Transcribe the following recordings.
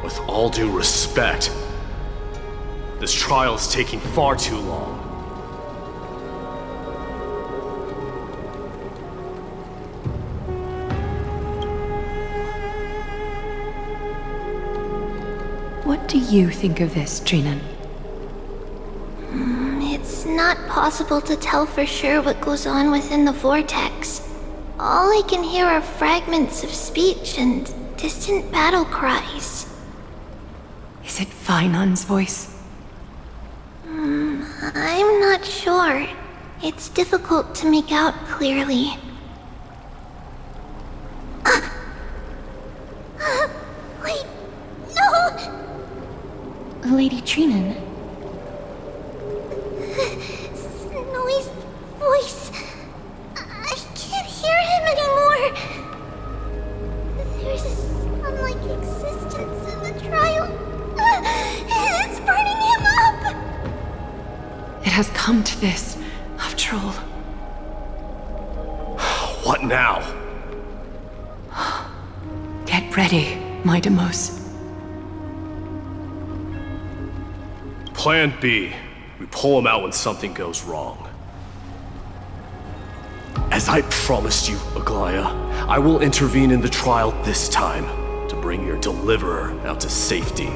With all due respect, this trial is taking far too long. What do you think of this, Thron? It's not possible to tell for sure what goes on within the vortex. All I can hear are fragments of speech and distant battle cries. Is it Fainan's voice? I'm not sure. It's difficult to make out clearly. Wait, no! Lady Thron. Snowy's voice. I can't hear him anymore. There's this unlike existence in the trial. It's burning him up! It has come to this, after all. What now? Get ready, my Demos. Plan B. We pull him out when something goes wrong. As I promised you, Aglaya, I will intervene in the trial this time to bring your deliverer out to safety.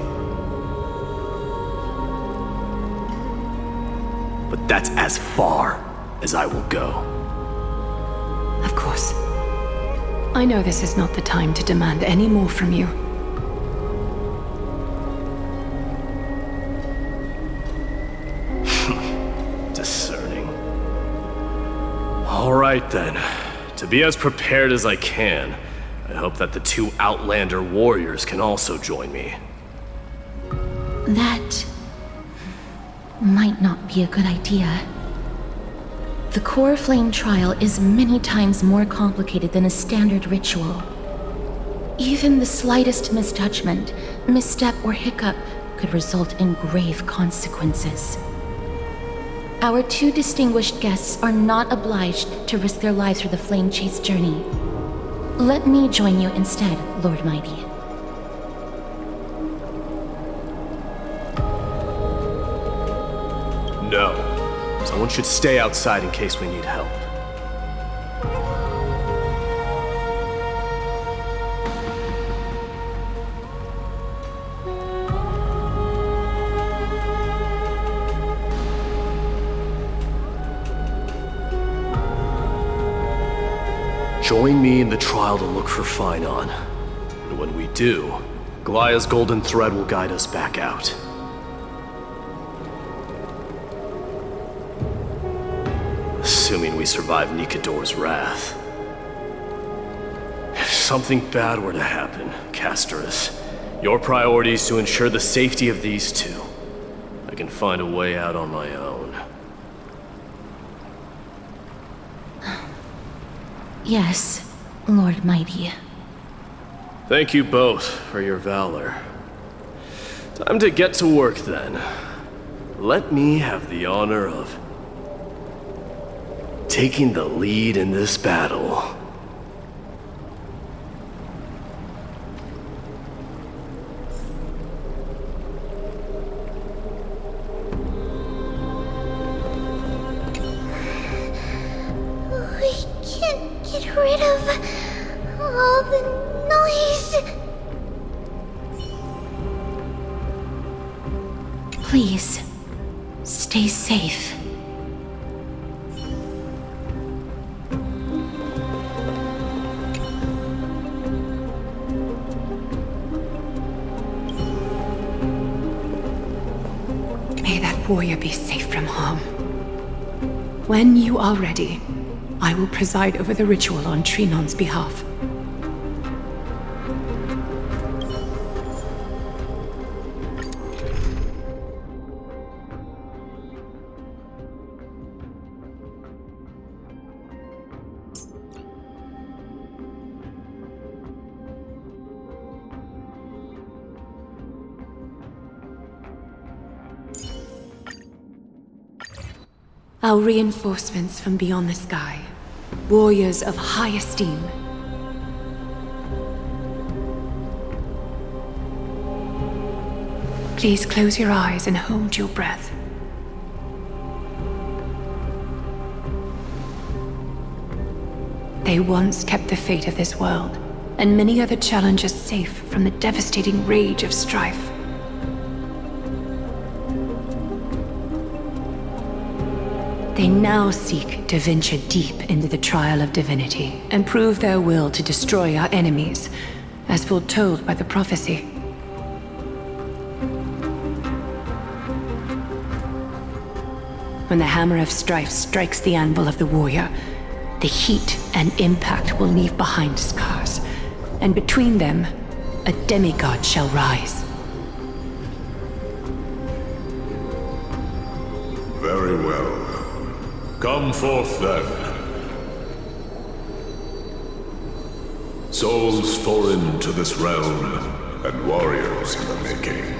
But that's as far as I will go. Of course. I know this is not the time to demand any more from you. Discerning. All right then. To be as prepared as I can, I hope that the two Outlander warriors can also join me. That might not be a good idea. The core flame trial is many times more complicated than a standard ritual. Even the slightest misjudgment, misstep, or hiccup could result in grave consequences. Our two distinguished guests are not obliged to risk their lives for the flame chase journey. Let me join you instead, Lord Mighty. No. Someone should stay outside in case we need help. Join me in the trial to look for Fainan. And when we do, Glaya's golden thread will guide us back out. Assuming we survive Nikador's wrath. If something bad were to happen, Casterus, your priority is to ensure the safety of these two. I can find a way out on my own. Yes, Lord Mighty. Thank you both for your valor. Time to get to work then. Let me have the honor of taking the lead in this battle. We can't get rid of all the noise. Please, stay safe. May that warrior be safe from harm. When you are ready, I will preside over the ritual on Thron's behalf. Our reinforcements from beyond the sky, warriors of high esteem. Please close your eyes and hold your breath. They once kept the fate of this world, and many other challengers safe from the devastating rage of strife. They now seek to venture deep into the trial of divinity and prove their will to destroy our enemies, as foretold by the prophecy. When the hammer of strife strikes the anvil of the warrior, the heat and impact will leave behind scars, and between them, a demigod shall rise. Very well. Come forth then. Souls foreign to this realm, and warriors in the making.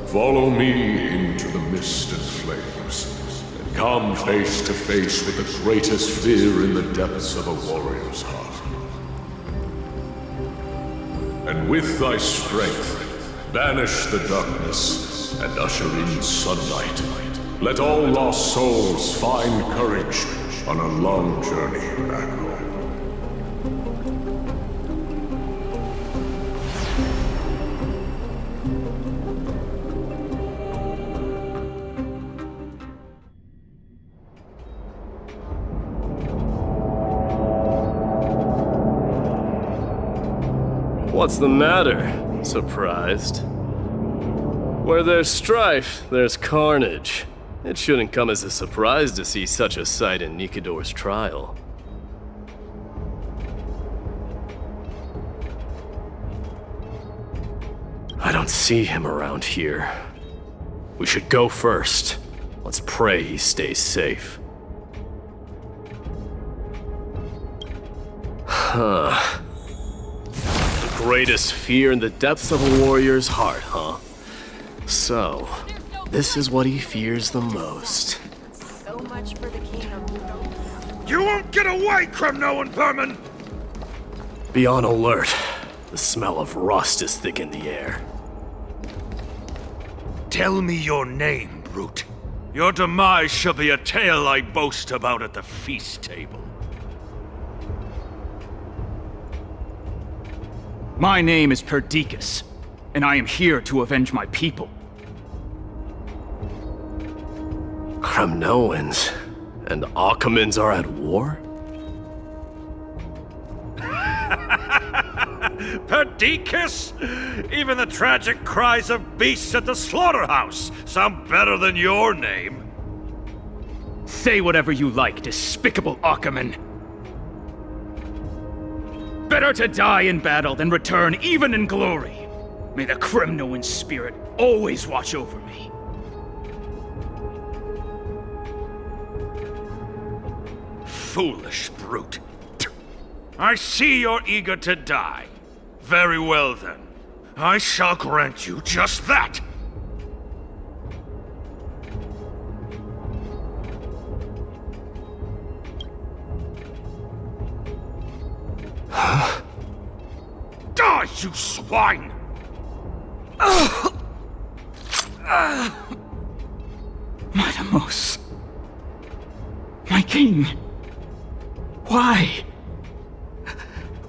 Follow me into the mist and flames, and come face to face with the greatest fear in the depths of a warrior's heart. And with thy strength, banish the darkness and usher in sunlight. Let all lost souls find courage on a long journey back home. What's the matter? Surprised? Where there's strife, there's carnage. It shouldn't come as a surprise to see such a sight in Nikador's trial. I don't see him around here. We should go first. Let's pray he stays safe. Huh. The greatest fear in the depths of a warrior's heart, huh? So, this is what he fears the most. So much for the kingdom. You won't get away, Kremno and vermin! Be on alert. The smell of rust is thick in the air. Tell me your name, brute. Your demise shall be a tale I boast about at the feast table. My name is Perdiccas, and I am here to avenge my people. Kremnoans and Akamans are at war? Perdiccas? Even the tragic cries of beasts at the slaughterhouse sound better than your name. Say whatever you like, despicable Akaman. Better to die in battle than return even in glory. May the Kremnoan spirit always watch over me. Foolish brute. I see you're eager to die. Very well then. I shall grant you just that. Die, you swine! Matamos. My king. Why?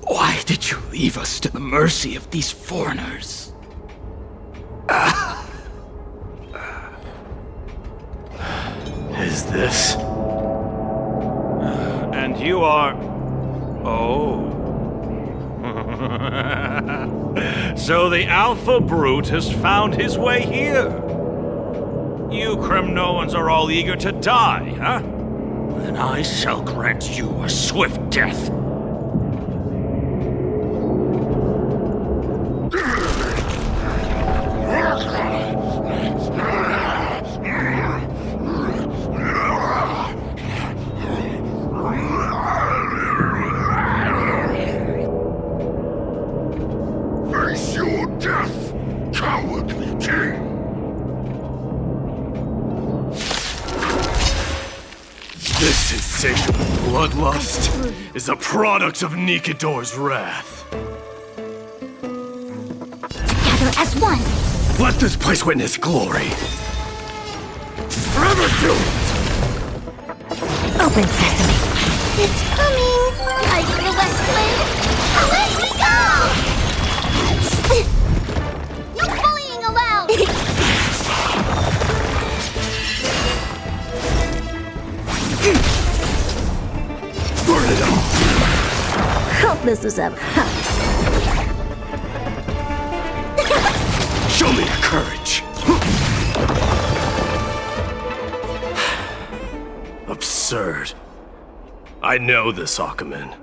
Why did you leave us to the mercy of these foreigners? Is this? And you are... Oh. So the Alpha Brute has found his way here. You Kremnoans are all eager to die, huh? Then I shall grant you a swift death. Face your death, cowardly king! This insatiable bloodlust is a product of Nikador's wrath. together as one. Let this place witness glory. Forever doomed! Open sesame. It's coming. Light in the west wind. Away we go! No bullying allowed! Burn it all! Hope this is ever. Show me your courage! Absurd. I know this Akaman.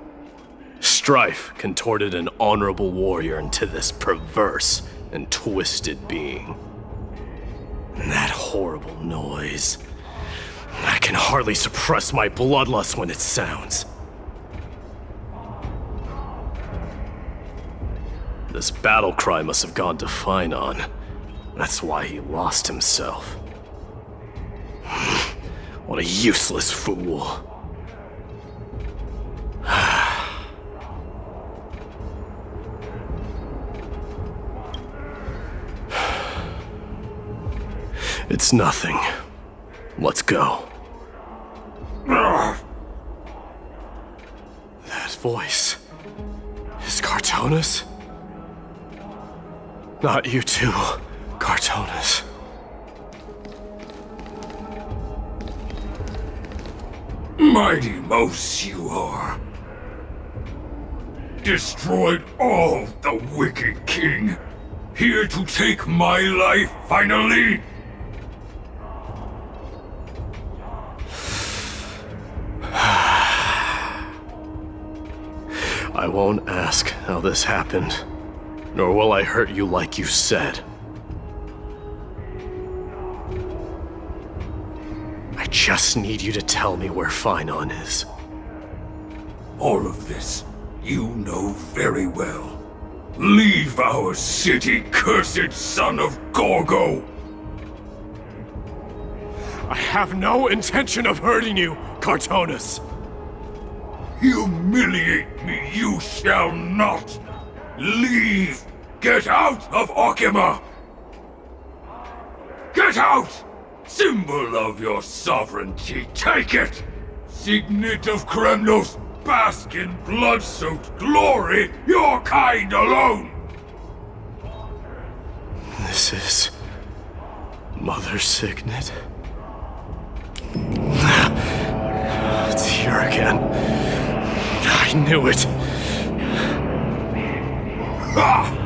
Strife contorted an honorable warrior into this perverse and twisted being. And that horrible noise. I can hardly suppress my bloodlust when it sounds. This battle cry must have gone to Finon. That's why he lost himself. What a useless fool. It's nothing. Let's go. That voice is Cartonis? Not you too, Cartonis. Mighty Mouse you are. Destroyed all the wicked king. Here to take my life finally. I won't ask how this happened, nor will I hurt you like you said. I just need you to tell me where Finon is. All of this, you know very well. Leave our city, cursed son of Gorgo! I have no intention of hurting you, Cartonis. Humiliate me you shall not! Leave! Get out of Okima! Get out! Symbol of your sovereignty, take it! Signet of Kremnos, bask in blood-soaked glory, your kind alone! This is... Mother's signet? It's here again. I knew it. Ha!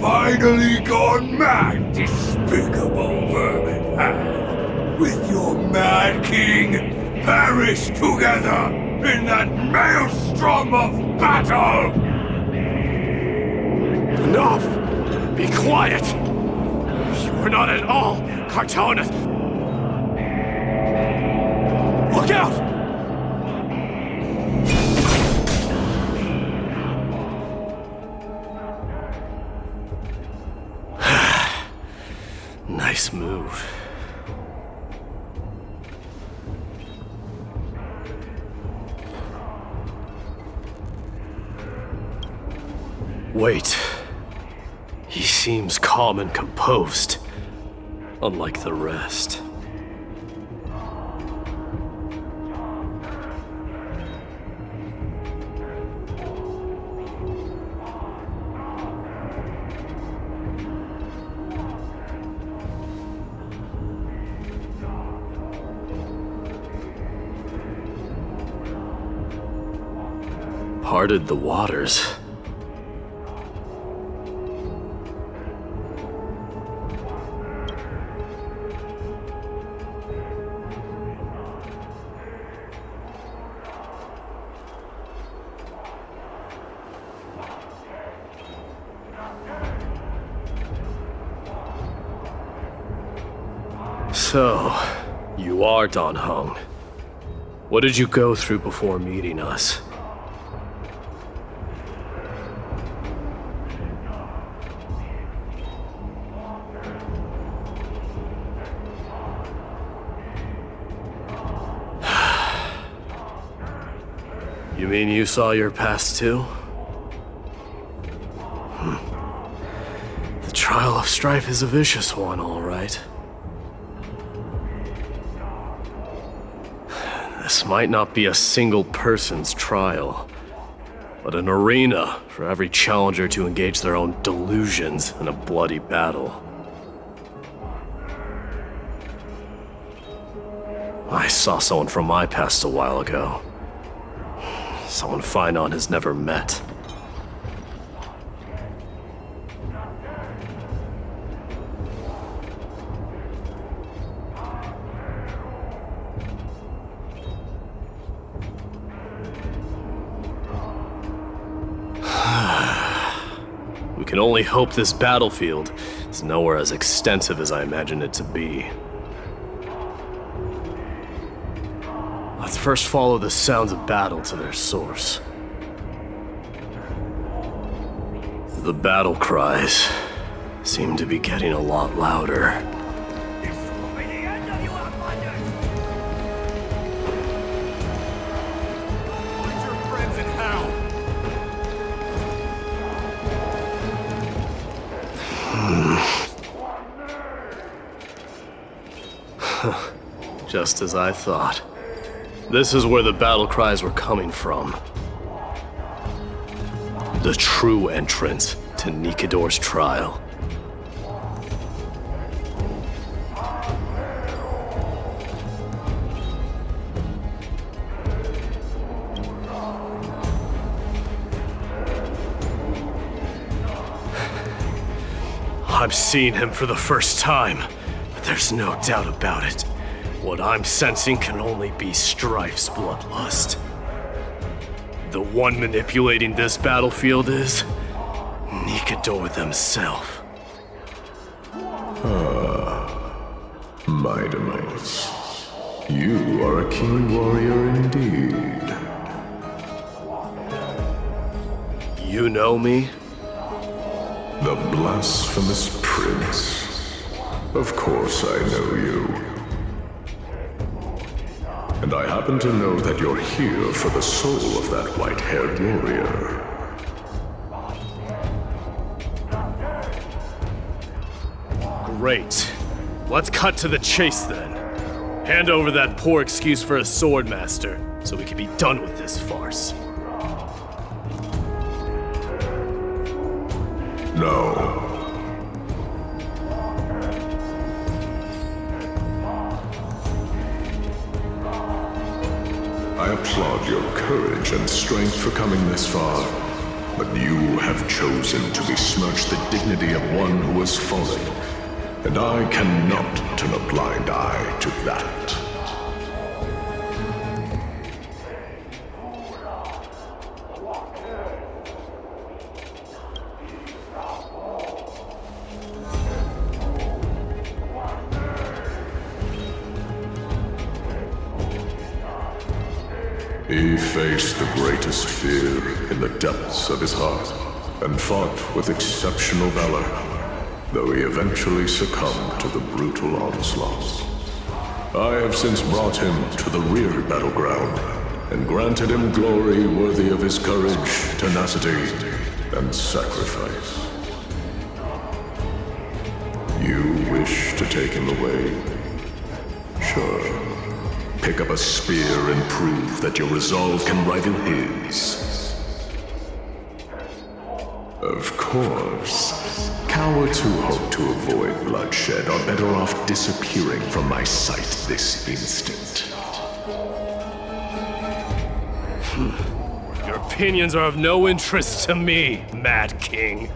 Finally gone mad, despicable vermin have! With your mad king, perish together in that maelstrom of battle! Enough! Be quiet! You are not at all Cartonis! Look out! Nice move. Wait. He seems calm and composed, unlike the rest. Parted the waters. So, you are Dan Heng. What did you go through before meeting us? You mean you saw your past too? The trial of strife is a vicious one, all right. This might not be a single person's trial, but an arena for every challenger to engage their own delusions in a bloody battle. I saw someone from my past a while ago. Someone Finon has never met. We can only hope this battlefield is nowhere as extensive as I imagined it to be. Let's first follow the sounds of battle to their source. The battle cries seem to be getting a lot louder. This will be the end of you outlanders! Find your friends in hell! Just as I thought. This is where the battle cries were coming from. The true entrance to Nikidor's trial. I'm seeing him for the first time, but there's no doubt about it. What I'm sensing can only be Strife's bloodlust. The one manipulating this battlefield is Nikidor themselves. My demise. You are a keen warrior indeed. You know me? The blasphemous prince. Of course I know you. And I happen to know that you're here for the soul of that white-haired warrior. Great. Let's cut to the chase then. Hand over that poor excuse for a swordmaster, so we can be done with this farce. No. I applaud your courage and strength for coming this far, but you have chosen to besmirch the dignity of one who has fallen, and I cannot turn a blind eye to that. He faced the greatest fear in the depths of his heart, and fought with exceptional valor, though he eventually succumbed to the brutal onslaughts. I have since brought him to the rear battleground, and granted him glory worthy of his courage, tenacity, and sacrifice. You wish to take him away? Sure. Pick up a spear and prove that your resolve can rival his. Of course, cowards who hope to avoid bloodshed are better off disappearing from my sight this instant. Your opinions are of no interest to me, Mad King.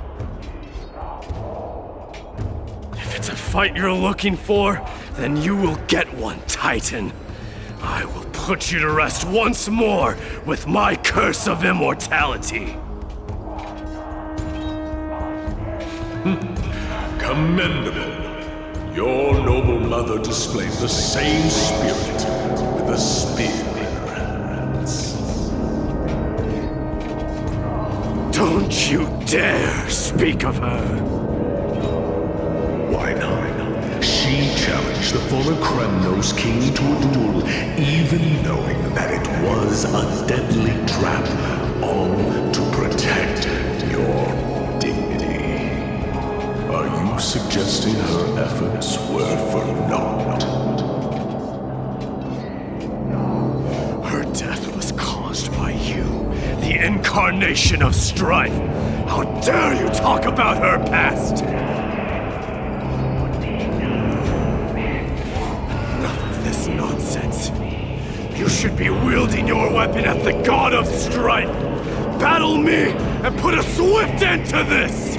If it's a fight you're looking for, then you will get one, Titan. I will put you to rest once more with my curse of immortality. Commendable. Your noble mother displayed the same spirit with a spear in her hands. Don't you dare speak of her. Why not? She challenged the former Kremnos king to a duel, even knowing that it was a deadly trap, all to protect your dignity. Are you suggesting her efforts were for naught? Her death was caused by you, the incarnation of strife. How dare you talk about her past? Enough of this nonsense. You should be wielding your weapon at the god of strife. Battle me and put a swift end to this!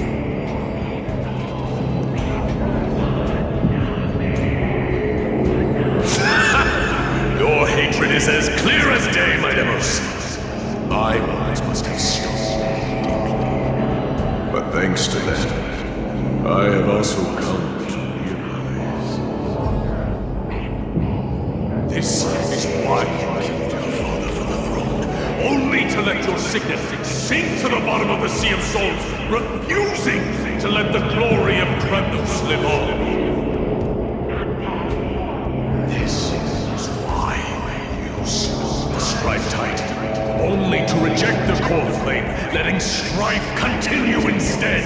Your hatred is as clear as day, my demos. My words must have stung deeply. But thanks to them, I have also come to realize. This is why you killed your father for the throne, only to let your signet sink to the bottom of the Sea of Souls, refusing to let the glory of Kremnos live on. Strife Titan, only to reject the core flame, letting strife continue instead.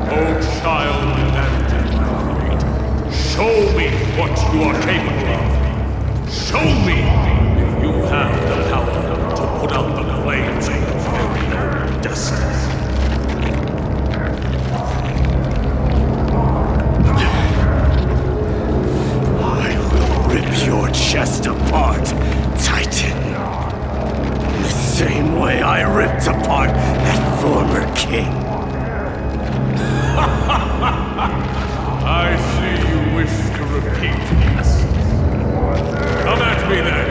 Oh, child abandoned by fate, show me what you are capable of. Show me if you have the power to put out the flames of your very own destiny. Your chest apart, Titan. The same way I ripped apart that former king. I see you wish to repeat this. Come at me then.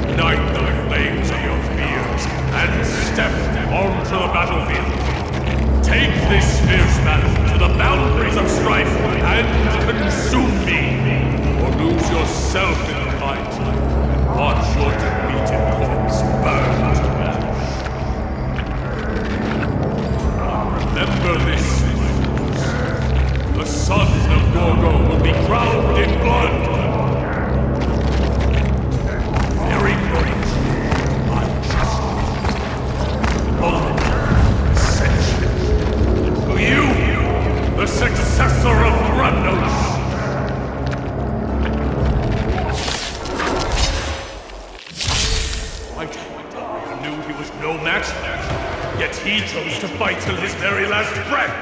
Ignite the flames of your fears and step onto the battlefield. Take this fierce battle to the boundaries of strife and consume me. Or lose yourself in the fight, and watch your defeated corpse burn to ash. Remember this, the son of Gorgo will be drowned in blood. Very great, unjustly, moment ascension. To you, the successor of Kremnos. Yet he chose to fight till his very last breath!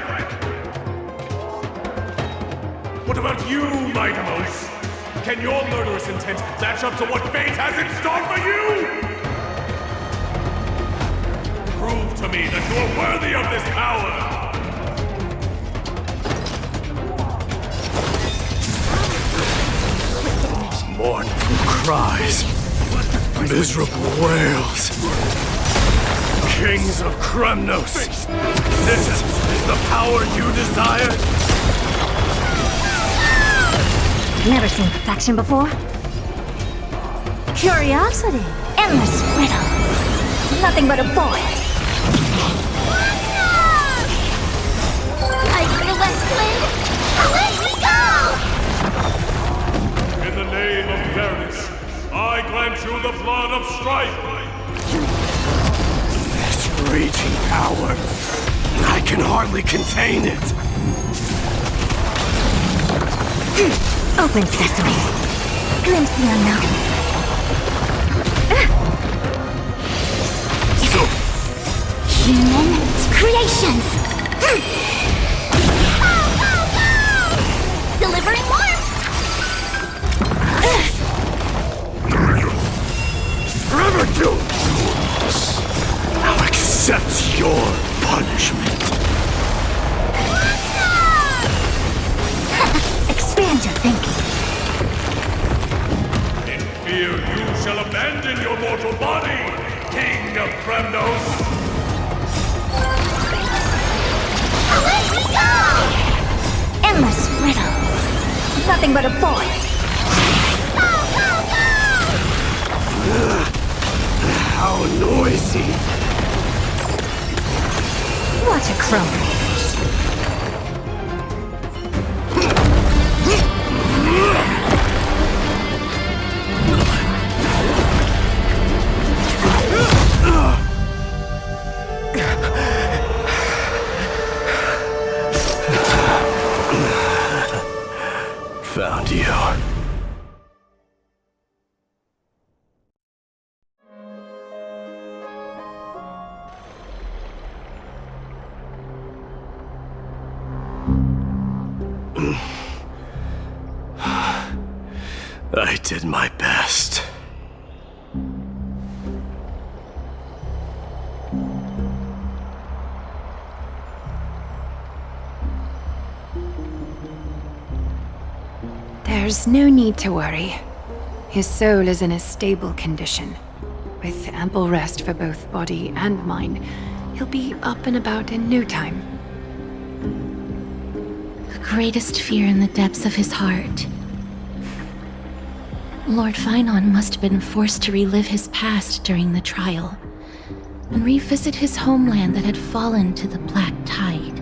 What about you, my demos? Can your murderous intent match up to what fate has in store for you? Prove to me that you are worthy of this power! Mournful cries, miserable wails. Kings of Kremnos! This is the power you desire? Never seen perfection before? Curiosity, endless riddles, nothing but a void. Like the West Wind, away we go! In the name of fairness, I grant you the blood of strife! Raging power. I can hardly contain it. Open sesame. Glimpse the unknown. Human creations. Delivering warmth! Forever doomed! I'll accept your punishment. Expand your thinking. In fear you shall abandon your mortal body, King of Kremnos! Away we go! Endless riddles, nothing but a void. How noisy! What a crone. I did my best. There's no need to worry. His soul is in a stable condition. With ample rest for both body and mind, he'll be up and about in no time. The greatest fear in the depths of his heart. Lord Finon must have been forced to relive his past during the trial, and revisit his homeland that had fallen to the Black Tide.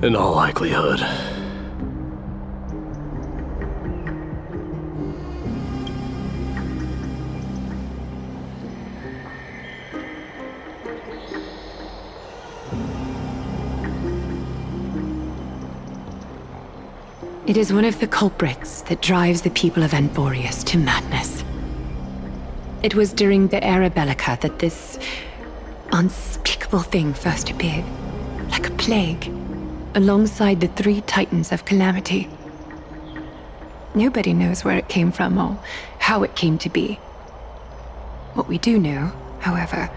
In all likelihood. It is one of the culprits that drives the people of Anvorius to madness. It was during the Era Bellica that this unspeakable thing first appeared, like a plague, alongside the 3 Titans of Calamity. Nobody knows where it came from or how it came to be. What we do know, however,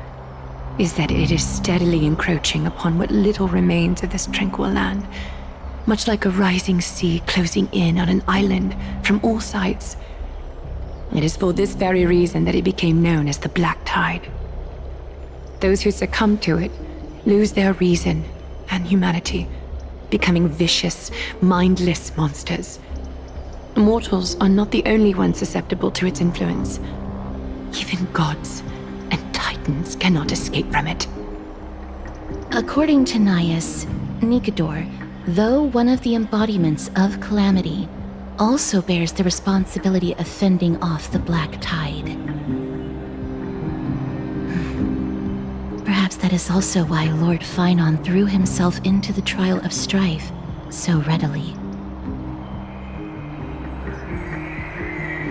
is that it is steadily encroaching upon what little remains of this tranquil land, much like a rising sea closing in on an island from all sides. It is for this very reason that it became known as the Black Tide. Those who succumb to it lose their reason and humanity, becoming vicious, mindless monsters. Mortals are not the only ones susceptible to its influence. Even gods and titans cannot escape from it. According to Naias, Nikador, though one of the embodiments of Calamity, also bears the responsibility of fending off the Black Tide. Perhaps that is also why Lord Finon threw himself into the trial of strife so readily.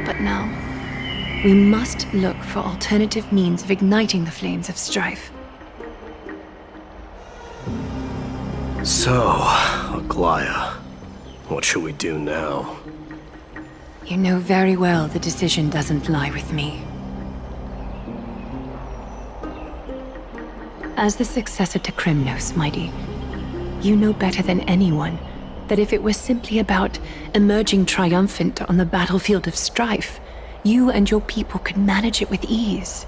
But now, we must look for alternative means of igniting the flames of strife. So, Aglaya, what should we do now? You know very well the decision doesn't lie with me. As the successor to Krymnos, Mighty, you know better than anyone that if it was simply about emerging triumphant on the battlefield of strife, you and your people could manage it with ease.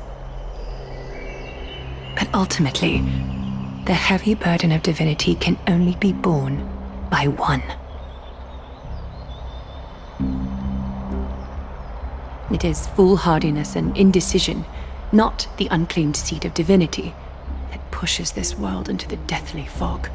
But ultimately, the heavy burden of divinity can only be borne by one. It is foolhardiness and indecision, not the unclaimed seed of divinity, that pushes this world into the deathly fog.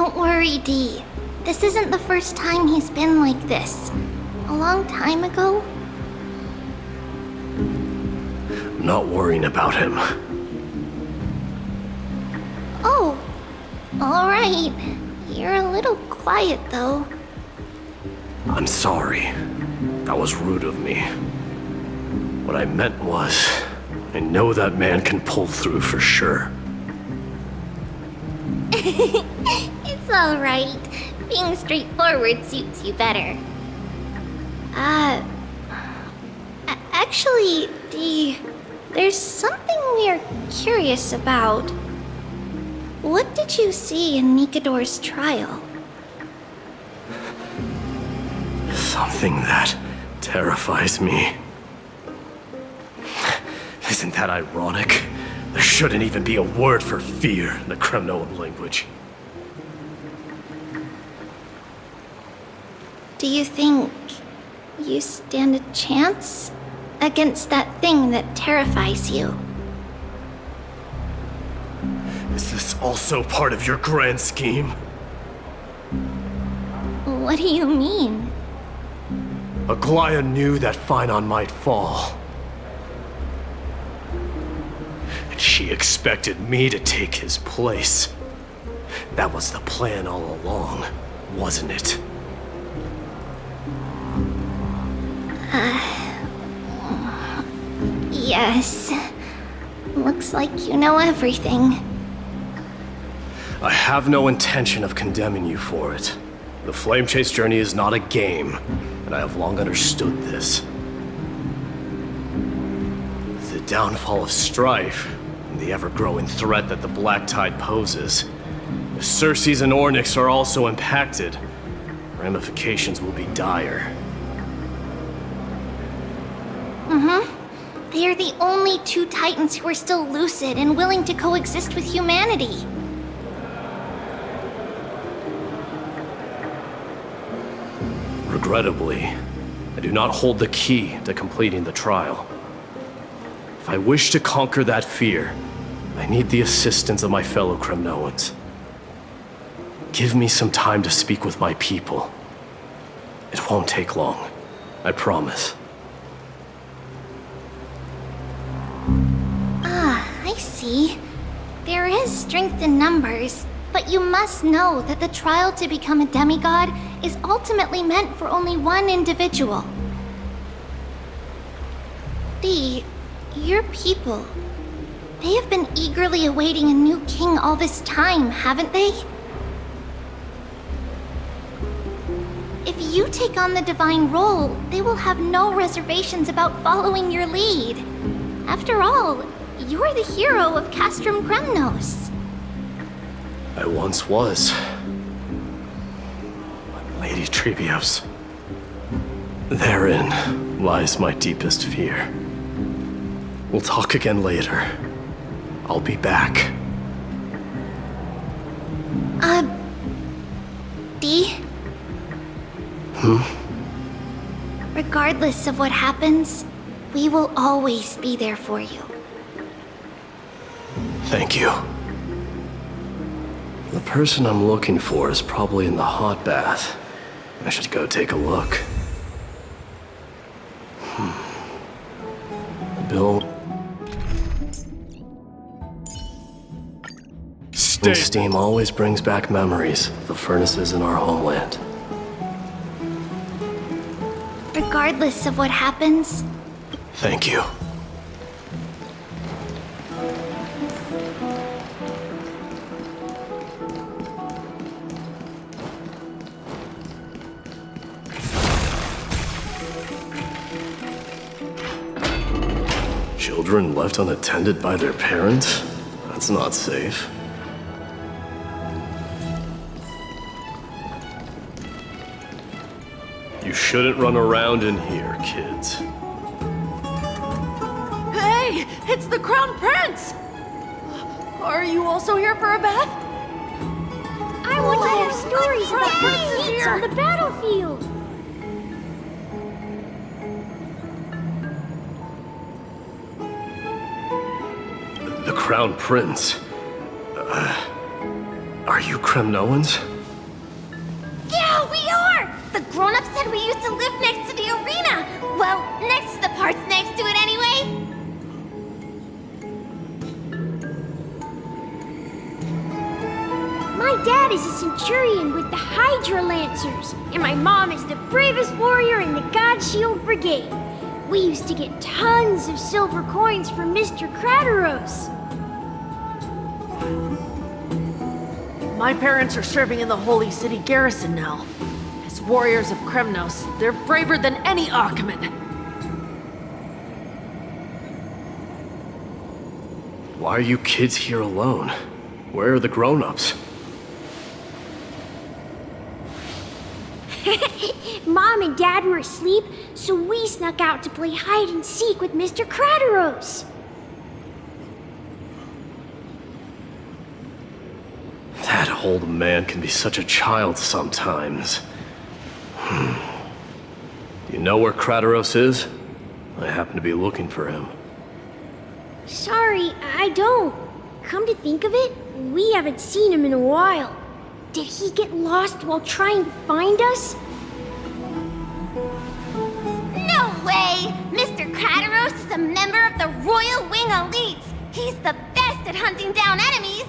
Don't worry, Dee. This isn't the first time he's been like this. A long time ago. I'm not worrying about him. Oh, alright. You're a little quiet, though. I'm sorry. That was rude of me. What I meant was, I know that man can pull through for sure. It's alright. Being straightforward suits you better. Actually, Dee, there's something we're curious about. What did you see in Nikador's trial? Something that terrifies me. Isn't that ironic? There shouldn't even be a word for fear in the Kremnoan language. Do you think you stand a chance against that thing that terrifies you? Is this also part of your grand scheme? What do you mean? Aglaya knew that Phynon might fall. And she expected me to take his place. That was the plan all along, wasn't it? Yes. Looks like you know everything. I have no intention of condemning you for it. The Flame Chase journey is not a game, and I have long understood this. The downfall of strife, and the ever-growing threat that the Black Tide poses. If Circes and Ornyx are also impacted, ramifications will be dire. They are the only two Titans who are still lucid and willing to coexist with humanity. Regrettably, I do not hold the key to completing the trial. If I wish to conquer that fear, I need the assistance of my fellow Kremnoans. Give me some time to speak with my people. It won't take long, I promise. I see. There is strength in numbers, but you must know that the trial to become a demigod is ultimately meant for only one individual. Your people, they have been eagerly awaiting a new king all this time, haven't they? If you take on the divine role, they will have no reservations about following your lead. After all, you're the hero of Castrum Kremnos. I once was. But Lady Trebios. Therein lies my deepest fear. We'll talk again later. I'll be back. Dee? Regardless of what happens, we will always be there for you. Thank you. The person I'm looking for is probably in the hot bath. I should go take a look. Bill... Steam always brings back memories of the furnaces in our homeland. Regardless of what happens, Thank you. Children left unattended by their parents? That's not safe. You shouldn't run around in here, kids. Hey, it's the Crown Prince! Are you also here for a bath? I want to hear stories about the feats on the battlefield. The Crown Prince. Are you Kremnoans? The grown-ups said we used to live next to the arena. Well, next to the parts next to it anyway. My dad is a centurion with the Hydra Lancers, and my mom is the bravest warrior in the God Shield Brigade. We used to get tons of silver coins from Mr. Crateros. My parents are serving in the Holy City garrison now. As warriors of Kremnos, they're braver than any Achaemen. Why are you kids here alone? Where are the grown-ups? Mom and Dad were asleep, so we snuck out to play hide and seek with Mr. Crateros. That old man can be such a child sometimes. Do you know where Crateros is? I happen to be looking for him. Sorry, I don't. Come to think of it, we haven't seen him in a while. Did he get lost while trying to find us? No way! Mr. Crateros is a member of the Royal Wing Elites. He's the best at hunting down enemies.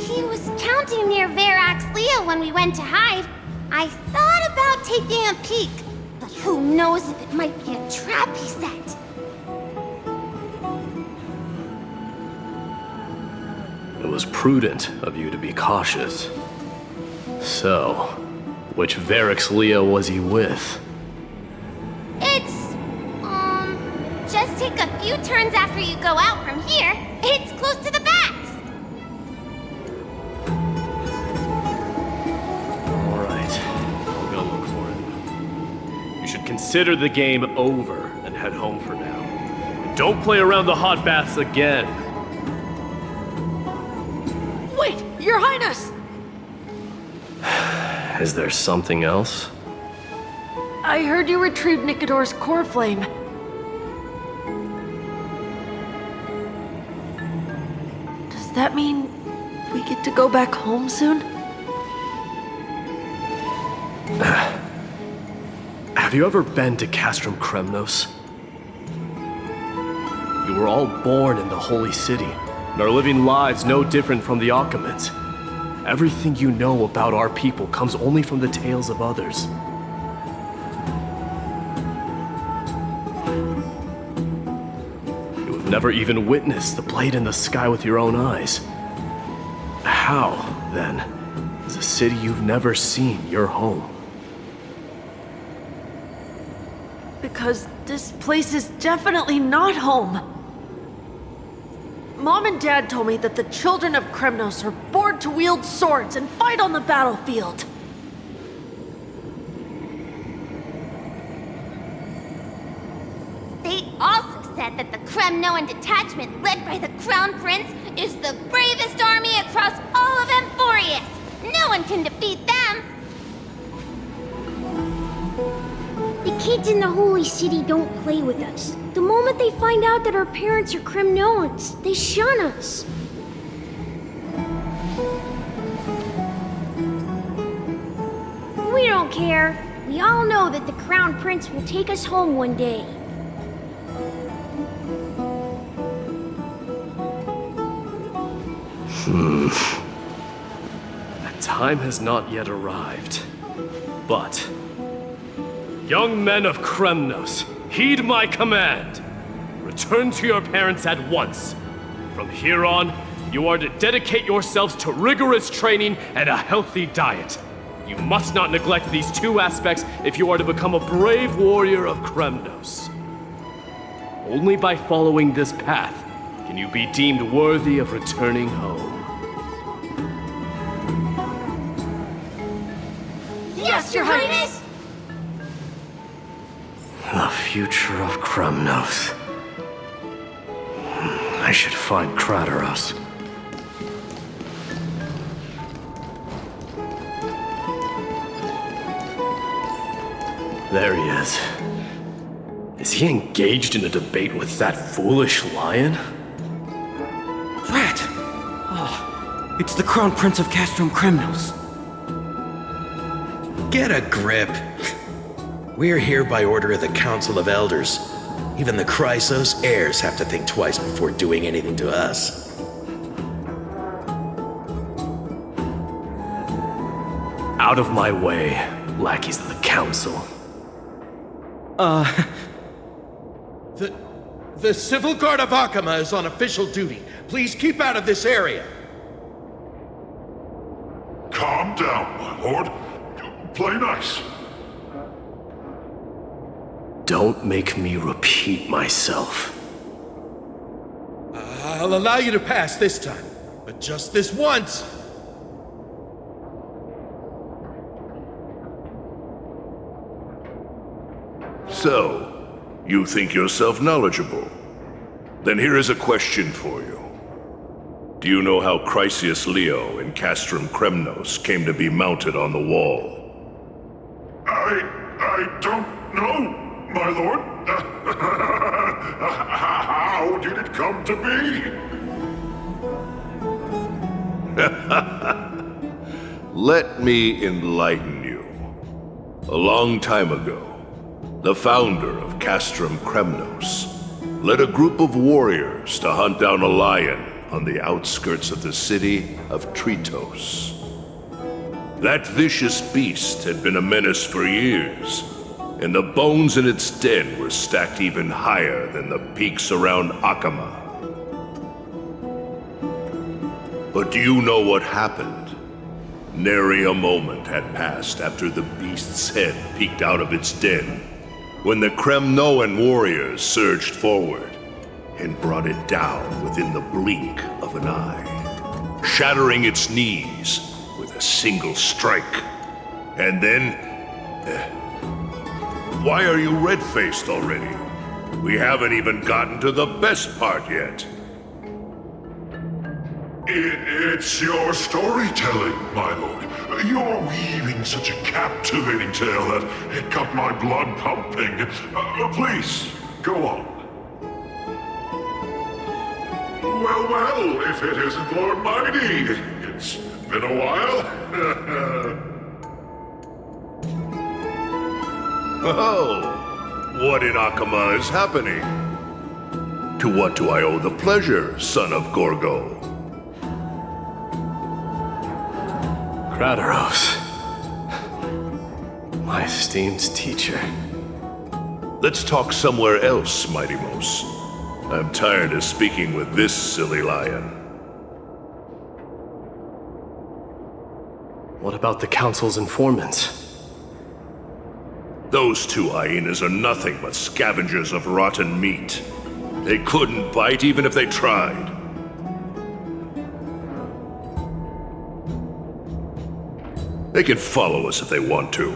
He was counting near Verax Leo when we went to hide. I thought about taking a peek, but who knows if it might be a trap he set. It was prudent of you to be cautious. So, which Verax Leo was he with? It's, just take a few turns after you go out from here. It's close to the backs. All right, I'll go look for him. You should consider the game over and head home for now. And don't play around the hot baths again. Wait, Your Highness! Is there something else? I heard you retrieved Nikador's core flame. Does that mean we get to go back home soon? Have you ever been to Castrum Kremnos? You were all born in the Holy City, and are living lives no different from the Achaemens. Everything you know about our people comes only from the tales of others. You have never even witnessed the blade in the sky with your own eyes. How, then, is a city you've never seen your home? Because this place is definitely not home. Mom and Dad told me that the children of Kremnos are born to wield swords and fight on the battlefield. They also said that the Kremnoan detachment led by the Crown Prince is the bravest army across all of Amphorius. No one can defeat them. The kids in the Holy City don't play with us. The moment they find out that our parents are Kremnoans, they shun us. We don't care. We all know that the Crown Prince will take us home one day. The time has not yet arrived. But, young men of Kremnos, heed my command. Return to your parents at once. From here on, you are to dedicate yourselves to rigorous training and a healthy diet. You must not neglect these two aspects if you are to become a brave warrior of Kremnos. Only by following this path can you be deemed worthy of returning home. Yes, Your Highness! The future of Kremnos. I should find Crateros. There he is. Is he engaged in a debate with that foolish lion? Rat! Oh, It's the Crown Prince of Castrum Kremnos. Get a grip. We're here by order of the Council of Elders. Even the Chrysos heirs have to think twice before doing anything to us. Out of my way, lackeys of the Council. The Civil Guard of Akama is on official duty. Please keep out of this area. Calm down, my lord. Play nice. Don't make me repeat myself. I'll allow you to pass this time, but just this once. So, you think yourself knowledgeable? Then here is a question for you. Do you know how Chrysius Leo in Castrum Kremnos came to be mounted on the wall? I don't know, my lord. How did it come to be? Let me enlighten you. A long time ago, the founder of Castrum Kremnos led a group of warriors to hunt down a lion on the outskirts of the city of Tritos. That vicious beast had been a menace for years, and the bones in its den were stacked even higher than the peaks around Akama. But do you know what happened? Nary a moment had passed after the beast's head peeked out of its den, when the Kremnoan warriors surged forward and brought it down within the blink of an eye, shattering its knees with a single strike. And then... why are you red-faced already? We haven't even gotten to the best part yet. It's your storytelling, my lord. You're weaving such a captivating tale that it got my blood pumping. Please, go on. Well, if it isn't Lord Mighty. It's been a while. Oh, what in Akama is happening? To what do I owe the pleasure, son of Gorgo? Kratos. My esteemed teacher. Let's talk somewhere else, Mighty Mos. I'm tired of speaking with this silly lion. What about the Council's informants? Those two hyenas are nothing but scavengers of rotten meat. They couldn't bite even if they tried. They can follow us if they want to.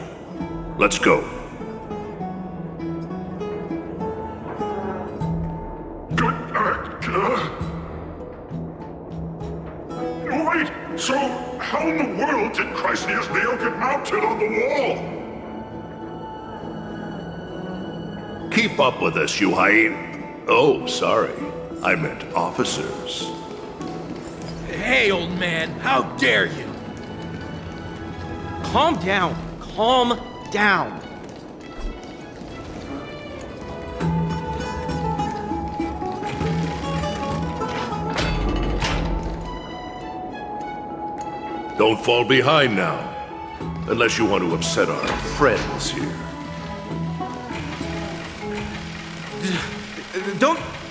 Let's go. Wait, so how in the world did Chrysius Leo get mounted on the wall? Keep up with us, you hyena. Oh, sorry. I meant officers. Hey, old man, how dare you? Calm down. Calm down. Don't fall behind now. Unless you want to upset our friends here.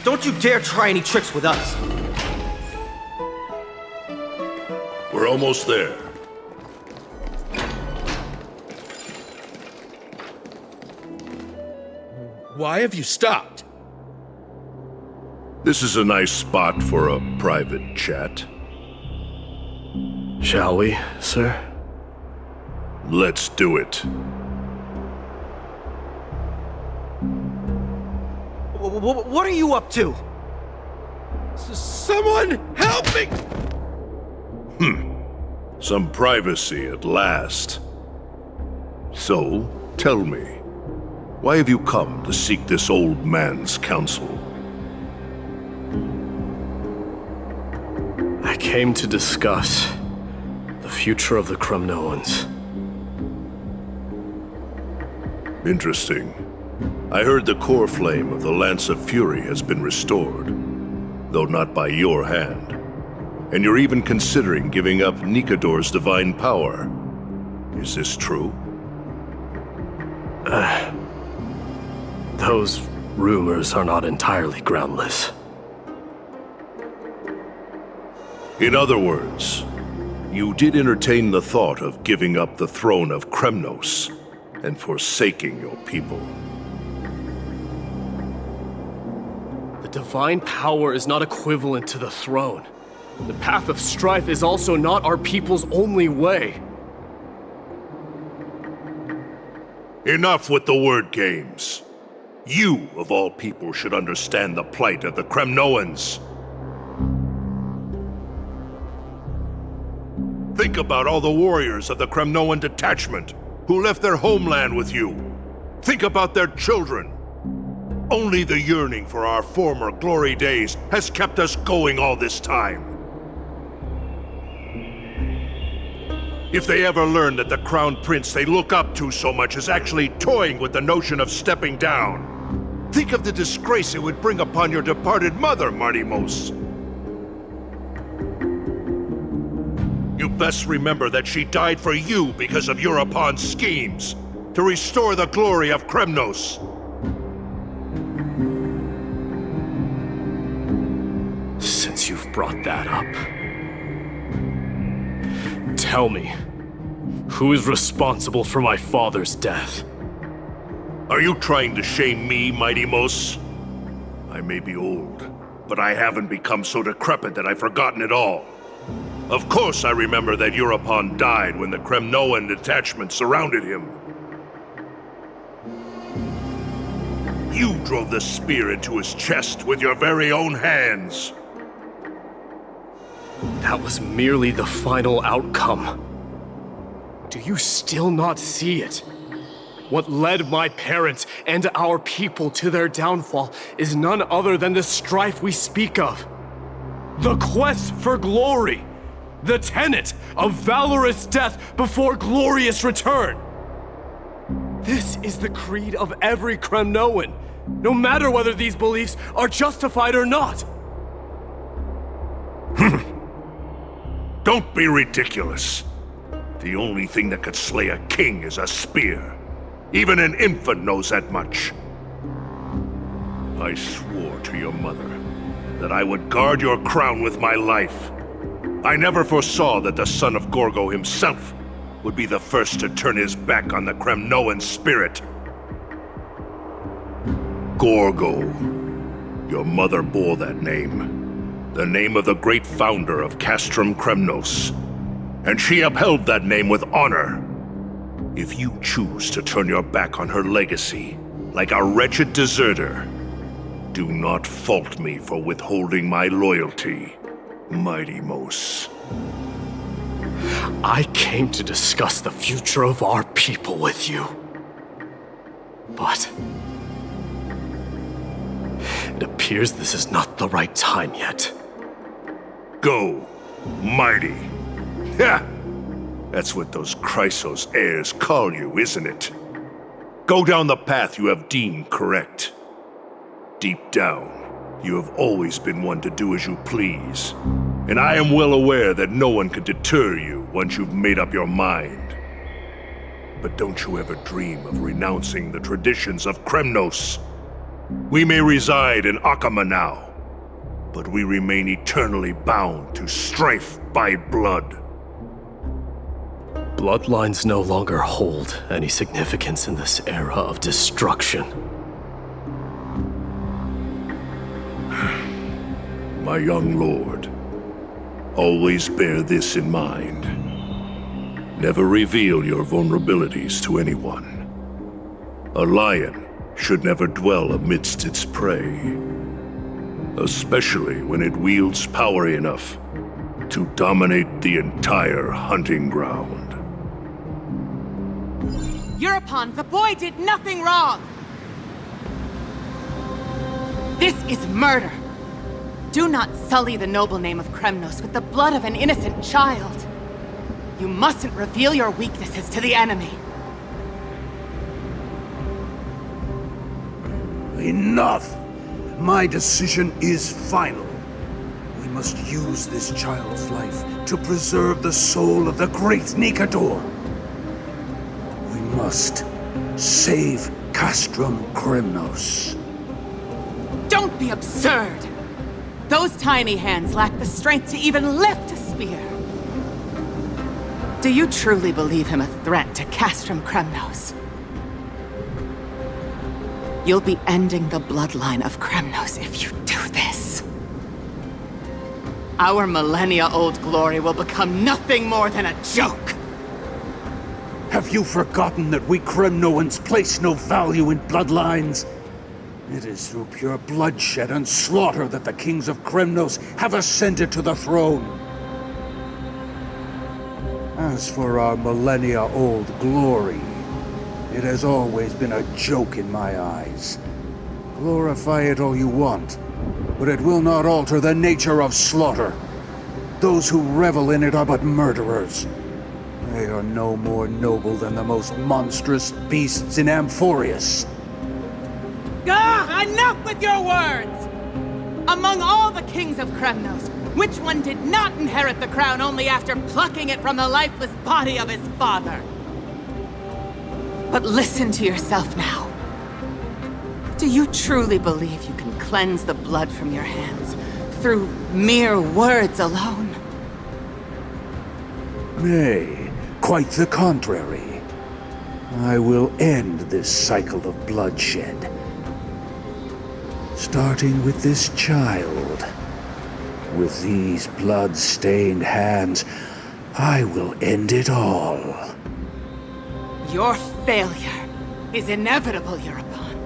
Don't you dare try any tricks with us. We're almost there. Why have you stopped? This is a nice spot for a private chat. Shall we, sir? Let's do it. What are you up to? Someone help me! Some privacy at last. So, tell me, why have you come to seek this old man's counsel? I came to discuss the future of the Kremnoans. Interesting. I heard the core flame of the Lance of Fury has been restored, though not by your hand. And you're even considering giving up Nikador's divine power. Is this true? Those rumors are not entirely groundless. In other words, you did entertain the thought of giving up the throne of Kremnos and forsaking your people. The divine power is not equivalent to the throne. The path of strife is also not our people's only way. Enough with the word games. You, of all people, should understand the plight of the Kremnoans. Think about all the warriors of the Kremnoan detachment who left their homeland with you. Think about their children. Only the yearning for our former glory days has kept us going all this time. If they ever learn that the crown prince they look up to so much is actually toying with the notion of stepping down, think of the disgrace it would bring upon your departed mother, Martimos. You best remember that she died for you because of Europon's schemes to restore the glory of Kremnos. Since you've brought that up, tell me, who is responsible for my father's death? Are you trying to shame me, Martimos? I may be old, but I haven't become so decrepit that I've forgotten it all. Of course I remember that Europon died when the Kremnoan detachment surrounded him. You drove the spear into his chest with your very own hands. That was merely the final outcome. Do you still not see it? What led my parents and our people to their downfall is none other than the strife we speak of. The quest for glory. The tenet of valorous death before glorious return. This is the creed of every Kremnoan, no matter whether these beliefs are justified or not. Don't be ridiculous. The only thing that could slay a king is a spear. Even an infant knows that much. I swore to your mother that I would guard your crown with my life. I never foresaw that the son of Gorgo himself would be the first to turn his back on the Kremnoan spirit. Gorgo. Your mother bore that name. The name of the great founder of Castrum Kremnos. And she upheld that name with honor. If you choose to turn your back on her legacy, like a wretched deserter, do not fault me for withholding my loyalty. Martimos. I came to discuss the future of our people with you. But it appears this is not the right time yet. Go, mighty. Ha! That's what those Chrysos heirs call you, isn't it? Go down the path you have deemed correct. Deep down, you have always been one to do as you please. And I am well aware that no one can deter you once you've made up your mind. But don't you ever dream of renouncing the traditions of Kremnos. We may reside in Akama now, but we remain eternally bound to strife by blood. Bloodlines no longer hold any significance in this era of destruction. My young lord, always bear this in mind. Never reveal your vulnerabilities to anyone. A lion should never dwell amidst its prey, especially when it wields power enough to dominate the entire hunting ground. Europon, the boy did nothing wrong! This is murder! Do not sully the noble name of Kremnos with the blood of an innocent child. You mustn't reveal your weaknesses to the enemy. Enough! My decision is final. We must use this child's life to preserve the soul of the great Nikador. We must save Castrum Kremnos. Don't be absurd! Those tiny hands lack the strength to even lift a spear. Do you truly believe him a threat to Castrum Kremnos? You'll be ending the bloodline of Kremnos if you do this. Our millennia-old glory will become nothing more than a joke. Have you forgotten that we Kremnoans place no value in bloodlines? It is through pure bloodshed and slaughter that the kings of Kremnos have ascended to the throne. As for our millennia-old glory, it has always been a joke in my eyes. Glorify it all you want, but it will not alter the nature of slaughter. Those who revel in it are but murderers. They are no more noble than the most monstrous beasts in Amphorius. Enough with your words! Among all the kings of Kremnos, which one did not inherit the crown only after plucking it from the lifeless body of his father? But listen to yourself now. Do you truly believe you can cleanse the blood from your hands through mere words alone? Nay, quite the contrary. I will end this cycle of bloodshed. Starting with this child. With these blood-stained hands, I will end it all. Your failure is inevitable, European.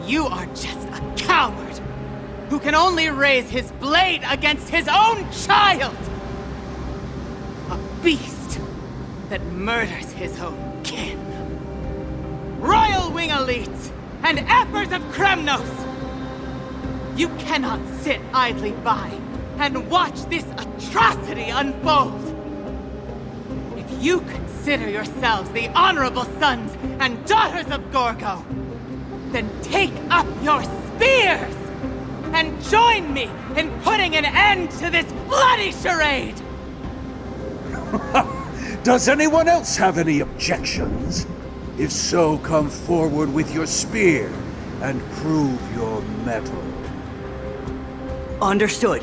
You are just a coward who can only raise his blade against his own child! A beast that murders his own kin. Royal Wing Elites and Emperors of Kremnos! You cannot sit idly by and watch this atrocity unfold! If you consider yourselves the honorable sons and daughters of Gorgo, then take up your spears and join me in putting an end to this bloody charade! Does anyone else have any objections? If so, come forward with your spear and prove your mettle. Understood.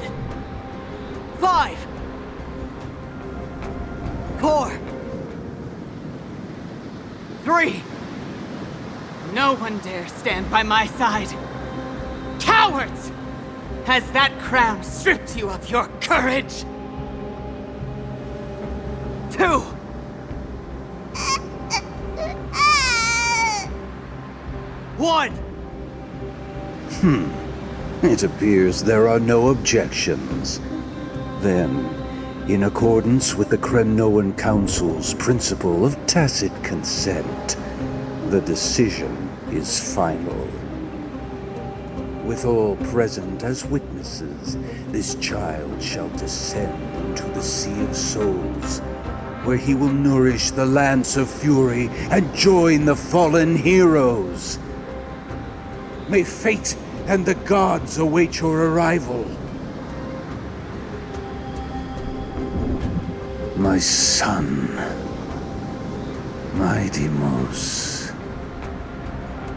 5, 4, 3. No one dare stand by my side. Cowards! Has that crown stripped you of your courage? 2. One. It appears there are no objections. Then, in accordance with the Kremnoan Council's principle of tacit consent, the decision is final. With all present as witnesses, this child shall descend into the Sea of Souls, where he will nourish the Lance of Fury and join the fallen heroes. May fate and the gods await your arrival. My son, my Deimos.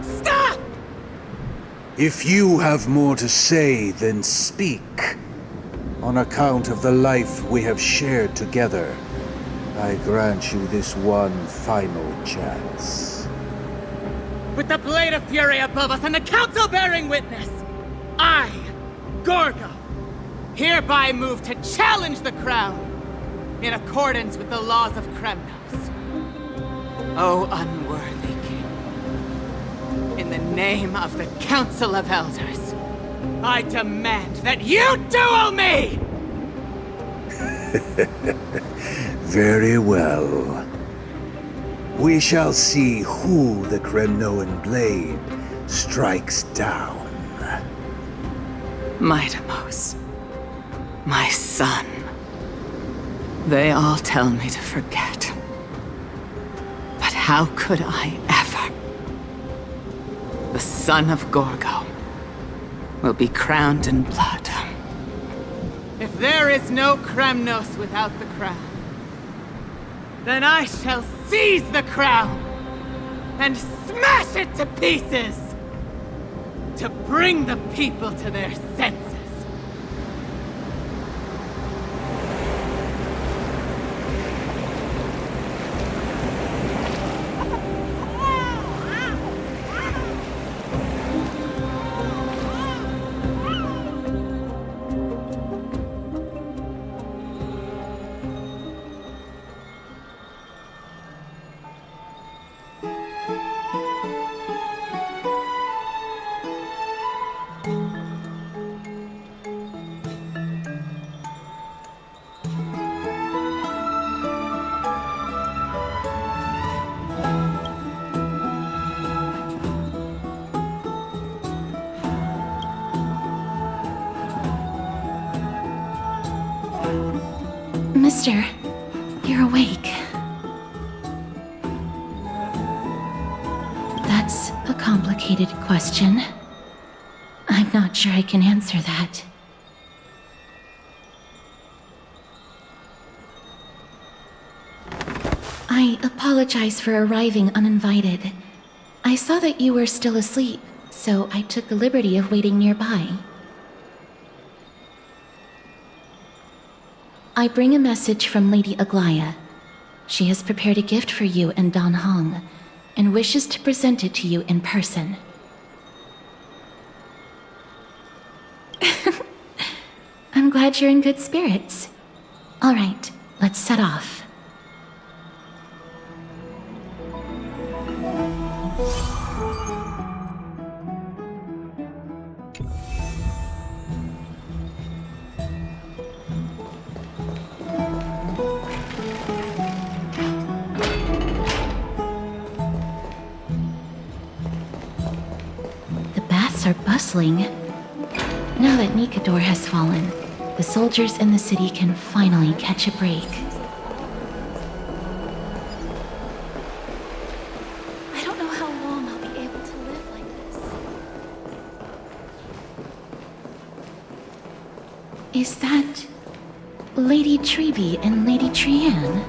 Stop! If you have more to say, then speak. On account of the life we have shared together, I grant you this one final chance. With the blade of fury above us and the council bearing witness, I, Gorgo, hereby move to challenge the crown in accordance with the laws of Kremnos. O unworthy king, in the name of the Council of Elders, I demand that you duel me! Very well. We shall see who the Kremnoan blade strikes down. Midamos, my son. They all tell me to forget. But how could I ever? The son of Gorgo will be crowned in blood. If there is no Kremnos without the crown, then I shall seize the crown and smash it to pieces to bring the people to their senses. Mister, you're awake. That's a complicated question. I'm not sure I can answer that. I apologize for arriving uninvited. I saw that you were still asleep, so I took the liberty of waiting nearby. I bring a message from Lady Aglaya. She has prepared a gift for you and Dan Hong, and wishes to present it to you in person. I'm glad you're in good spirits. All right, let's set off. Are bustling. Now that Nikador has fallen, the soldiers in the city can finally catch a break. I don't know how long I'll be able to live like this. Is that Lady Treeby and Lady Trianne?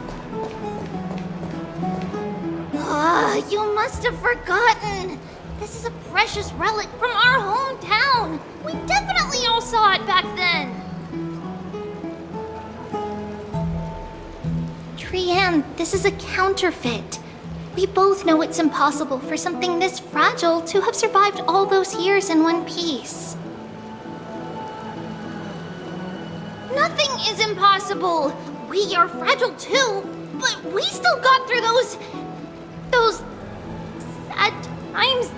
You must have forgotten. This is a precious relic from our hometown. We definitely all saw it back then. Trianne, this is a counterfeit. We both know it's impossible for something this fragile to have survived all those years in one piece. Nothing is impossible. We are fragile too, but we still got through those sad times.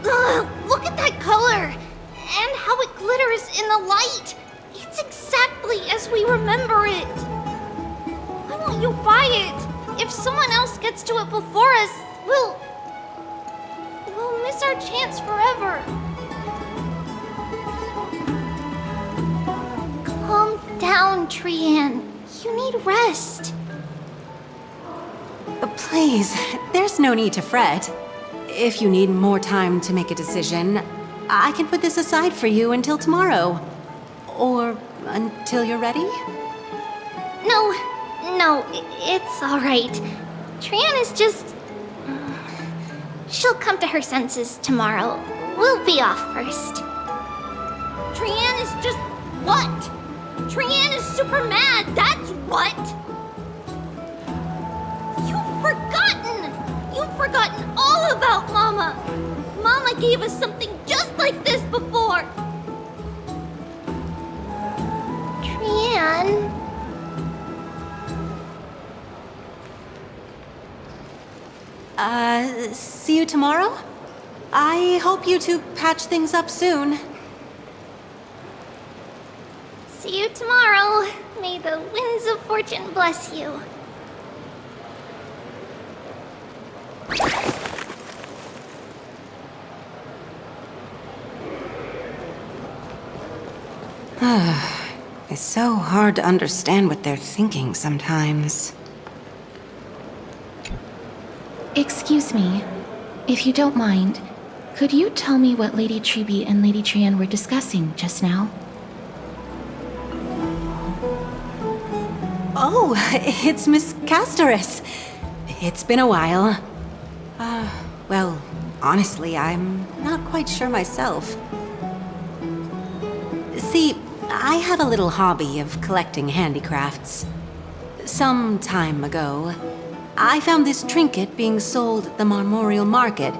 Ugh, look at that color! And how it glitters in the light! It's exactly as we remember it! Why won't you buy it? If someone else gets to it before us, we'll miss our chance forever. Calm down, Trianne. You need rest. Please, there's no need to fret. If you need more time to make a decision, I can put this aside for you until tomorrow. Or until you're ready? No, it's alright. Trianne is just... She'll come to her senses tomorrow. We'll be off first. Trianne is just... what? Trianne is super mad, that's what! You've forgotten all about Mama! Mama gave us something just like this before! Trianne... See you tomorrow? I hope you two patch things up soon. See you tomorrow. May the winds of fortune bless you. It's so hard to understand what they're thinking sometimes. Excuse me, if you don't mind, could you tell me what Lady Treby and Lady Trian were discussing just now? Oh, it's Miss Castoris. It's been a while. Well, honestly, I'm not quite sure myself. See, I have a little hobby of collecting handicrafts. Some time ago, I found this trinket being sold at the Marmorial Market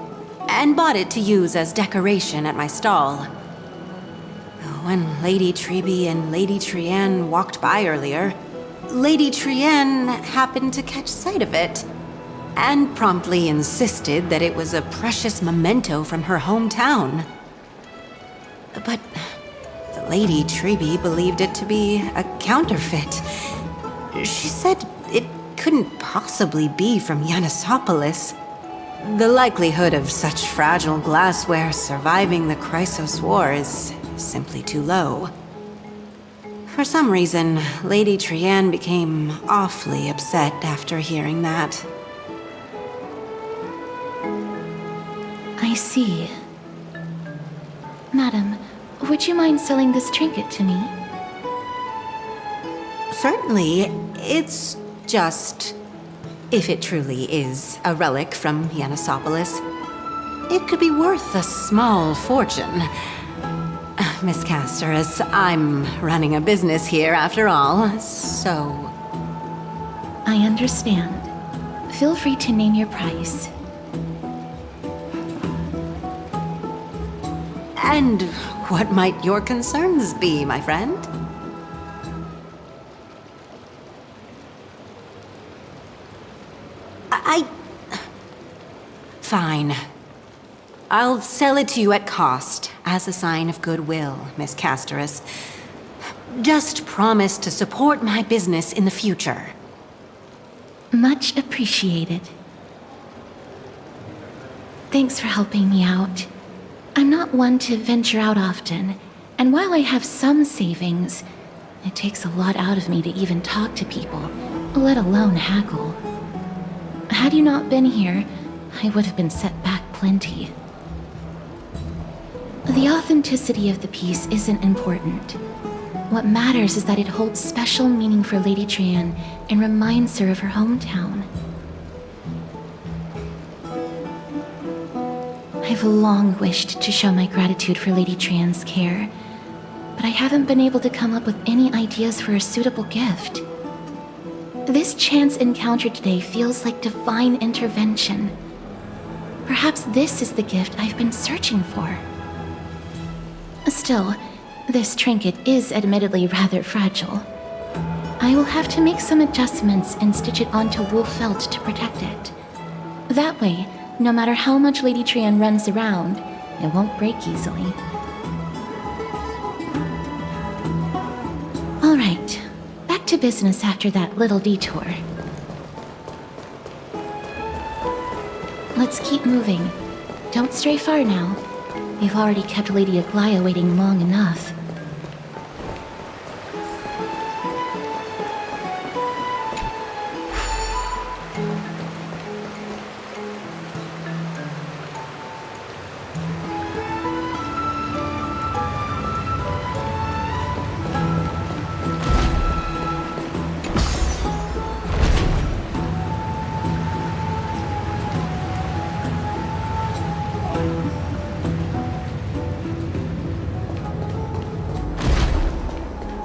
and bought it to use as decoration at my stall. When Lady Treby and Lady Trian walked by earlier, Lady Trian happened to catch sight of it and promptly insisted that it was a precious memento from her hometown. But Lady Treby believed it to be a counterfeit. She said it couldn't possibly be from Yanisopolis. The likelihood of such fragile glassware surviving the Chrysos War is simply too low. For some reason, Lady Trian became awfully upset after hearing that. I see. Madam, would you mind selling this trinket to me? Certainly. It's just, if it truly is a relic from Yanisopolis, it could be worth a small fortune. Miss Castoris, I'm running a business here after all, so... I understand. Feel free to name your price. And what might your concerns be, my friend? Fine. I'll sell it to you at cost, as a sign of goodwill, Miss Castoris. Just promise to support my business in the future. Much appreciated. Thanks for helping me out. I'm not one to venture out often, and while I have some savings, it takes a lot out of me to even talk to people, let alone haggle. Had you not been here, I would have been set back plenty. The authenticity of the piece isn't important. What matters is that it holds special meaning for Lady Trian and reminds her of her hometown. I've long wished to show my gratitude for Lady Trian's care, but I haven't been able to come up with any ideas for a suitable gift. This chance encounter today feels like divine intervention. Perhaps this is the gift I've been searching for. Still, this trinket is admittedly rather fragile. I will have to make some adjustments and stitch it onto wool felt to protect it. That way, no matter how much Lady Trian runs around, it won't break easily. All right, back to business after that little detour. Let's keep moving. Don't stray far now. We've already kept Lady Aglaia waiting long enough.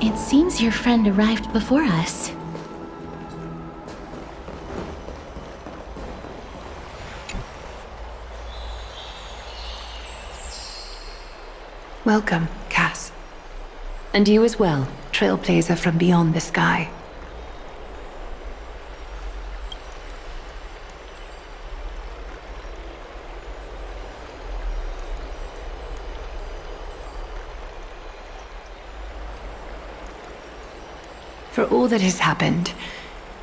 It seems your friend arrived before us. Welcome, Cass. And you as well, trailblazer from beyond the sky. For all that has happened,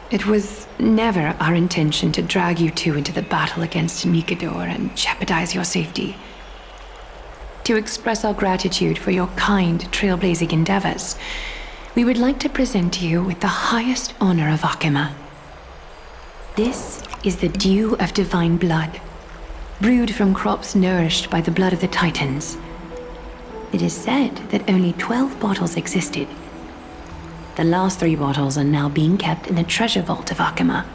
it was never our intention to drag you two into the battle against Nikador and jeopardize your safety. to express our gratitude for your kind, trailblazing endeavors, we would like to present you with the highest honor of Akima. This is the dew of divine blood, brewed from crops nourished by the blood of the Titans. It is said that only 12 bottles existed. The last 3 bottles are now being kept in the treasure vault of Akima.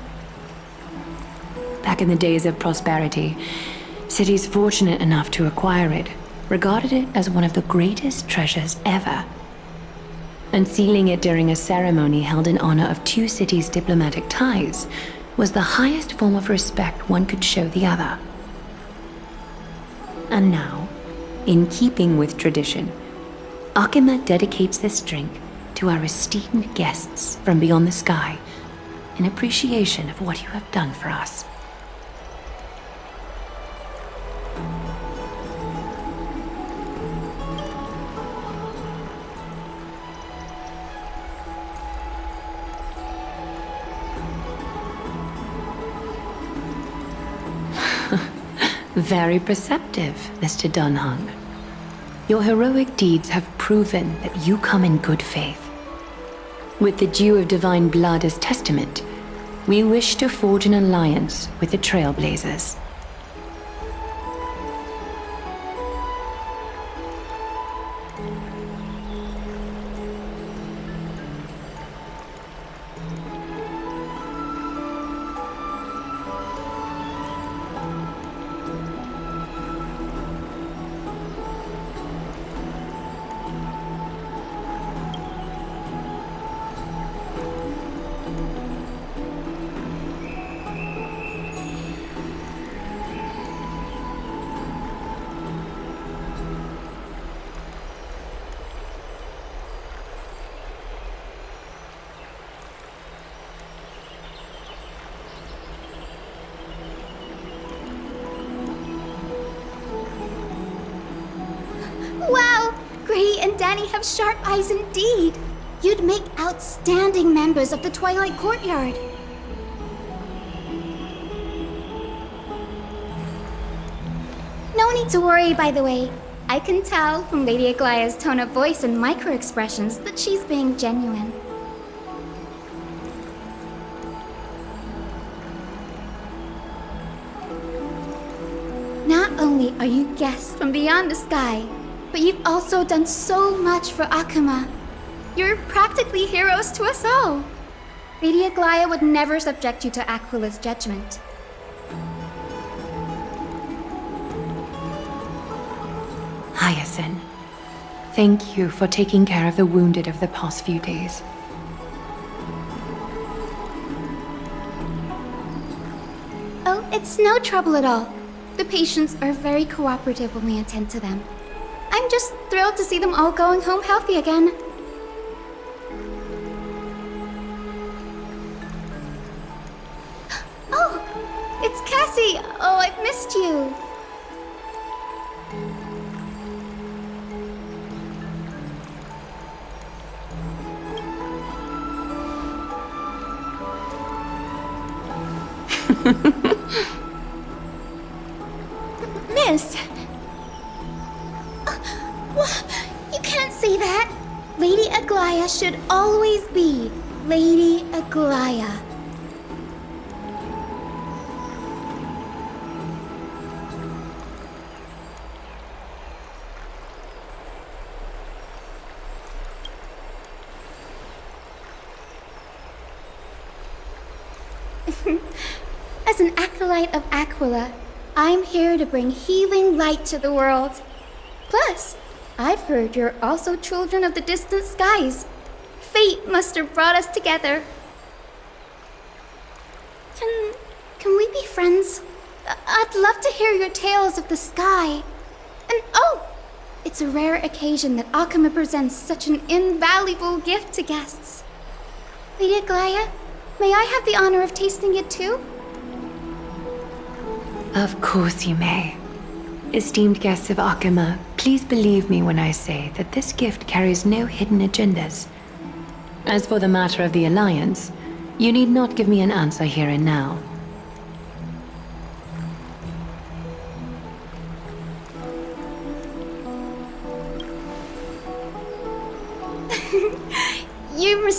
Back in the days of prosperity, cities fortunate enough to acquire it regarded it as one of the greatest treasures ever. Unsealing it during a ceremony held in honor of 2 cities' diplomatic ties was the highest form of respect one could show the other. And now, in keeping with tradition, Akima dedicates this drink to our esteemed guests from beyond the sky in appreciation of what you have done for us. Very perceptive, Mr. Dunhung. Your heroic deeds have proven that you come in good faith. With the dew of divine blood as testament, we wish to forge an alliance with the Trailblazers. Wow! Gray and Danny have sharp eyes indeed. You'd make outstanding members of the Twilight Courtyard. No need to worry, by the way. I can tell from Lady Aglaya's tone of voice and micro-expressions that she's being genuine. Not only are you guests from beyond the sky, but you've also done so much for Akima. You're practically heroes to us all. Lady Aglaya would never subject you to Aquila's judgment. Hyacinth, thank you for taking care of the wounded of the past few days. Oh, it's no trouble at all. The patients are very cooperative when we attend to them. I'm just thrilled to see them all going home healthy again. Oh, it's Cassie! Oh, I've missed you. Miss! You can't say that! Lady Aglaya should always be Lady Aglaya. As an acolyte of Aquila, I'm here to bring healing light to the world. Plus, I've heard you're also children of the distant skies. Fate must have brought us together. Can we be friends? I'd love to hear your tales of the sky. And oh, it's a rare occasion that Akima presents such an invaluable gift to guests. Lady Aglaya, may I have the honor of tasting it too? Of course you may. Esteemed guests of Akima, please believe me when I say that this gift carries no hidden agendas. As for the matter of the Alliance, you need not give me an answer here and now.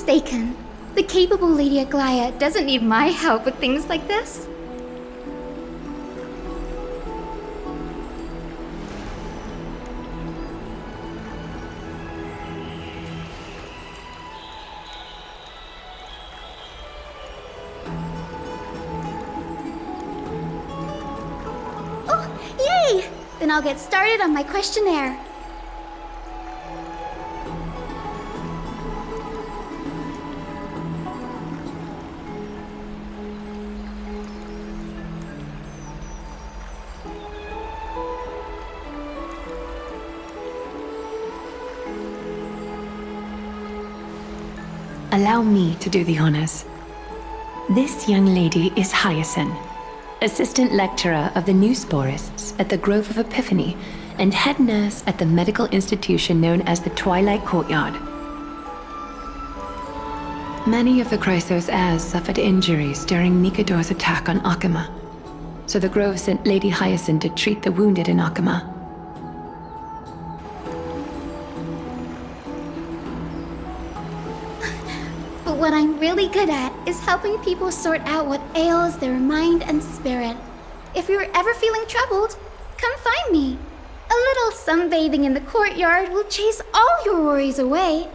mistaken. The capable Lady Aglaia doesn't need my help with things like this. Yay! Then I'll get started on my questionnaire. Allow me to do the honors. This young lady is Hyacinth, assistant lecturer of the new sporists at the Grove of Epiphany and head nurse at the medical institution known as the Twilight Courtyard. Many of the Chrysos heirs suffered injuries during Nikador's attack on Akama, so the Grove sent Lady Hyacinth to treat the wounded in Akama. But what I'm really good at is helping people sort out what ails their mind and spirit. If you're ever feeling troubled, come find me. A little sunbathing in the courtyard will chase all your worries away.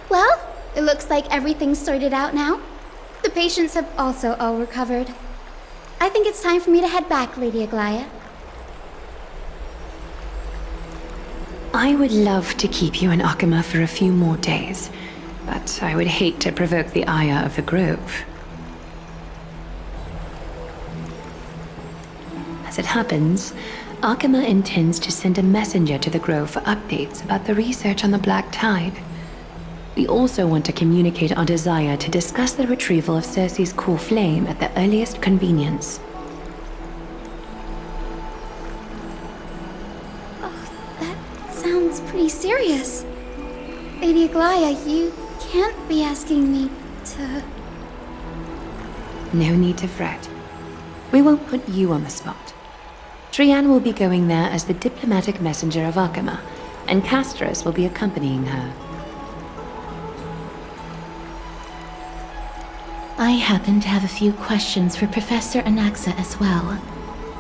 Well, it looks like everything's sorted out now. The patients have also all recovered. I think it's time for me to head back, Lady Aglaia. I would love to keep you in Akama for a few more days, but I would hate to provoke the ire of the Grove. As it happens, Akama intends to send a messenger to the Grove for updates about the research on the Black Tide. We also want to communicate our desire to discuss the retrieval of Circe's core flame at the earliest convenience. Sounds pretty serious. Lady Aglaia, you can't be asking me to... No need to fret. We won't put you on the spot. Trian will be going there as the diplomatic messenger of Akama, and Castras will be accompanying her. I happen to have a few questions for Professor Anaxa as well,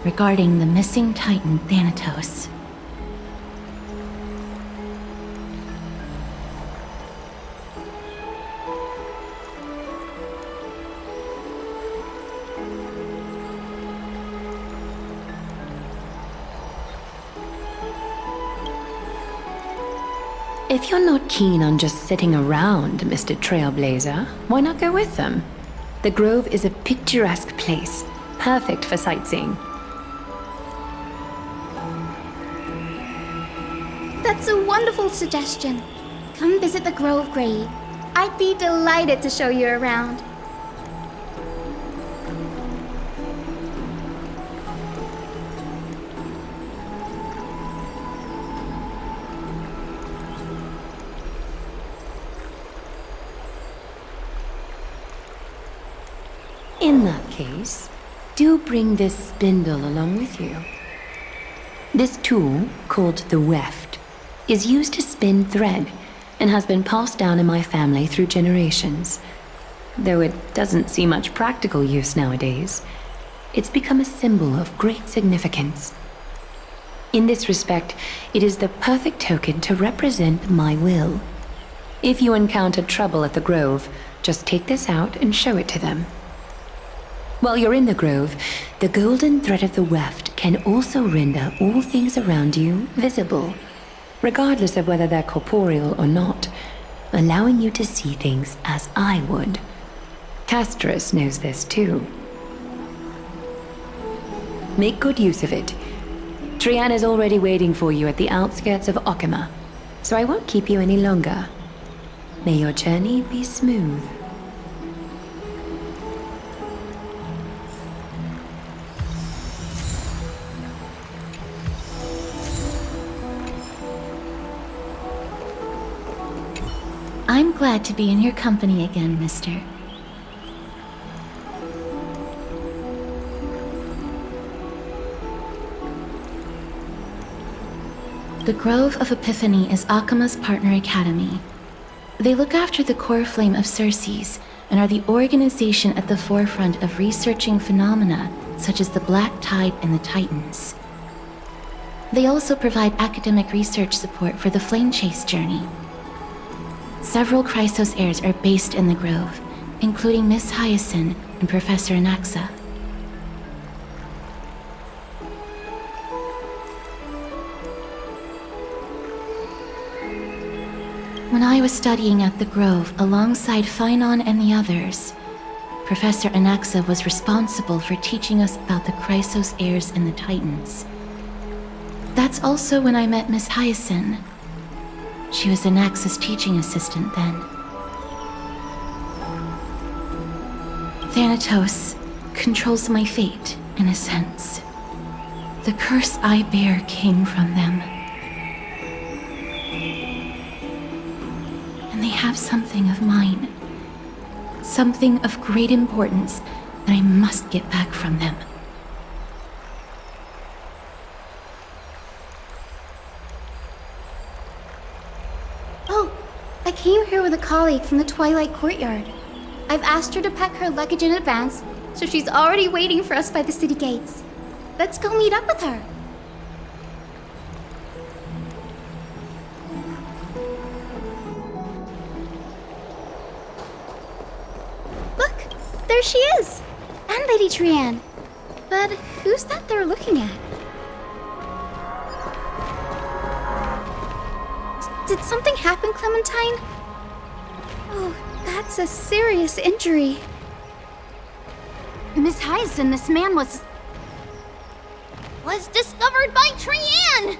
regarding the missing Titan Thanatos. If you're not keen on just sitting around, Mr. Trailblazer, why not go with them? The Grove is a picturesque place, perfect for sightseeing. That's a wonderful suggestion. Come visit the Grove, Grey. I'd be delighted to show you around. In that case, do bring this spindle along with you. This tool, called the weft, is used to spin thread and has been passed down in my family through generations. Though it doesn't see much practical use nowadays, it's become a symbol of great significance. In this respect, it is the perfect token to represent my will. If you encounter trouble at the Grove, just take this out and show it to them. While you're in the Grove, the golden thread of the weft can also render all things around you visible, regardless of whether they're corporeal or not, allowing you to see things as I would. Castras knows this too. Make good use of it. Trian is already waiting for you at the outskirts of Akama, so I won't keep you any longer. May your journey be smooth. I'm glad to be in your company again, mister. The Grove of Epiphany is Akima's partner academy. They look after the core flame of Circes and are the organization at the forefront of researching phenomena such as the Black Tide and the Titans. They also provide academic research support for the Flame Chase journey. Several Chrysos heirs are based in the Grove, including Miss Hyacinth and Professor Anaxa. When I was studying at the Grove alongside Phynon and the others, Professor Anaxa was responsible for teaching us about the Chrysos heirs and the Titans. That's also when I met Miss Hyacinth. She was Anaxa's teaching assistant then. Thanatos controls my fate, in a sense. The curse I bear came from them. And they have something of mine. Something of great importance that I must get back from them. Oh, I came here with a colleague from the Twilight Courtyard. I've asked her to pack her luggage in advance, so she's already waiting for us by the city gates. Let's go meet up with her. Look, there she is! And Lady Trianne. But who's that they're looking at? Did something happen, Clementine? Oh, that's a serious injury. Miss Hyacinth, this man was discovered by Trianne!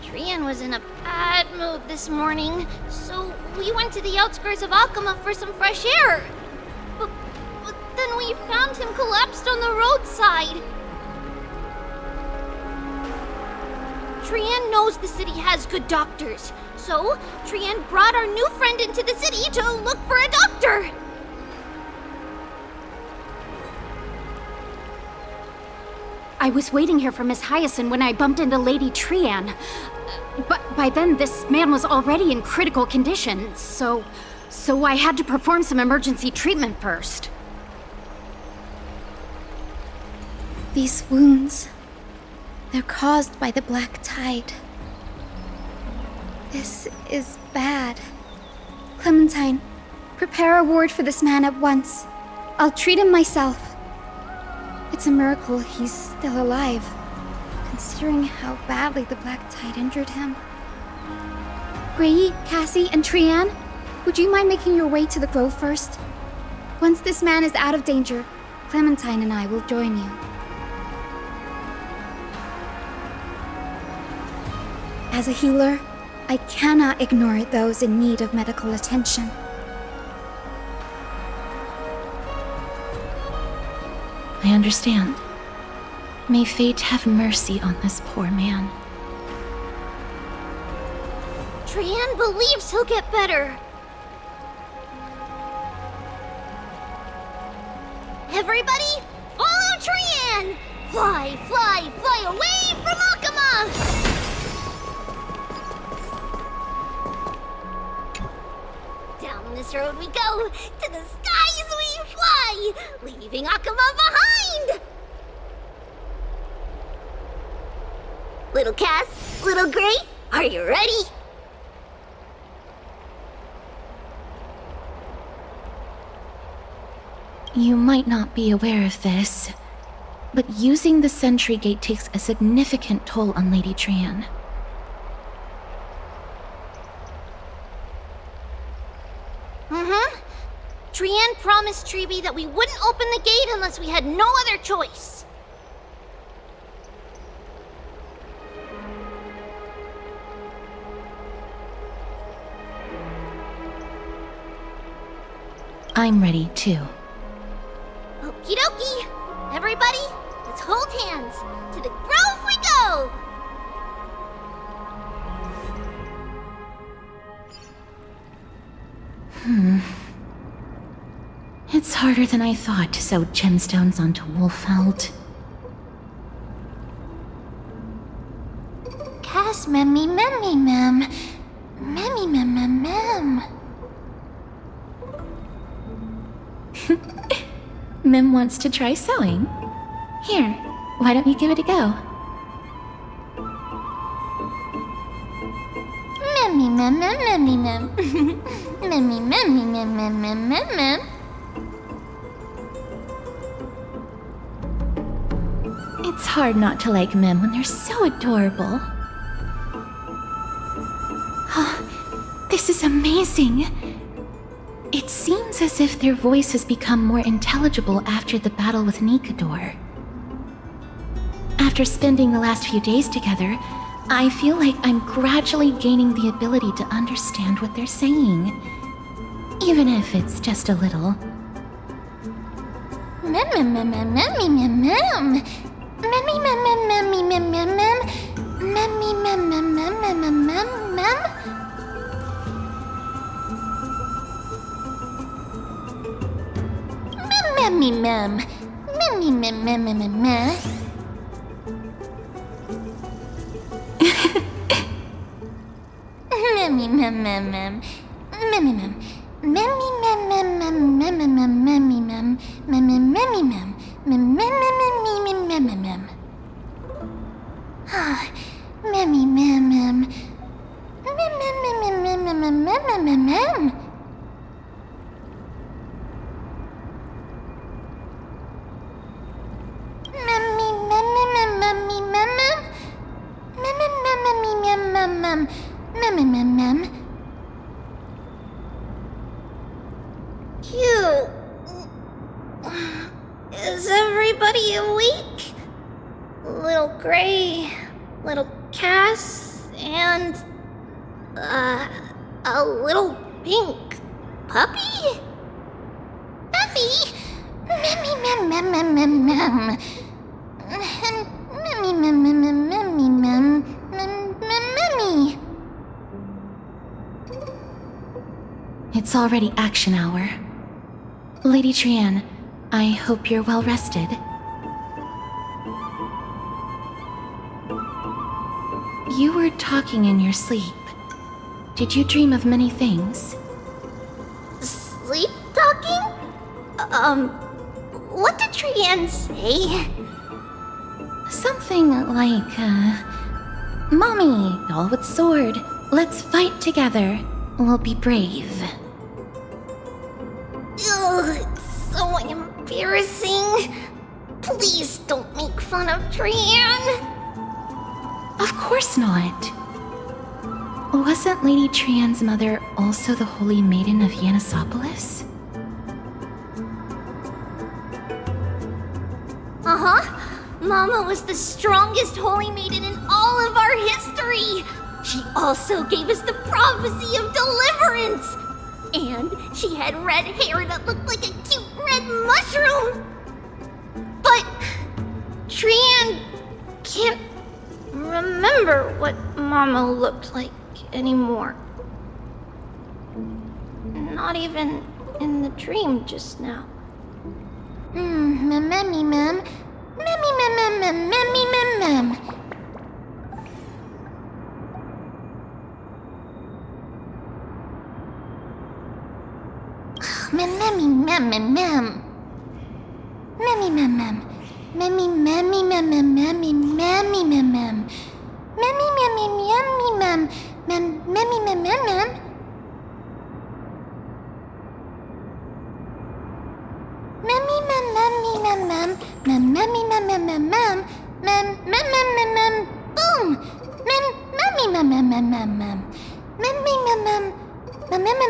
Trianne was in a bad mood this morning, so we went to the outskirts of Akama for some fresh air. But then we found him collapsed on the roadside. Trianne knows the city has good doctors, so Trianne brought our new friend into the city to look for a doctor. I was waiting here for Miss Hyacinth when I bumped into Lady Trianne. But by then, this man was already in critical condition, so I had to perform some emergency treatment first. These wounds, they're caused by the Black Tide. This is bad. Clementine, prepare a ward for this man at once. I'll treat him myself. It's a miracle he's still alive, considering how badly the Black Tide injured him. Gray, Cassie, and Trianne, would you mind making your way to the Grove first? Once this man is out of danger, Clementine and I will join you. As a healer, I cannot ignore those in need of medical attention. I understand. May fate have mercy on this poor man. Trianne believes he'll get better. Everybody, follow Trianne! Fly, fly, fly away from Akama! Down this road we go, to the skies we fly, leaving Akama behind! Little Cass, little Gray, are you ready? You might not be aware of this, but using the Sentry Gate takes a significant toll on Lady Trianne. Trianne promised Treeby that we wouldn't open the gate unless we had no other choice. I'm ready, too. Okie dokie! Everybody, let's hold hands. To the Grove we go! It's harder than I thought to sew gemstones onto Wolfeld. pass, Memmy, Memmy, Mem. Memmy, Mem, Mem, Mem. Mem wants to try sewing. Here, why don't you give it a go? Memmy, Mem, Mem, Memmy, Mem. Memmy, Memmy, Mem, Mem, Mem, Mem, Mem. It's hard not to like Mem when they're so adorable. Oh, this is amazing. It seems as if their voice has become more intelligible after the battle with Nikador. After spending the last few days together, I feel like I'm gradually gaining the ability to understand what they're saying. Even if it's just a little. Mem, Mem, Mem, Mem, Memmy, Mem, Mem. Memmy, Mem, Mem, Memmy, Mem, Mem, Mem. Memmy, Mem, Mem, Mem, Mem, Mem, Mem, Mem. Memmy, Mem. Memmy, Mem, Mem, Mem, Mem, Mem. Memmy, Mem, Mem, Mem. Memmy, Mem. Memmy, Mem, Mem, Mem, Mem, Mem, Mem, Memmy, Mem. Memmy, Memmy, Mem. Mem, Mem, Mem, Mem, Mem, Mem, Mem. Ah, Memmy, Mem, Mem. Mem, Mem, Mem, Mem, Mem, Mem, Mem, Mem, Mem. Memmy, Mem, Mem, Memmy, Mem, Mem. Mem, Mem, Mem, Mem, Mem, Mem. Mem, Mem, Mem. Cute. Is everybody awake? Little Gray, little Cass, and a little pink puppy? Puppy? Memmy, mem, mem, mem, mem, mem. Memmy, mem, mem, mem, memmy, mem, mem, memmy. It's already action hour. Lady Trianne, I hope you're well rested. You were talking in your sleep. Did you dream of many things? Sleep talking? What did Trianne say? Something like, Mommy, doll with sword, let's fight together. We'll be brave. Ugh, it's so embarrassing. Please don't make fun of Trianne. Of course not. Wasn't Lady Trianne's mother also the Holy Maiden of Yanisopolis? Uh-huh. Mama was the strongest Holy Maiden in all of our history. She also gave us the prophecy of deliverance. And she had red hair that looked like a cute red mushroom. But Trianne can't remember what Mama looked like anymore. Not even in the dream just now. Memmy, mem. Memmy, mem, mem, memmy, mem, mem. Memmy, mem, mem, mem. Memmy, mem, mem. Memmy, memmy, mem, mem, memmy, memmy, mem, mem. Memmy, memmy, memmy, mem. Memmy, mem, mem, mem. Memmy, mem, memmy, mem, mem. Memmy, mem, mem, mem, mem. Mem, boom. Memmy, mem, mem, mem, mem, mem. Memmy,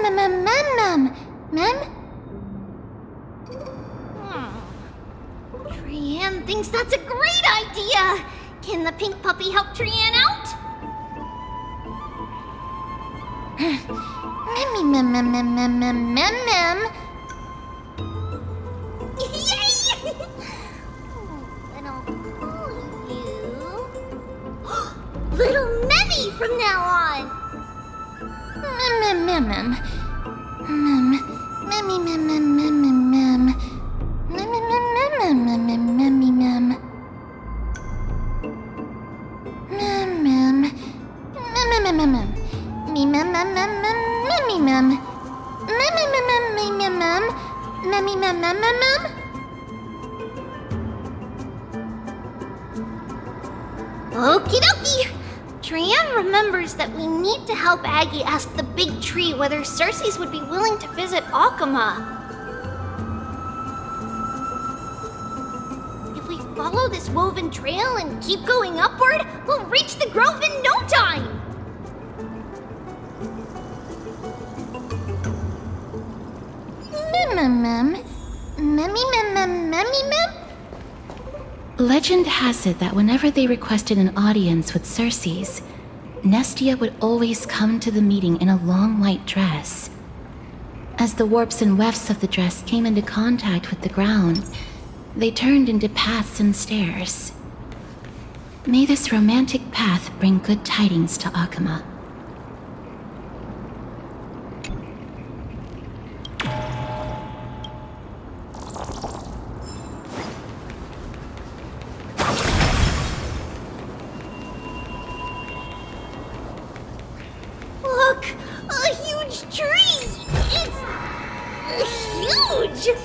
mem, mem. Mem. Trianne thinks that's a great idea. Can the pink puppy help Trianne out? Memmy, mem. Yay! Then I'll call you Little Memmy from now on. Mem. Memmy, mem. Memmy, mem. Okie dokie! Trian remembers that we need to help Aggie ask the big tree whether Cersei's would be willing to visit Akama. If we follow this woven trail and keep going upward, we'll reach the grove in no time! Legend has it that whenever they requested an audience with Cersei's, Nestia would always come to the meeting in a long white dress. As the warps and wefts of the dress came into contact with the ground, they turned into paths and stairs. May this romantic path bring good tidings to Akama. Look! A huge tree! It's... huge!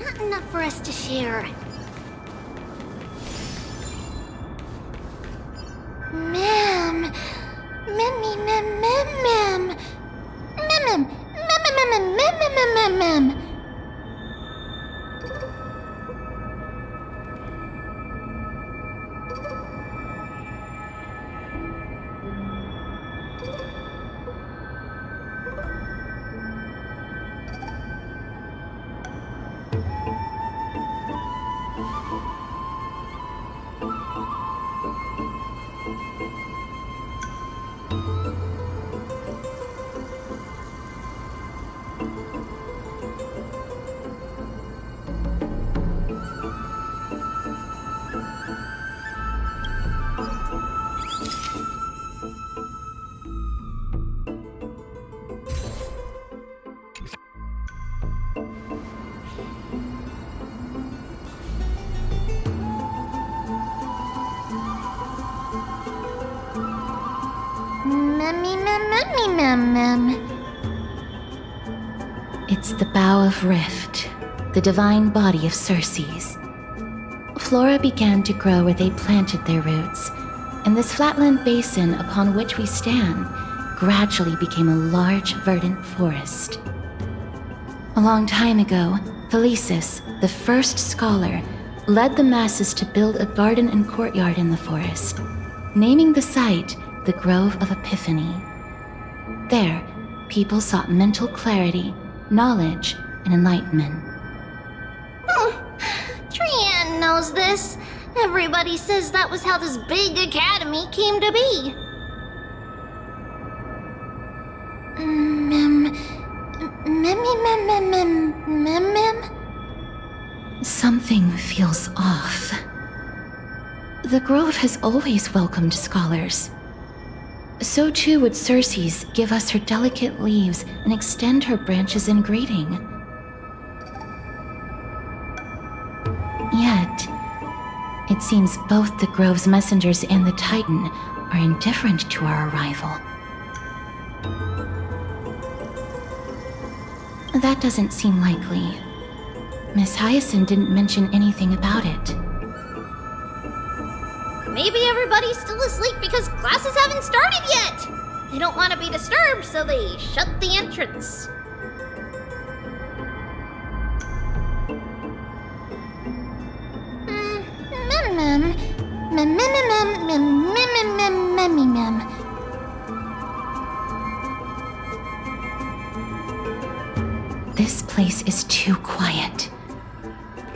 Not enough for us to share. Ma'am. It's the Bough of Rift, the divine body of Cersei's. Flora began to grow where they planted their roots, and this flatland basin upon which we stand gradually became a large, verdant forest. A long time ago, Thelesis, the first scholar, led the masses to build a garden and courtyard in the forest, naming the site the Grove of Epiphany. There, people sought mental clarity, knowledge, and enlightenment. Trian knows this. Everybody says that was how this big academy came to be. Something feels off. The Grove has always welcomed scholars. So too would Cersei's give us her delicate leaves and extend her branches in greeting. Yet, it seems both the Grove's messengers and the Titan are indifferent to our arrival. That doesn't seem likely. Miss Hyacinth didn't mention anything about it. Maybe everybody's still asleep because classes haven't started yet. They don't want to be disturbed, so they shut the entrance. This place is too quiet.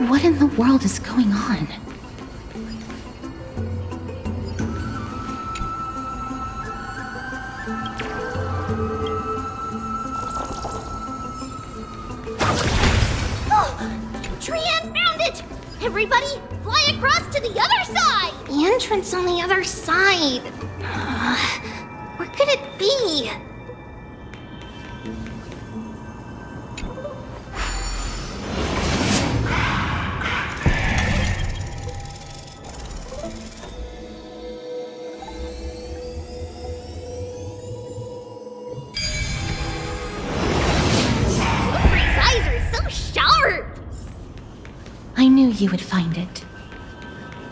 What in the world is going on? Trian found it! Everybody, fly across to the other side! The entrance on the other side. Where could it be? knew you would find it.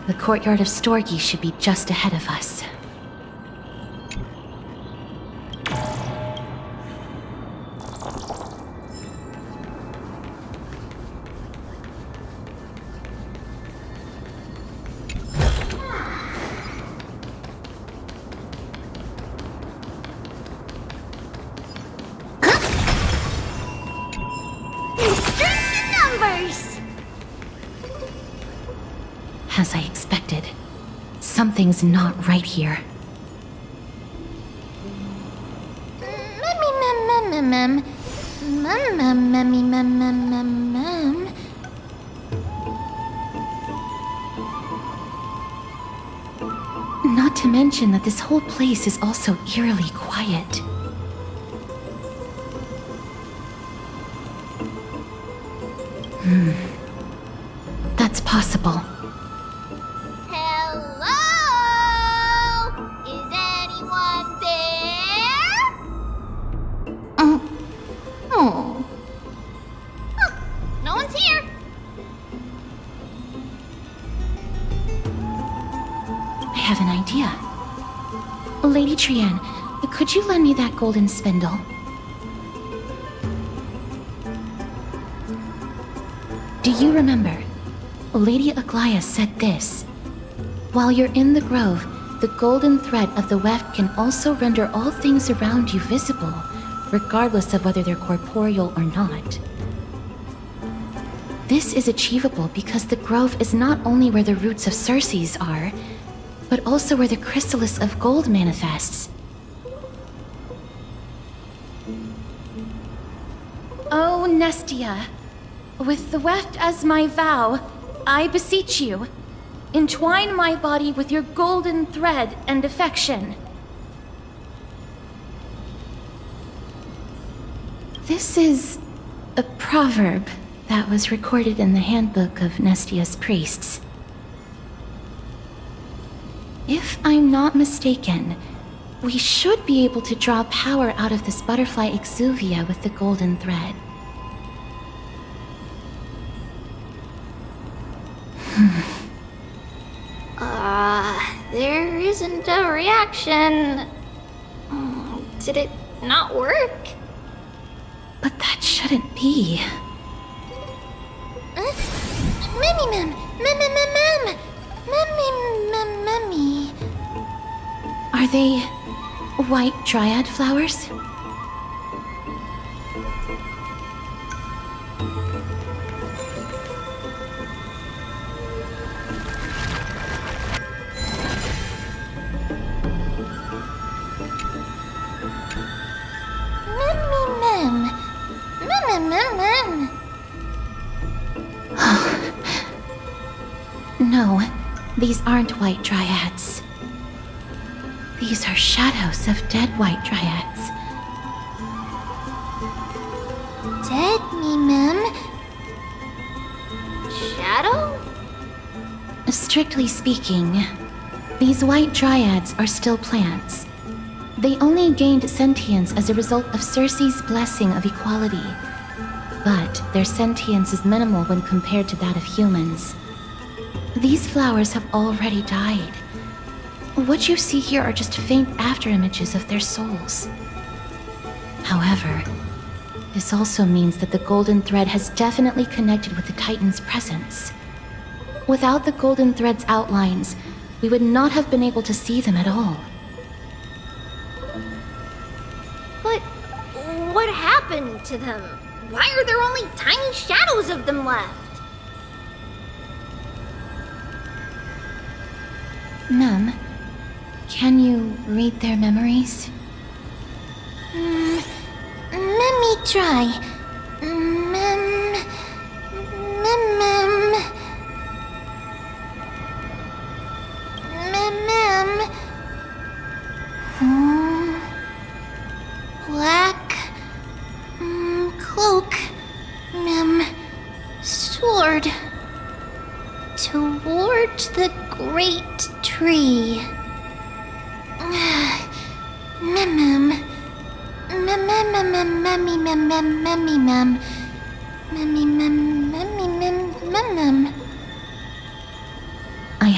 The courtyard of Storgi should be just ahead of us. As I expected, something's not right here. Not to mention that this whole place is also eerily quiet. That's possible. No one's here. I have an idea. Lady Trienne, could you lend me that golden spindle? Do you remember? Lady Aglaia said this. While you're in the grove, the golden thread of the weft can also render all things around you visible, regardless of whether they're corporeal or not. This is achievable because the grove is not only where the roots of Circes are, but also where the chrysalis of gold manifests. Oh, Nestia, with the weft as my vow, I beseech you, entwine my body with your golden thread and affection. This is a proverb that was recorded in the handbook of Nestia's priests. If I'm not mistaken, we should be able to draw power out of this butterfly exuvia with the golden thread. There isn't a reaction. Did it not work? But that shouldn't be. Mummy. Are they white dryad flowers? No, these aren't white dryads. These are shadows of dead white dryads. Dead me, ma'am. Shadow? Strictly speaking, these white dryads are still plants. They only gained sentience as a result of Circe's blessing of equality. But their sentience is minimal when compared to that of humans. These flowers have already died. What you see here are just faint afterimages of their souls. However, this also means that the golden thread has definitely connected with the Titan's presence. Without the golden thread's outlines, we would not have been able to see them at all. But what happened to them? Why are there only tiny shadows of them left? Ma'am, can you read their memories? Let me try. Black cloak, sword toward the great tree.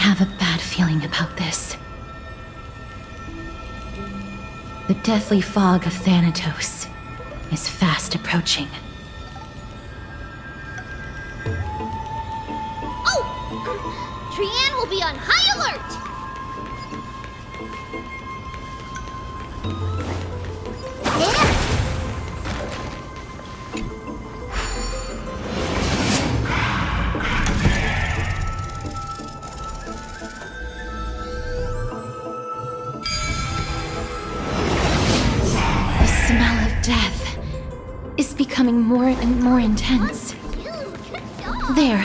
have a bad feeling about this. The deathly fog of Thanatos is fast approaching. Oh! Trianne will be on high alert! Death is becoming more and more intense. There,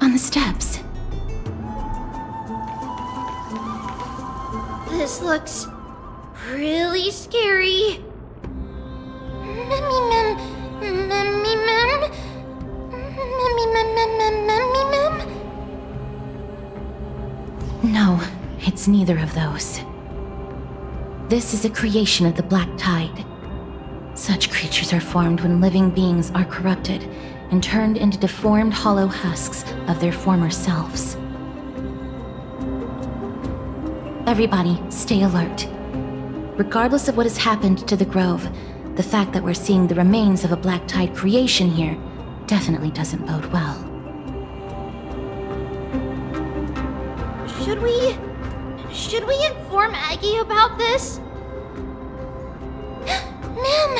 on the steps. This looks really scary. No, it's neither of those. This is a creation of the Black Tide. Such creatures are formed when living beings are corrupted and turned into deformed hollow husks of their former selves. Everybody, stay alert. Regardless of what has happened to the Grove, the fact that we're seeing the remains of a Black Tide creation here definitely doesn't bode well. Should we inform Aggie about this? Mem!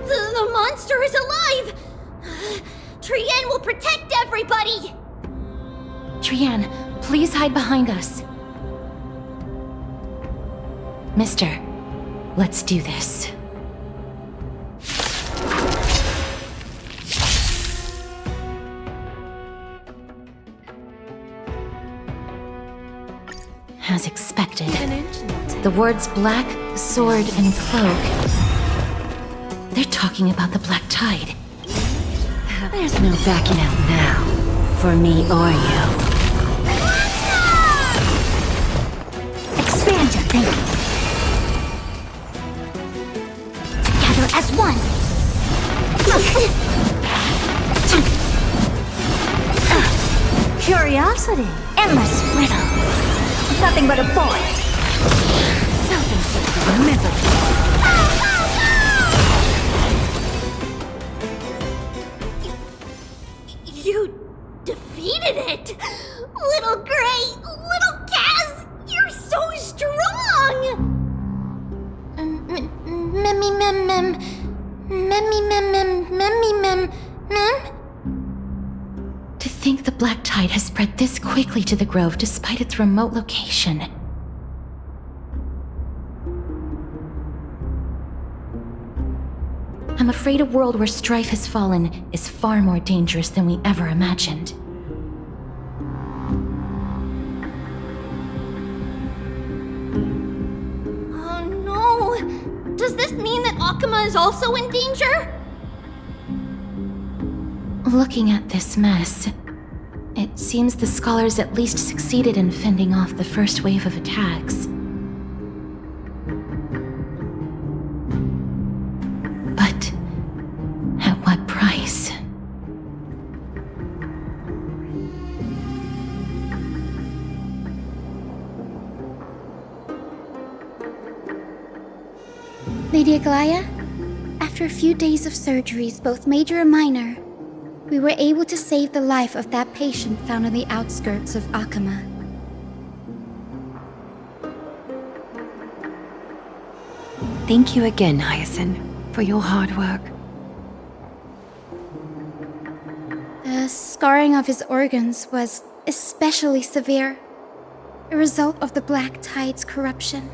The monster is alive! Trianne will protect everybody! Trianne, please hide behind us. Mister, let's do this. As expected, the words black, sword, and cloak. They're talking about the Black Tide. There's no backing out now, for me or you. Expand your thinking. Together as one. Curiosity. Endless riddle. Nothing but a void. Self-inflicted misery. You defeated it! Little Gray! Little Kaz! You're so strong! To think the Black Tide has spread this quickly to the Grove despite its remote location. I'm afraid a world where strife has fallen is far more dangerous than we ever imagined. Oh no! Does this mean that Akuma is also in danger? Looking at this mess, it seems the scholars at least succeeded in fending off the first wave of attacks. But at what price? Lady Aglaya, after a few days of surgeries, both major and minor, we were able to save the life of that patient found on the outskirts of Akuma. Thank you again, Hyacinth, for your hard work. The scarring of his organs was especially severe, a result of the Black Tide's corruption.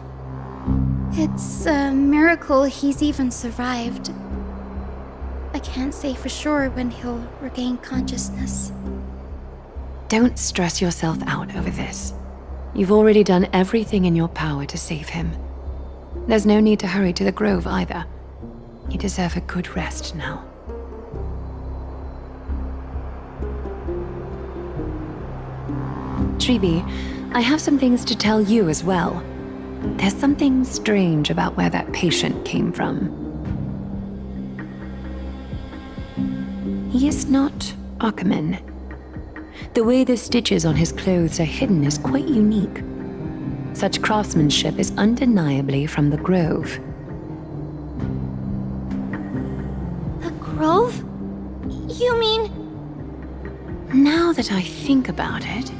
It's a miracle he's even survived. I can't say for sure when he'll regain consciousness. Don't stress yourself out over this. You've already done everything in your power to save him. There's no need to hurry to the Grove either. You deserve a good rest now. Tribi, I have some things to tell you as well. There's something strange about where that patient came from. He is not Ackerman. The way the stitches on his clothes are hidden is quite unique. Such craftsmanship is undeniably from the Grove. The Grove? You mean... Now that I think about it,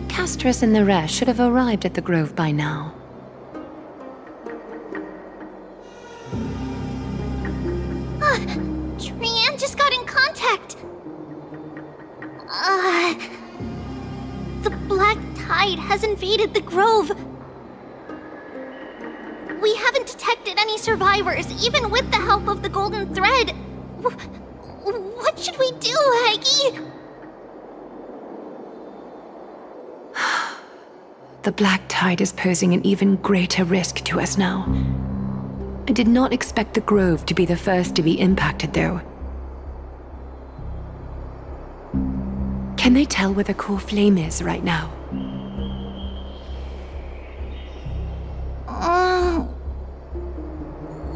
Castris and the rest should have arrived at the Grove by now. Trianne just got in contact! The Black Tide has invaded the Grove. We haven't detected any survivors, even with the help of the Golden Thread. What should we do, Aggie? The Black Tide is posing an even greater risk to us now. I did not expect the Grove to be the first to be impacted, though. Can they tell where the core flame is right now?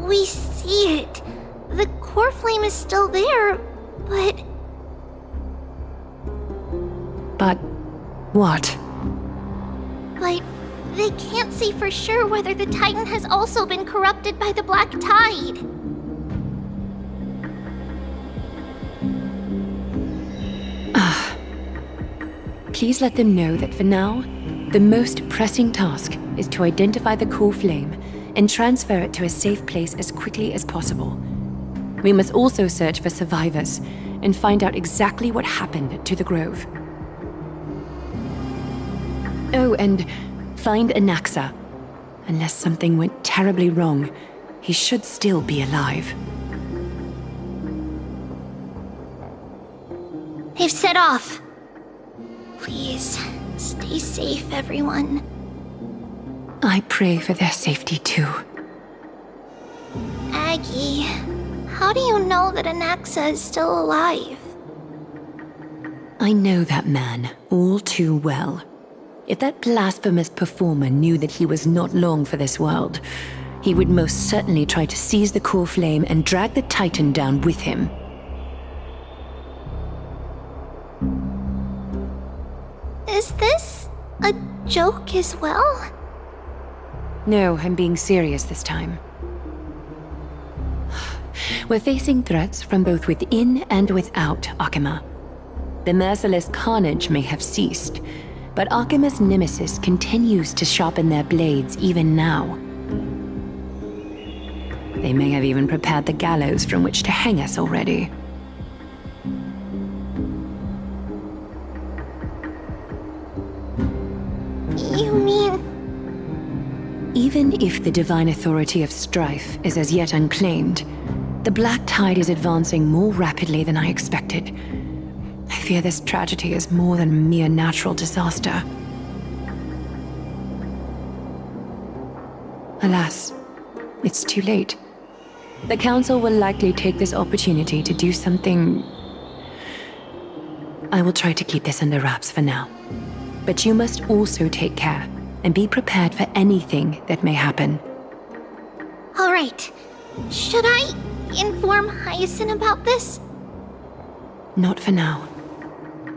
We see it. The core flame is still there, but... But what? But they can't say for sure whether the Titan has also been corrupted by the Black Tide. Please let them know that for now, the most pressing task is to identify the core flame and transfer it to a safe place as quickly as possible. We must also search for survivors and find out exactly what happened to the Grove. Oh, and find Anaxa. Unless something went terribly wrong, he should still be alive. They've set off. Please, stay safe, everyone. I pray for their safety too. Aggie, how do you know that Anaxa is still alive? I know that man all too well. If that blasphemous performer knew that he was not long for this world, he would most certainly try to seize the core flame and drag the Titan down with him. Is this a joke as well? No, I'm being serious this time. We're facing threats from both within and without Akima. The merciless carnage may have ceased, but Akima's nemesis continues to sharpen their blades even now. They may have even prepared the gallows from which to hang us already. You mean... Even if the divine authority of strife is as yet unclaimed, the Black Tide is advancing more rapidly than I expected. I fear this tragedy is more than a mere natural disaster. Alas, it's too late. The Council will likely take this opportunity to do something... I will try to keep this under wraps for now. But you must also take care and be prepared for anything that may happen. All right. Should I inform Hyacinth about this? Not for now.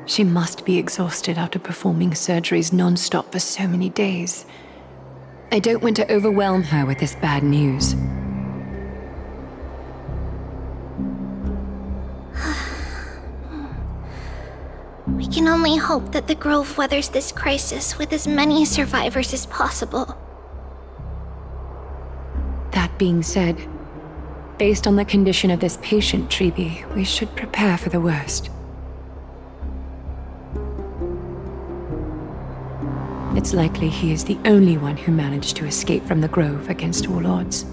She must be exhausted after performing surgeries non-stop for so many days. I don't want to overwhelm her with this bad news. We can only hope that the Grove weathers this crisis with as many survivors as possible. That being said, based on the condition of this patient, Treeby, we should prepare for the worst. It's likely he is the only one who managed to escape from the Grove against all odds.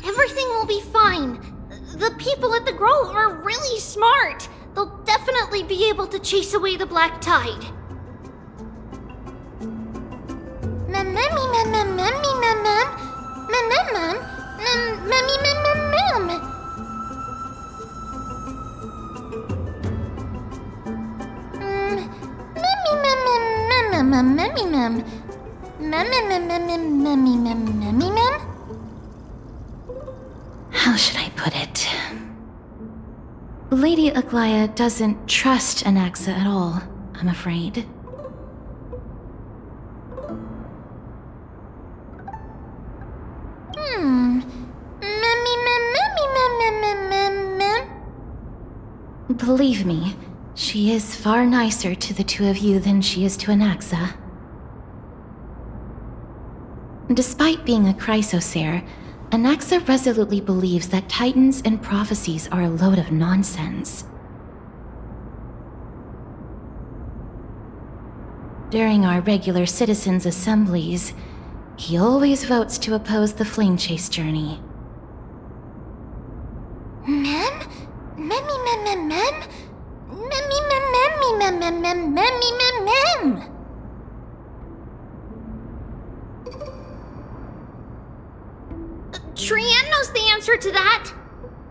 Everything will be fine. The people at the Grove are really smart. They'll definitely be able to chase away the Black Tide. How should I put it? Lady Aglaia doesn't trust Anaxa at all, I'm afraid. Believe me, she is far nicer to the two of you than she is to Anaxa. Despite being a chrysosaur, Anaxa resolutely believes that titans and prophecies are a load of nonsense. During our regular citizens' assemblies, he always votes to oppose the flame chase journey. Trian knows the answer to that.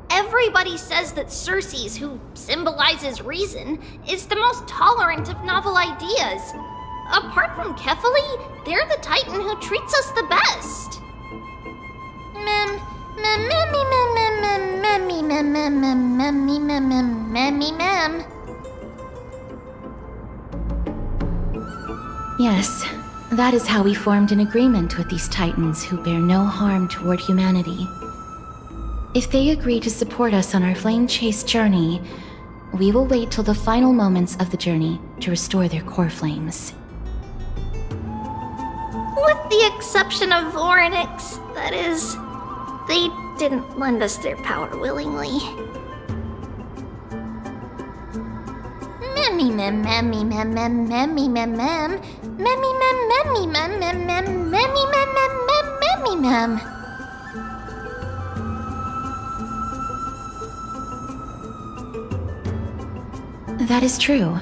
Everybody says that Circes, who symbolizes reason, is the most tolerant of novel ideas. Apart from Kefali, they're the Titan who treats us the best. Yes, that is how we formed an agreement with these Titans who bear no harm toward humanity. If they agree to support us on our flame chase journey, we will wait till the final moments of the journey to restore their core flames. With the exception of Voronix, that is, they didn't lend us their power willingly. That is true.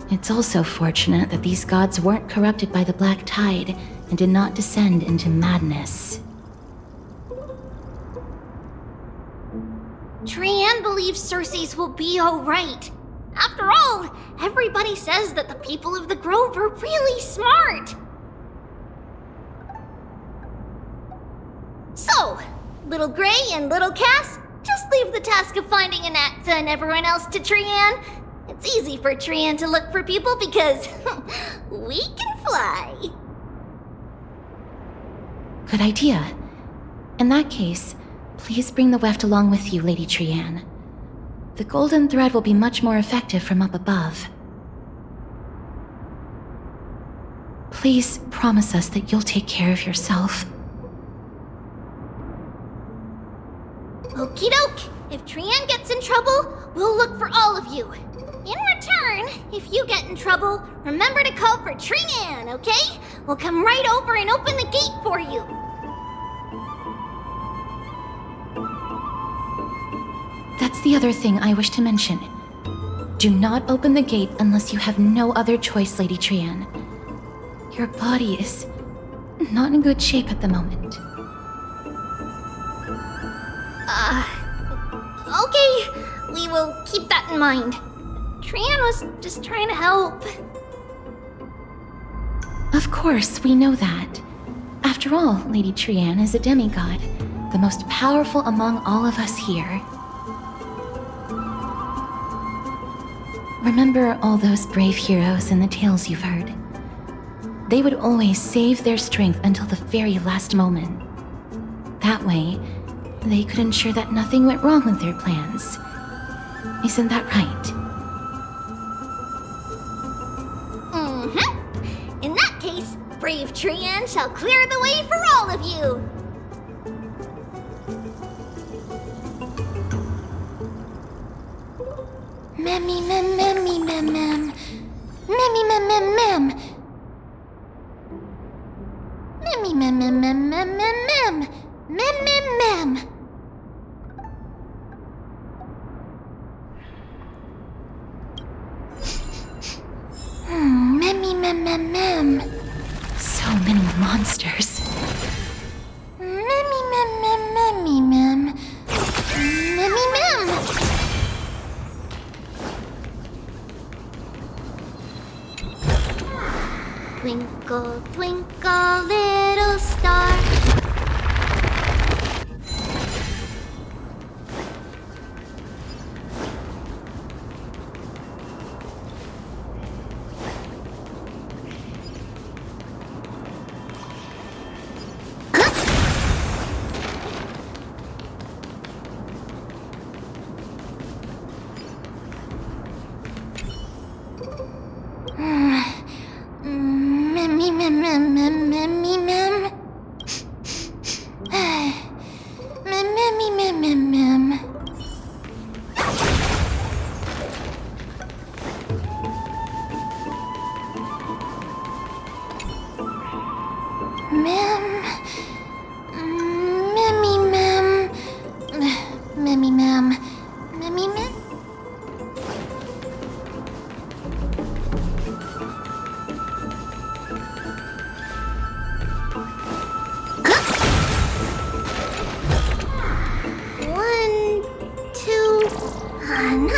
It's also fortunate that these gods weren't corrupted by the Black Tide and did not descend into madness. Trian believes Circes will be alright. After all, everybody says that the people of the Grove are really smart. So, Little Gray and Little Cass, just leave the task of finding Anaxa and everyone else to Trian. It's easy for Trian to look for people because we can fly. Good idea. In that case, please bring the weft along with you, Lady Trian. The golden thread will be much more effective from up above. Please promise us that you'll take care of yourself. Okie doke. If Trian gets in trouble, we'll look for all of you. In return, if you get in trouble, remember to call for Trian, okay? We'll come right over and open the gate for you. That's the other thing I wish to mention. Do not open the gate unless you have no other choice, Lady Trian. Your body is not in good shape at the moment. Okay. We will keep that in mind. Trian was just trying to help. Of course, we know that. After all, Lady Trian is a demigod, the most powerful among all of us here. Remember all those brave heroes in the tales you've heard. They would always save their strength until the very last moment. That way, they could ensure that nothing went wrong with their plans. Isn't that right? In that case, brave Trian shall clear the way for all of you. Memmy mem memmy mem mem. Memmy mem mem mem. Memmy mem mem mem mem mem mem. Mem mem mem. Memmy mem mem mem. So many monsters. Memmy mem mem memmy mem. Memmy mem. Twinkle, twinkle, little star.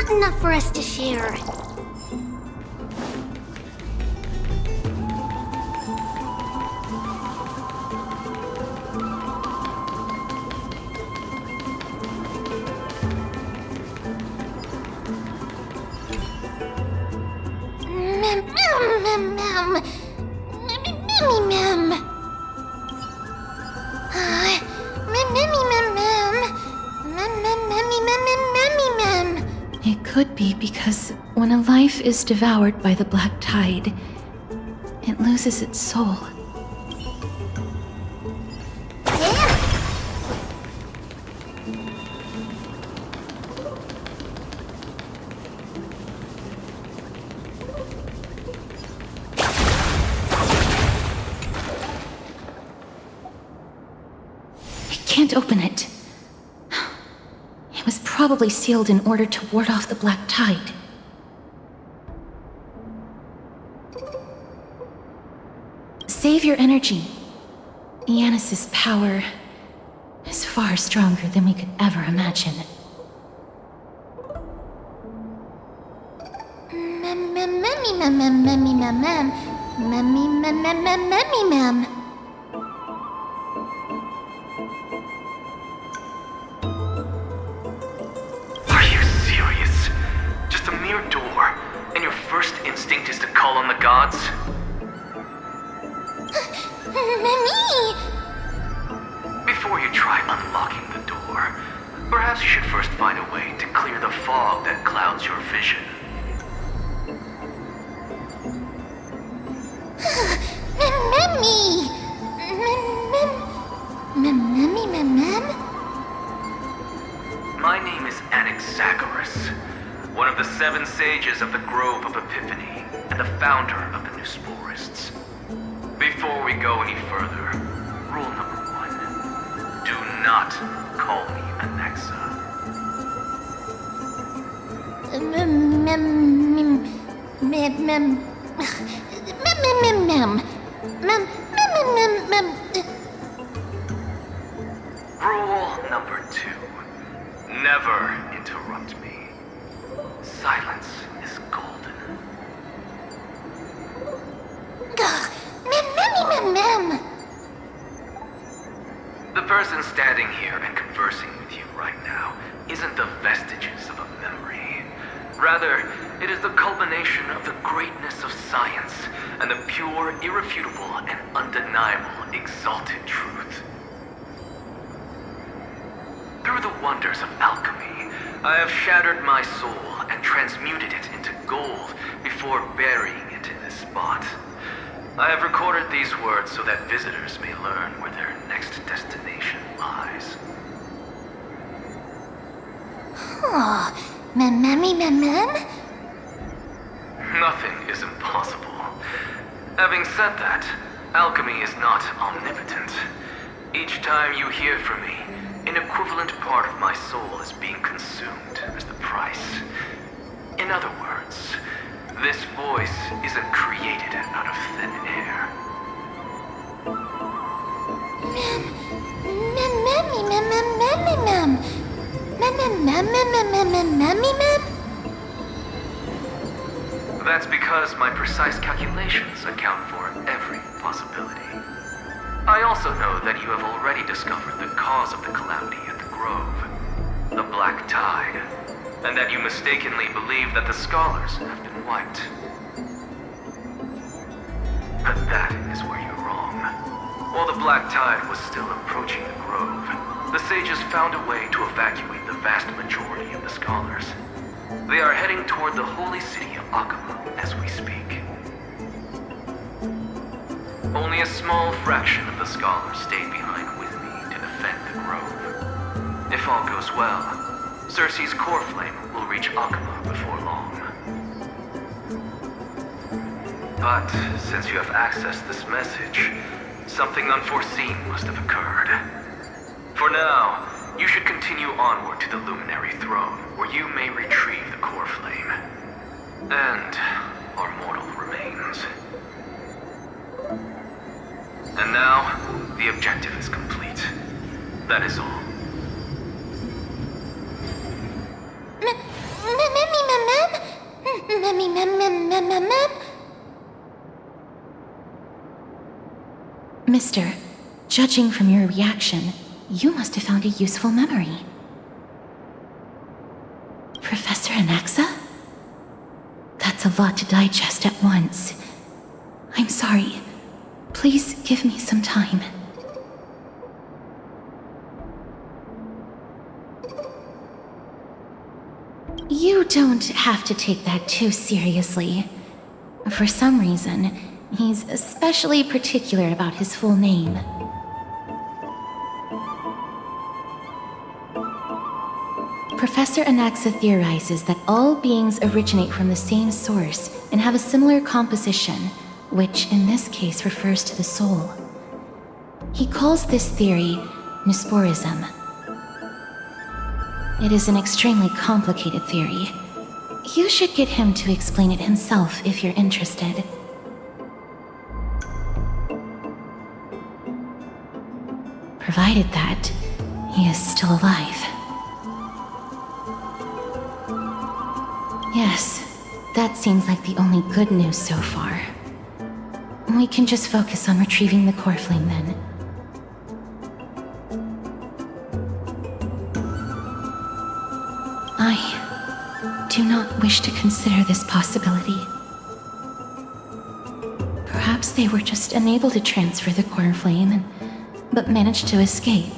Enough for us to share. It could be because when a life is devoured by the black tide, it loses its soul. I can't open it. It was probably sealed in order to ward off the black tide. Save your energy. Yanis's power is far stronger than we could ever imagine. Are you serious? Just a mere door, and your first instinct is to call on the gods? Before you try unlocking the door, perhaps you should first find a way to clear the fog that clouds your vision. My name is Anaxagoras, one of the 7 sages of the Grove of Epiphany, and the founder of the New Sporists. Before we go any further, rule number 1. Do not call me Anaxa. Rule number 2. Never interrupt me. Silence is golden. The person standing here and conversing with you right now isn't the vestiges of a memory. Rather, it is the culmination of the greatness of science and the pure, irrefutable, and undeniable exalted truth. Through the wonders of alchemy, I have shattered my soul and transmuted it into gold before burying it in this spot. I have recorded these words so that visitors may learn where their next destination lies. Nothing is impossible. Having said that, alchemy is not omnipotent. Each time you hear from me, an equivalent part of my soul is being consumed as the price. In other words, this voice isn't created out of thin air. That's because my precise calculations account for every possibility. I also know that you have already discovered the cause of the calamity at the Grove, the Black Tide, and that you mistakenly believe that the scholars have been wiped. But that is where you're wrong. While the Black Tide was still approaching the Grove, the sages found a way to evacuate the vast majority of the scholars. They are heading toward the holy city of Akama as we speak. Only a small fraction of the scholars stayed behind with me to defend the Grove. If all goes well, Cersei's core flame will reach Akama before long. But since you have accessed this message, something unforeseen must have occurred. For now, you should continue onward to the Luminary Throne, where you may retrieve the core flame. And our mortal remains. And now, the objective is complete. That is all. Mister, judging from your reaction, you must have found a useful memory. Professor Anaxa? That's a lot to digest at once. I'm sorry. Please give me some time. You don't have to take that too seriously. For some reason, he's especially particular about his full name. Professor Anaxa theorizes that all beings originate from the same source and have a similar composition, which in this case refers to the soul. He calls this theory Nusporism. It is an extremely complicated theory. You should get him to explain it himself if you're interested. Provided that he is still alive. Yes, that seems like the only good news so far. We can just focus on retrieving the core flame then. I do not wish to consider this possibility. Perhaps they were just unable to transfer the core flame, but managed to escape.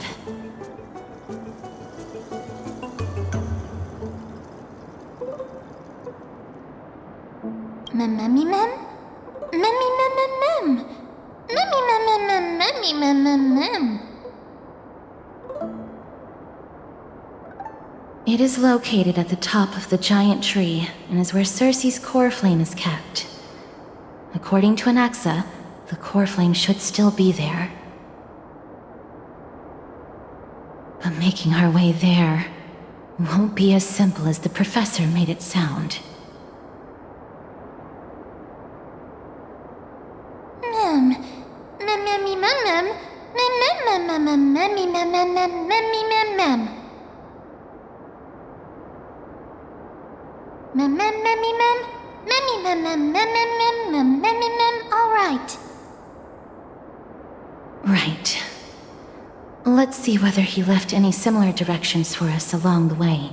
It is located at the top of the giant tree and is where Cersei's core flame is kept. According to Anaxa, the core flame should still be there. But making our way there won't be as simple as the professor made it sound. All right. Right. Let's see whether he left any similar directions for us along the way.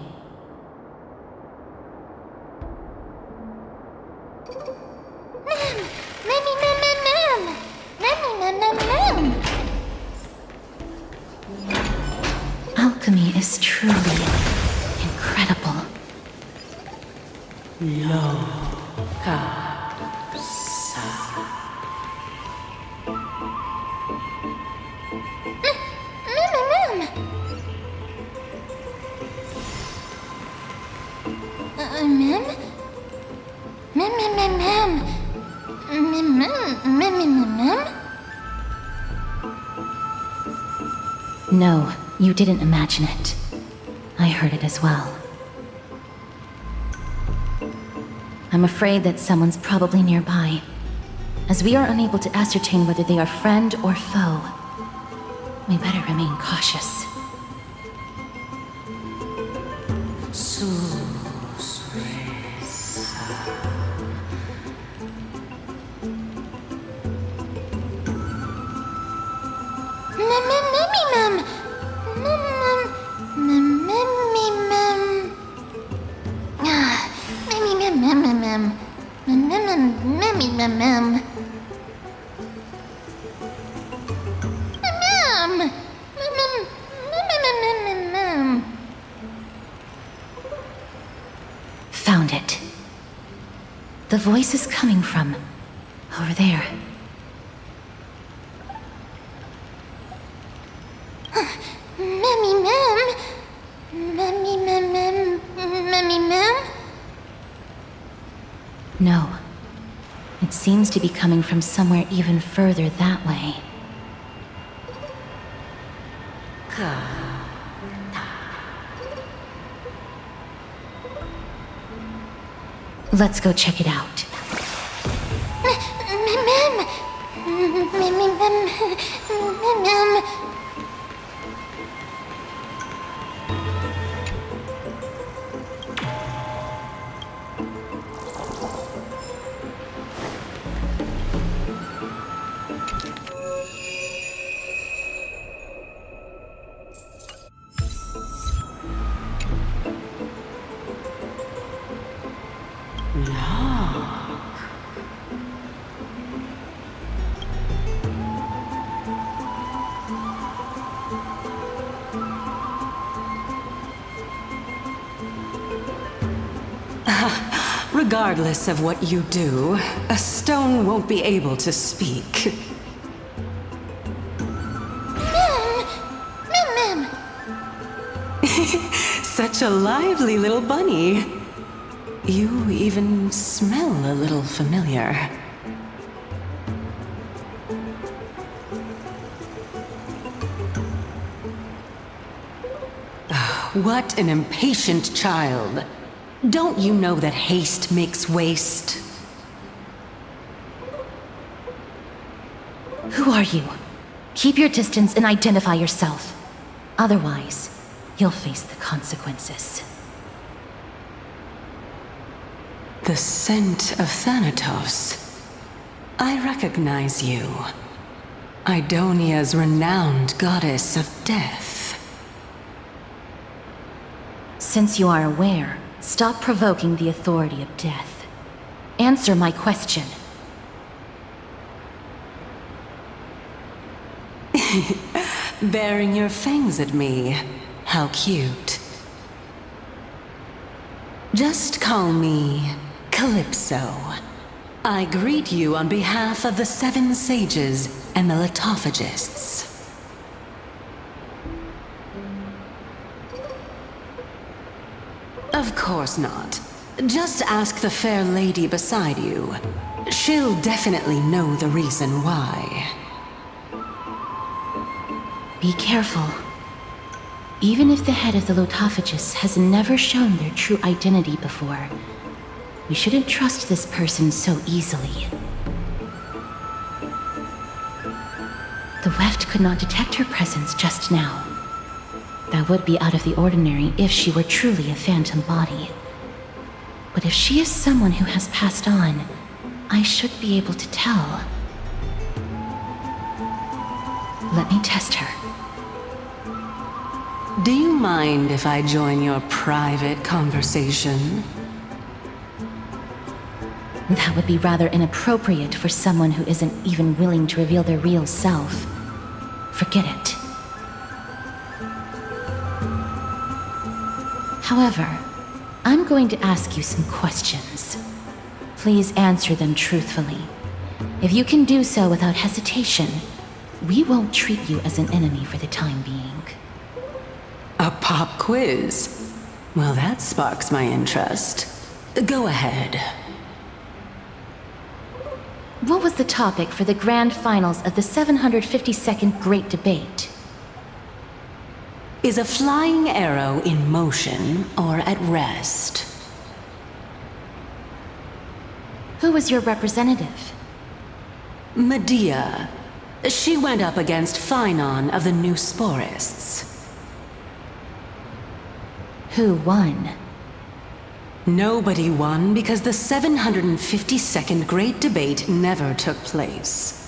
Alchemy is truly incredible. No, you didn't imagine it. I heard it as well. I'm afraid that someone's probably nearby, as we are unable to ascertain whether they are friend or foe. We better remain cautious. Found it. The voice is coming from over there. No. It seems to be coming from somewhere even further that way. Let's go check it out. Regardless of what you do, a stone won't be able to speak. Such a lively little bunny. You even smell a little familiar. What an impatient child. Don't you know that haste makes waste? Who are you? Keep your distance and identify yourself. Otherwise, you'll face the consequences. The scent of Thanatos. I recognize you. Idonia's renowned goddess of death. Since you are aware, stop provoking the authority of death. Answer my question. Baring your fangs at me. How cute. Just call me Calypso. I greet you on behalf of the Seven Sages and the Litophagists. Of course not. Just ask the fair lady beside you. She'll definitely know the reason why. Be careful. Even if the head of the Litophagists has never shown their true identity before, we shouldn't trust this person so easily. The Weft could not detect her presence just now. That would be out of the ordinary if she were truly a phantom body. But if she is someone who has passed on, I should be able to tell. Let me test her. Do you mind if I join your private conversation? That would be rather inappropriate for someone who isn't even willing to reveal their real self. Forget it. However, I'm going to ask you some questions. Please answer them truthfully. If you can do so without hesitation, we won't treat you as an enemy for the time being. A pop quiz? Well, that sparks my interest. Go ahead. What was the topic for the grand finals of the 752nd Great Debate? Is a flying arrow in motion or at rest? Who was your representative? Medea. She went up against Phynon of the New Sporists. Who won? Nobody won because the 752nd Great Debate never took place.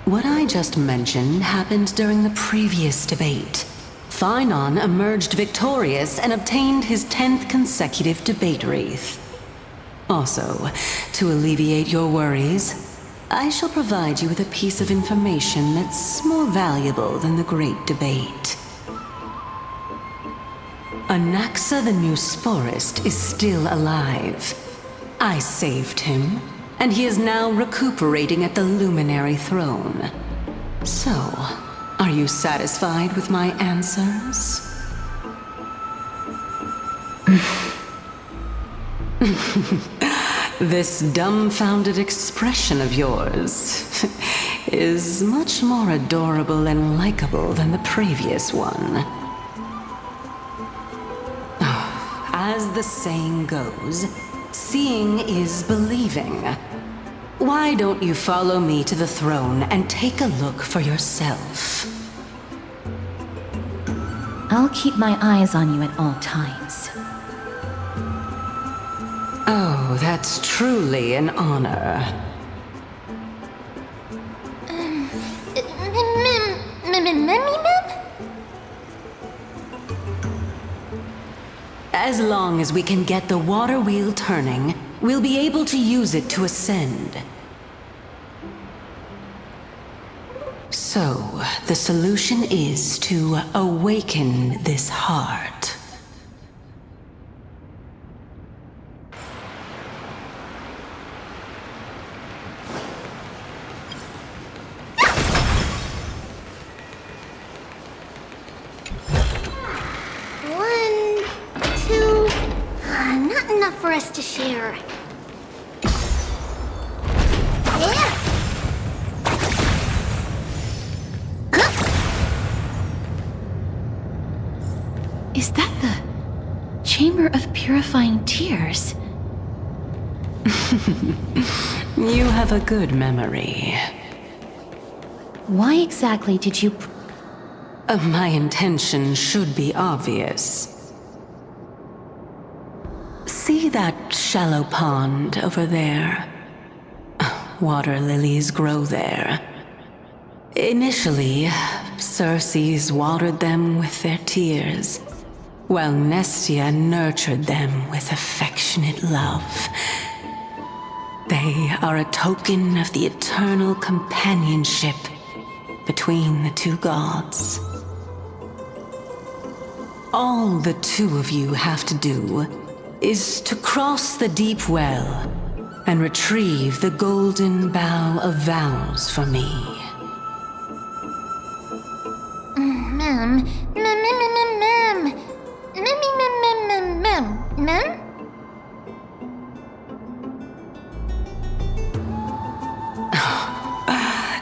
What I just mentioned happened during the previous debate. Phynon emerged victorious and obtained his 10th consecutive debate wreath. Also, to alleviate your worries, I shall provide you with a piece of information that's more valuable than the great debate. Anaxa the new sporist is still alive. I saved him, and he is now recuperating at the Luminary Throne. So, are you satisfied with my answers? This dumbfounded expression of yours is much more adorable and likable than the previous one. As the saying goes, seeing is believing. Why don't you follow me to the throne and take a look for yourself? I'll keep my eyes on you at all times. Oh, that's truly an honor. As long as we can get the water wheel turning, we'll be able to use it to ascend. So, the solution is to awaken this heart. Not enough for us to share. Is that the Chamber of Purifying Tears? You have a good memory. Why exactly did you... My intention should be obvious. See that shallow pond over there? Water lilies grow there. Initially, Circes watered them with their tears, while Nestia nurtured them with affectionate love. They are a token of the eternal companionship between the two gods. All the two of you have to do is to cross the deep well and retrieve the golden bough of vows for me.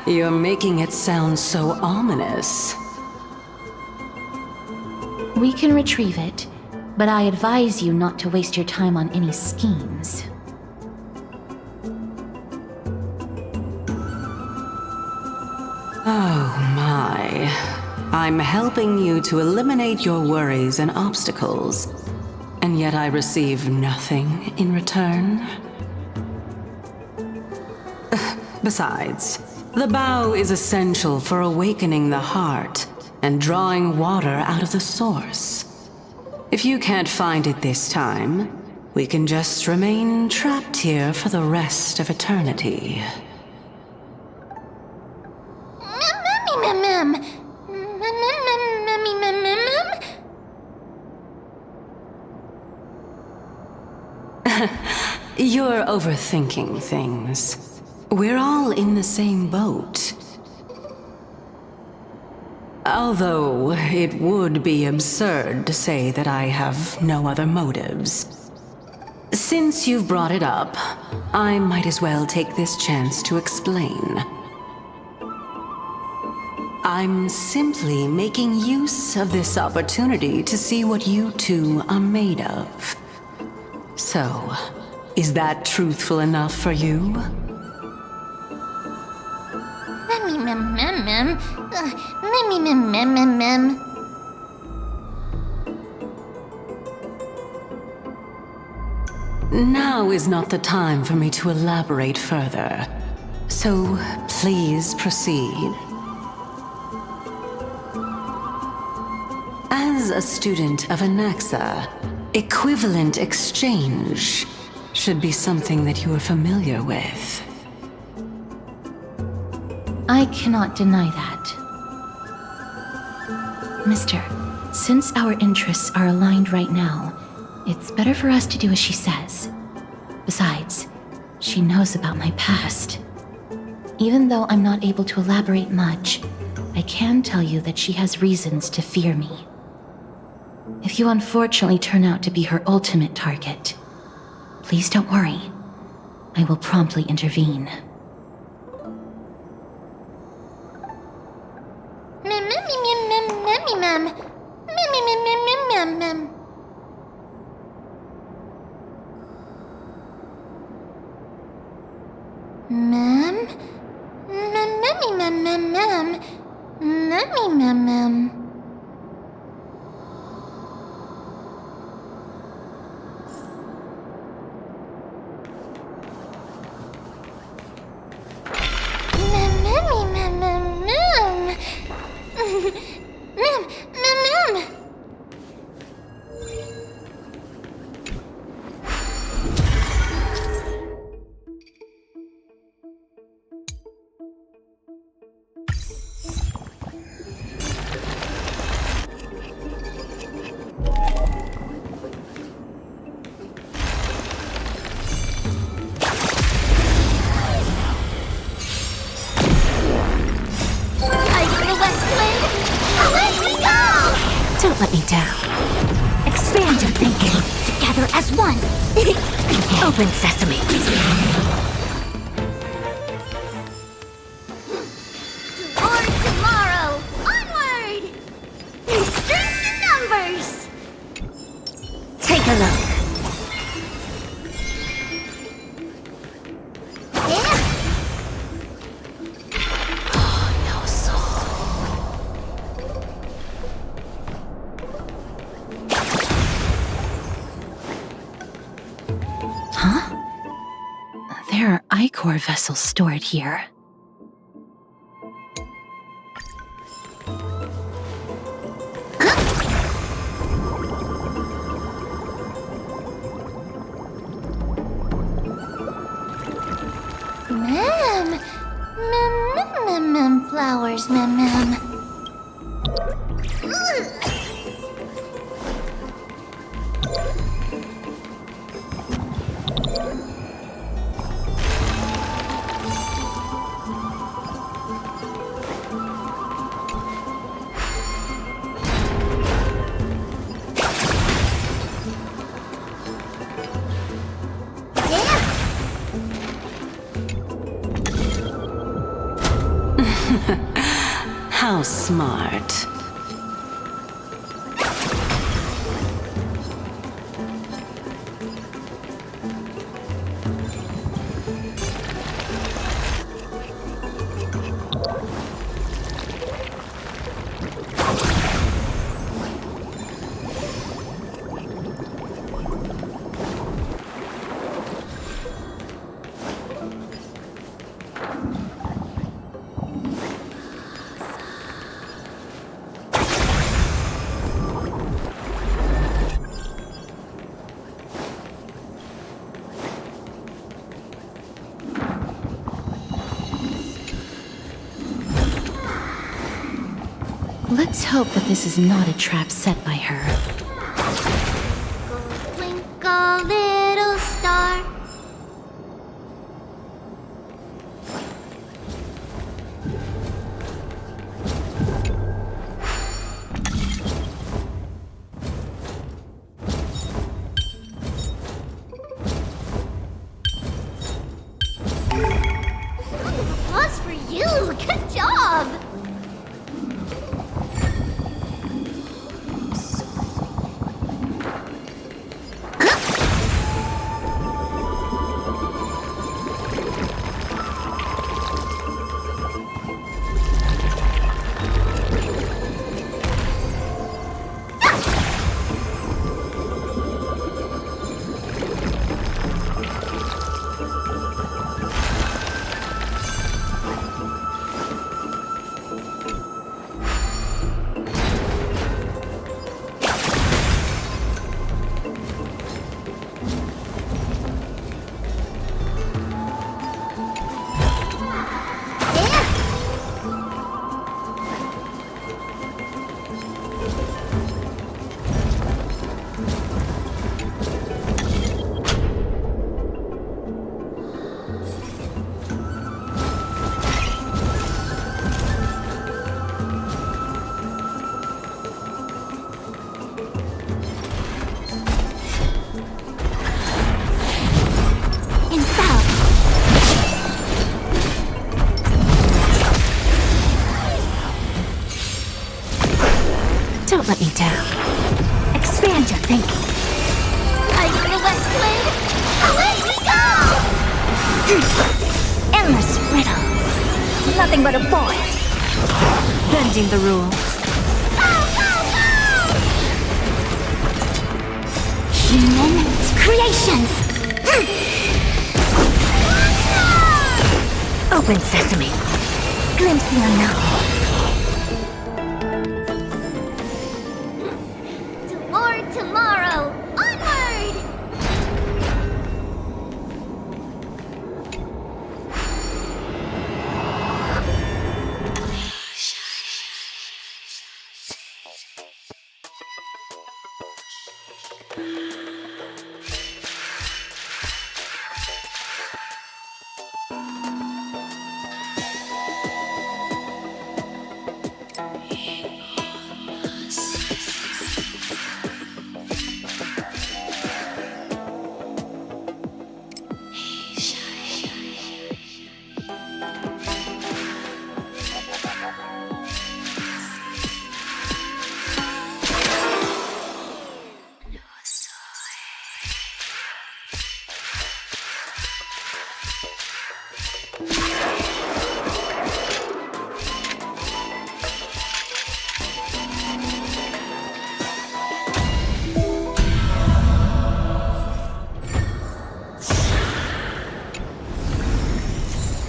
You're making it sound so ominous. We can retrieve it, but I advise you not to waste your time on any schemes. Oh my. I'm helping you to eliminate your worries and obstacles, and yet I receive nothing in return. Besides, the bow is essential for awakening the heart and drawing water out of the source. If you can't find it this time, we can just remain trapped here for the rest of eternity. You're overthinking things. We're all in the same boat. Although it would be absurd to say that I have no other motives. Since you've brought it up, I might as well take this chance to explain. I'm simply making use of this opportunity to see what you two are made of. So, is that truthful enough for you? Now is not the time for me to elaborate further. So, please proceed. As a student of Anaxa, equivalent exchange should be something that you are familiar with. I cannot deny that. Mister, since our interests are aligned right now, it's better for us to do as she says. Besides, she knows about my past. Even though I'm not able to elaborate much, I can tell you that she has reasons to fear me. If you unfortunately turn out to be her ultimate target, please don't worry. I will promptly intervene. Don't let me down. Expand your thinking. Together as one. Open sesame. Toward tomorrow! Onward! Strength in numbers! Take a look. There are Ichor vessels stored here. Flowers, ma'am. How smart. Let's hope that this is not a trap set by her. Twinkle, little star. Applause for you! Good job! Endless riddles. Nothing but a boy. Bending the rules. Human creations. Open sesame. Glimpse the unknown. Toward tomorrow. Onward!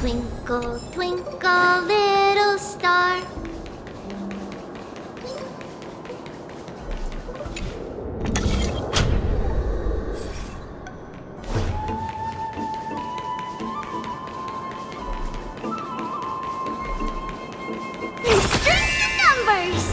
Twinkle, twinkle, little star. String of numbers.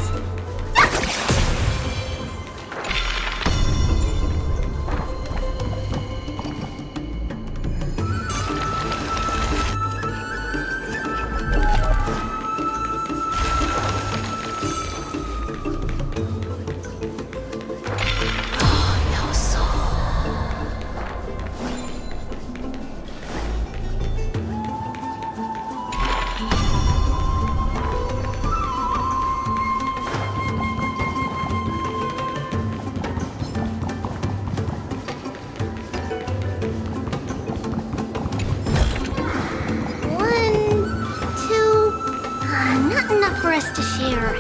For us to share.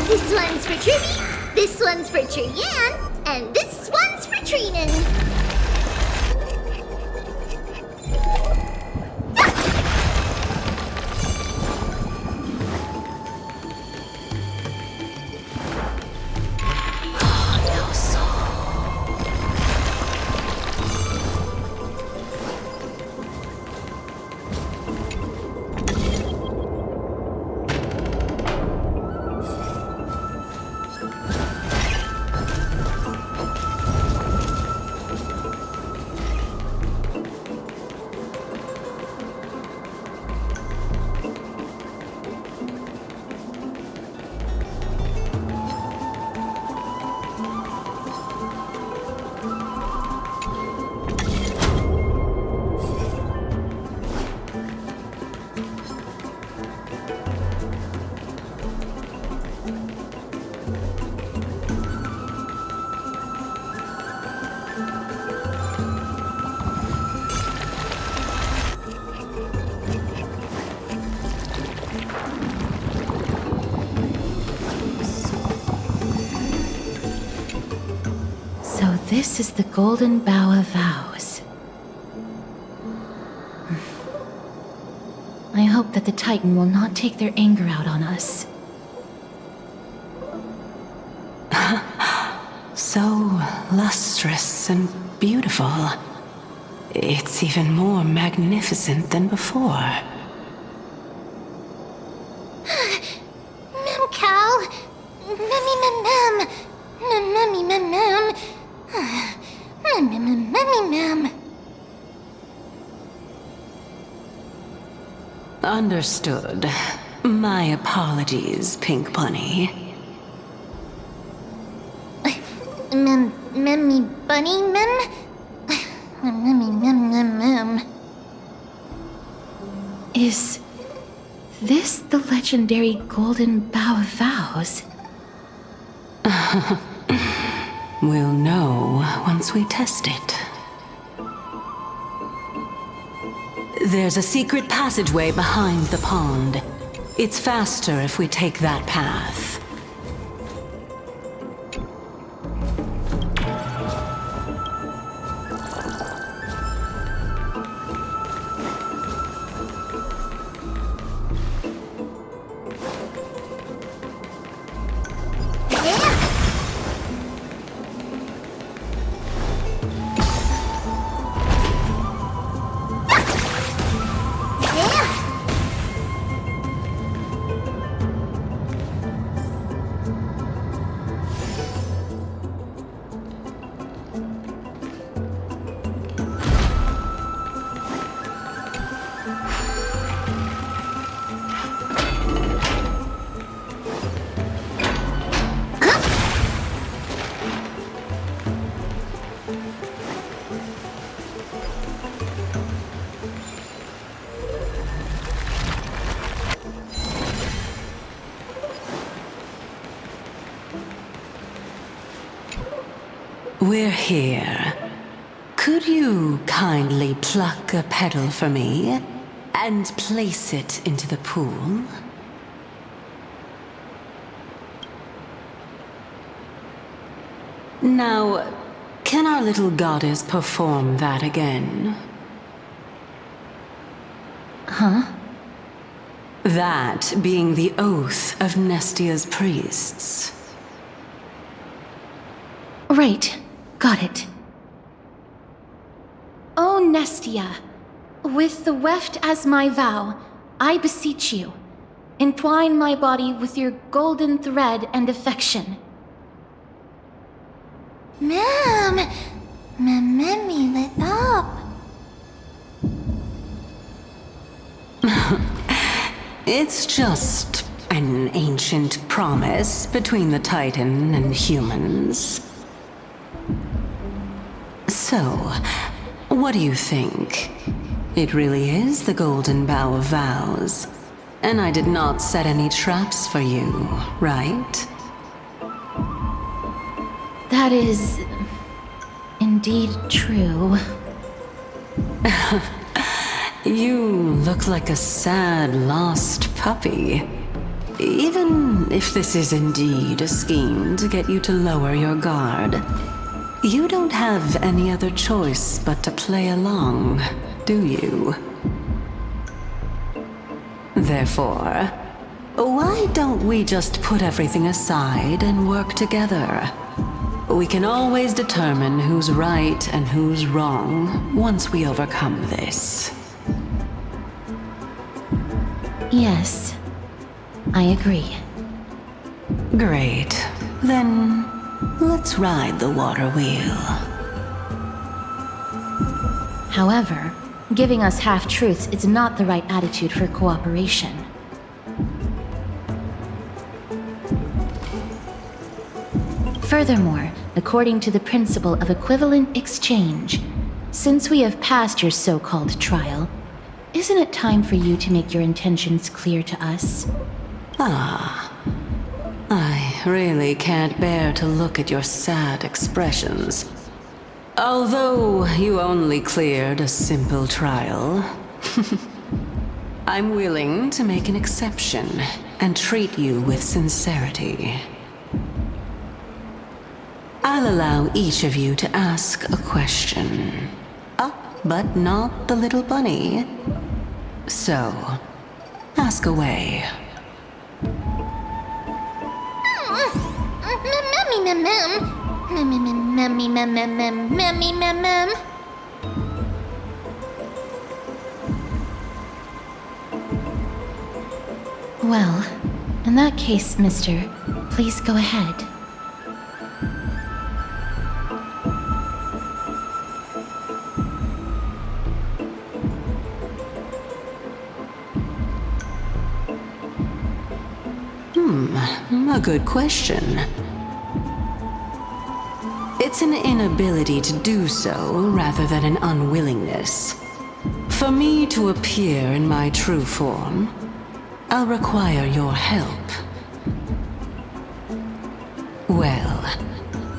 This one's for Trivy, this one's for Trian, and this one's for Trinan. this is the Golden Bough of Vows. I hope that the Titan will not take their anger out on us. So lustrous and beautiful. It's even more magnificent than before. Cal. Mem. Understood. My apologies, Pink Bunny. Memmy bunny mem? Mem. Is this the legendary Golden Bough of Vows? We'll know once we test it. There's a secret passageway behind the pond. It's faster if we take that path. We're here. Could you kindly pluck a petal for me and place it into the pool? Now, can our little goddess perform that again? Huh? That being the oath of Nestia's priests. Right. Got it. O Nestia, with the weft as my vow, I beseech you, entwine my body with your golden thread and affection. Memmy lit up. It's just an ancient promise between the Titan and humans. So, what do you think? It really is the Golden Bough of Vows. And I did not set any traps for you, right? That is indeed true. You look like a sad, lost puppy. Even if this is indeed a scheme to get you to lower your guard, you don't have any other choice but to play along, do you? Therefore, why don't we just put everything aside and work together? We can always determine who's right and who's wrong once we overcome this. Yes, I agree. Great. Then, let's ride the water wheel. However, giving us half-truths is not the right attitude for cooperation. Furthermore, according to the principle of equivalent exchange, since we have passed your so-called trial, isn't it time for you to make your intentions clear to us? Ah. I really can't bear to look at your sad expressions. Although you only cleared a simple trial, I'm willing to make an exception and treat you with sincerity. I'll allow each of you to ask a question. But not the little bunny. So, ask away. Well, in that case, mister, please go ahead. A good question. It's an inability to do so rather than an unwillingness. For me to appear in my true form, I'll require your help. Well,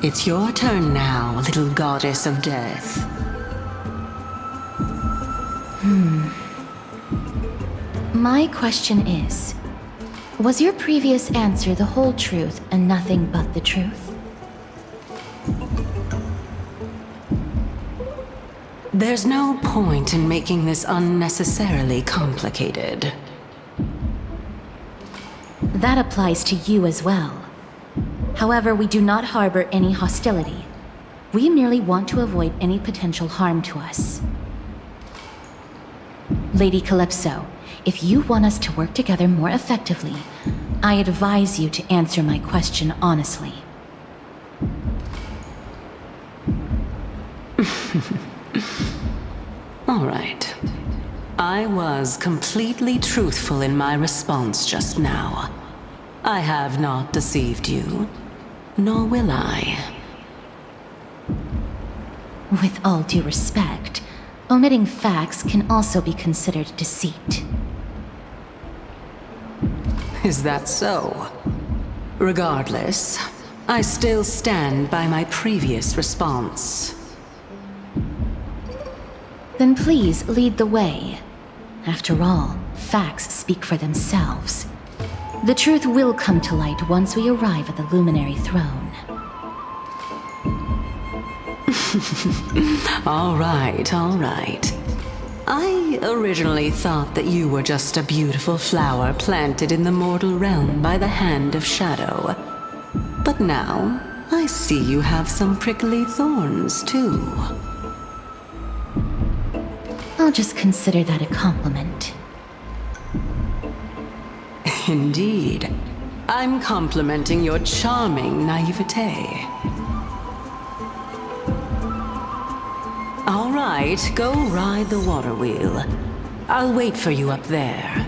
it's your turn now, little goddess of death. My question is, was your previous answer the whole truth and nothing but the truth? There's no point in making this unnecessarily complicated. That applies to you as well. However, we do not harbor any hostility. We merely want to avoid any potential harm to us. Lady Calypso, if you want us to work together more effectively, I advise you to answer my question honestly. All right. I was completely truthful in my response just now. I have not deceived you, nor will I. With all due respect, omitting facts can also be considered deceit. Is that so? Regardless, I still stand by my previous response. Then please lead the way. After all, facts speak for themselves. The truth will come to light once we arrive at the Luminary Throne. All right, all right. I originally thought that you were just a beautiful flower planted in the mortal realm by the hand of shadow. But now, I see you have some prickly thorns, too. I'll just consider that a compliment. Indeed. I'm complimenting your charming naivete. All right, go ride the water wheel. I'll wait for you up there.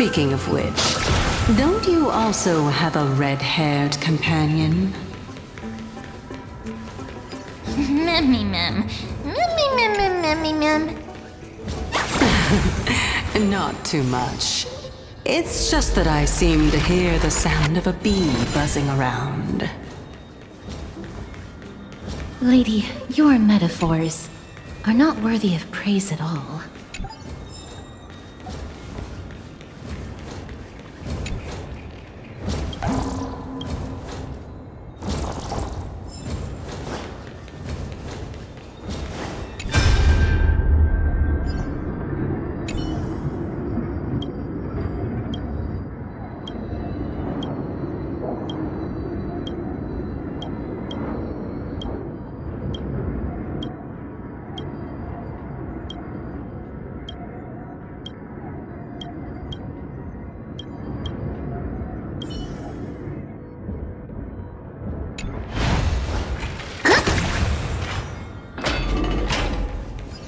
Speaking of which, don't you also have a red-haired companion? Memmy mem. Memmy mem mem memmy mem. Not too much. It's just that I seem to hear the sound of a bee buzzing around. Lady, your metaphors are not worthy of praise at all.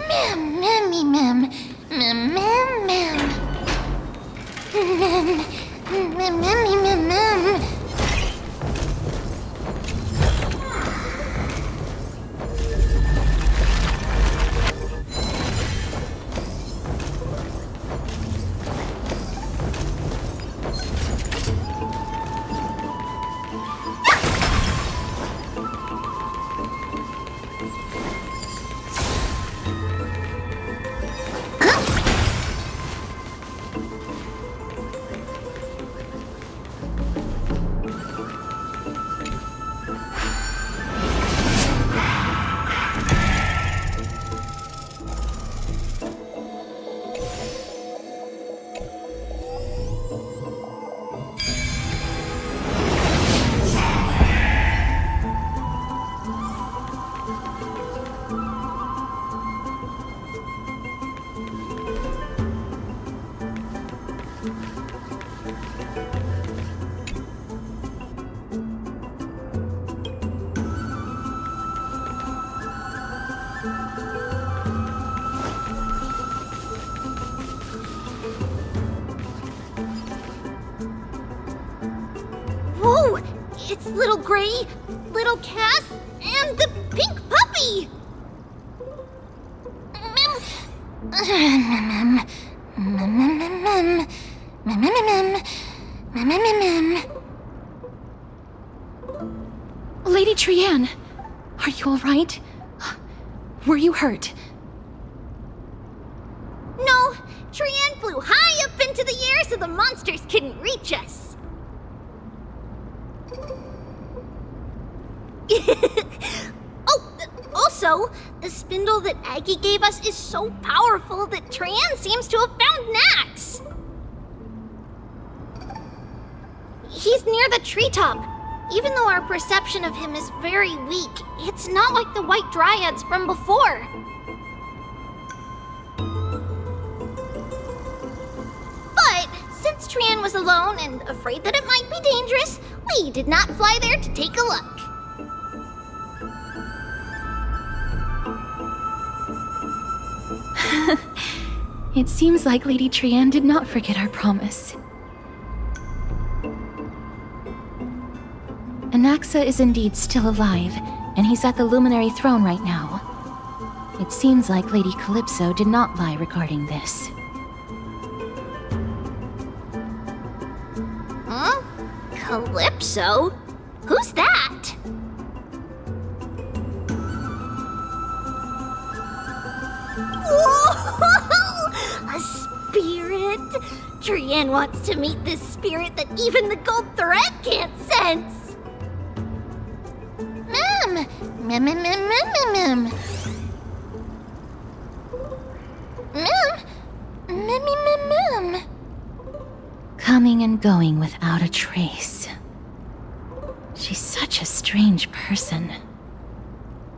Memmy mem. Mem mem mem. Mem. Memmy mem mem. Whoa! It's little Gray, little Cass, and the pink puppy! Lady Trianne, are you all right? Were you hurt? No, Trianne flew high up into the air so the monsters couldn't reach us. Also, the spindle that Aggie gave us is so powerful that Trianne seems to have found Nax. He's near the treetop. Even though our perception of him is very weak, it's not like the White Dryads from before. But since Trianne was alone and afraid that it might be dangerous, we did not fly there to take a look. It seems like Lady Trianne did not forget our promise. Anaxa is indeed still alive, and he's at the Luminary Throne right now. It seems like Lady Calypso did not lie regarding this. Huh? Calypso? Who's that? Whoa! A spirit? Trianne wants to meet this spirit that even the gold thread can't sense. Mem! Mem, mem, mem, mem, mem, mem. Mem! Mem, mem, mem, mem. Coming and going without a trace. She's such a strange person.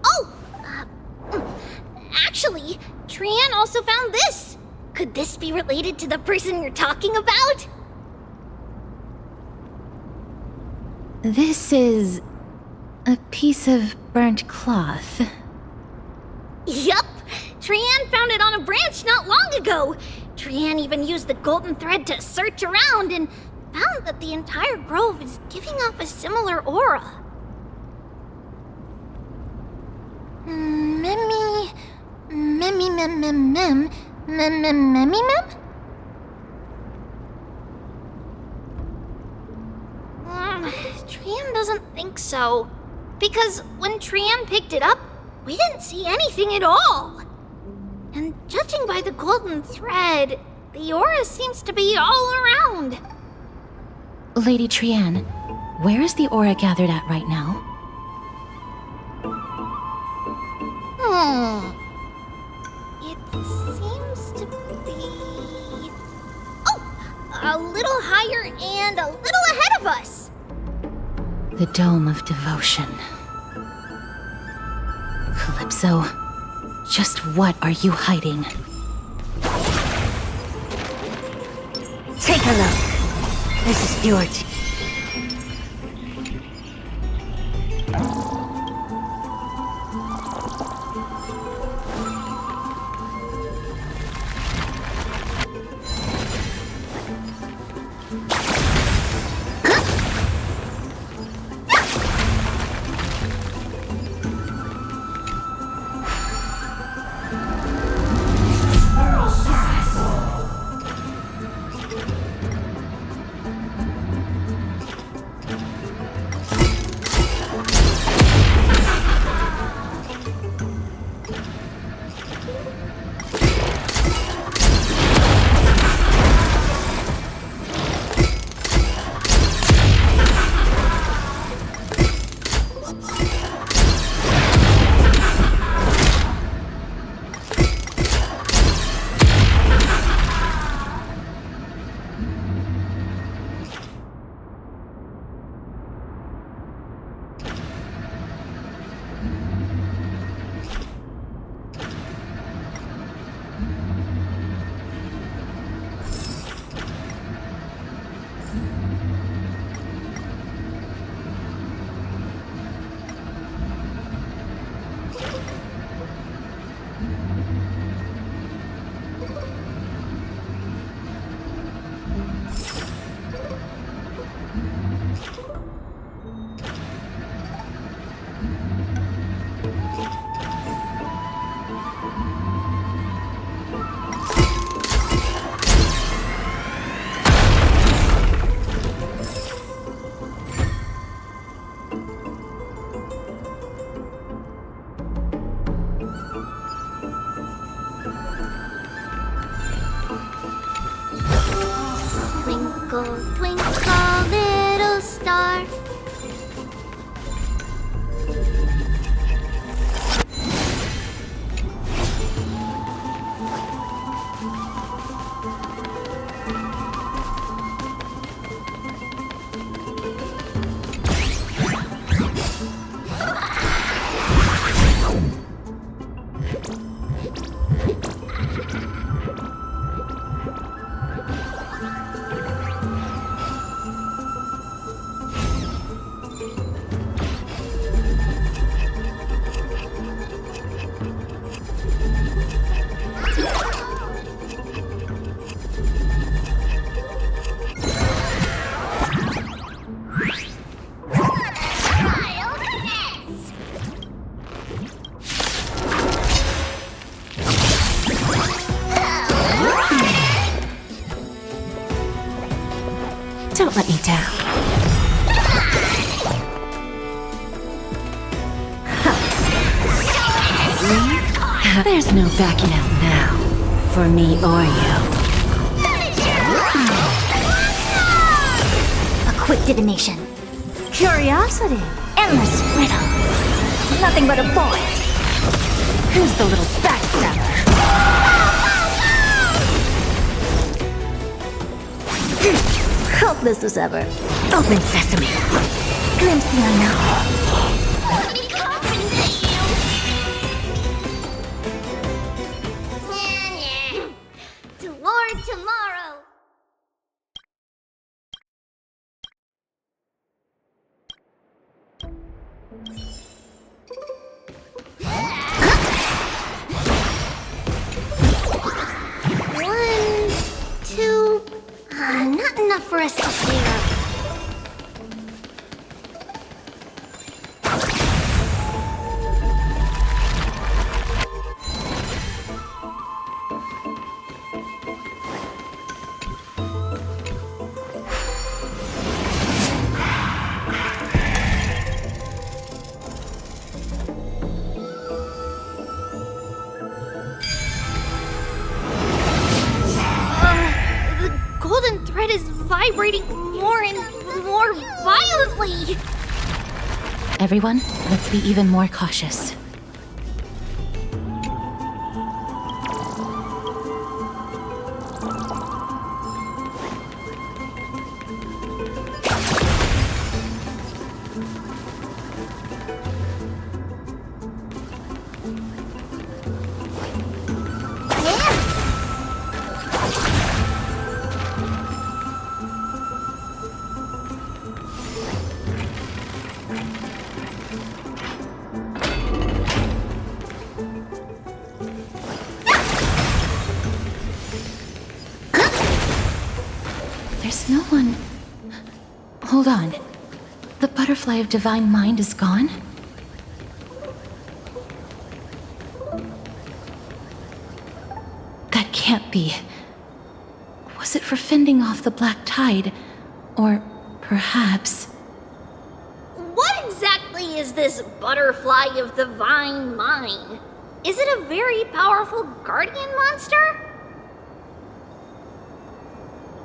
Oh! Actually, Trianne also found this. Could this be related to the person you're talking about? This is a piece of burnt cloth. Yup! Trianne found it on a branch not long ago. Trian even used the golden thread to search around and found that the entire grove is giving off a similar aura. Trian doesn't think so. Because when Trian picked it up, we didn't see anything at all. And judging by the golden thread, the aura seems to be all around. Lady Trian, where is the aura gathered at right now? It seems to be... Oh! A little higher and a little ahead of us! The Dome of Devotion. Calypso, just what are you hiding? Take a look. This is Fjord. Twinkle, twinkle, little star. Don't let me down. There's no backing out now, for me or you. A quick divination. Curiosity. Endless riddle. Nothing but a boy. Who's the little backstabber? Hopeless as ever. Open sesame. Glimpse the unknown. Let me compensate you. To Lord Tomorrow. enough for us to share. Vibrating more and more violently! Everyone, let's be even more cautious. There's no one... Hold on. The butterfly of divine mind is gone? That can't be. Was it for fending off the black tide? Or perhaps... What exactly is this butterfly of divine mind? Is it a very powerful guardian monster?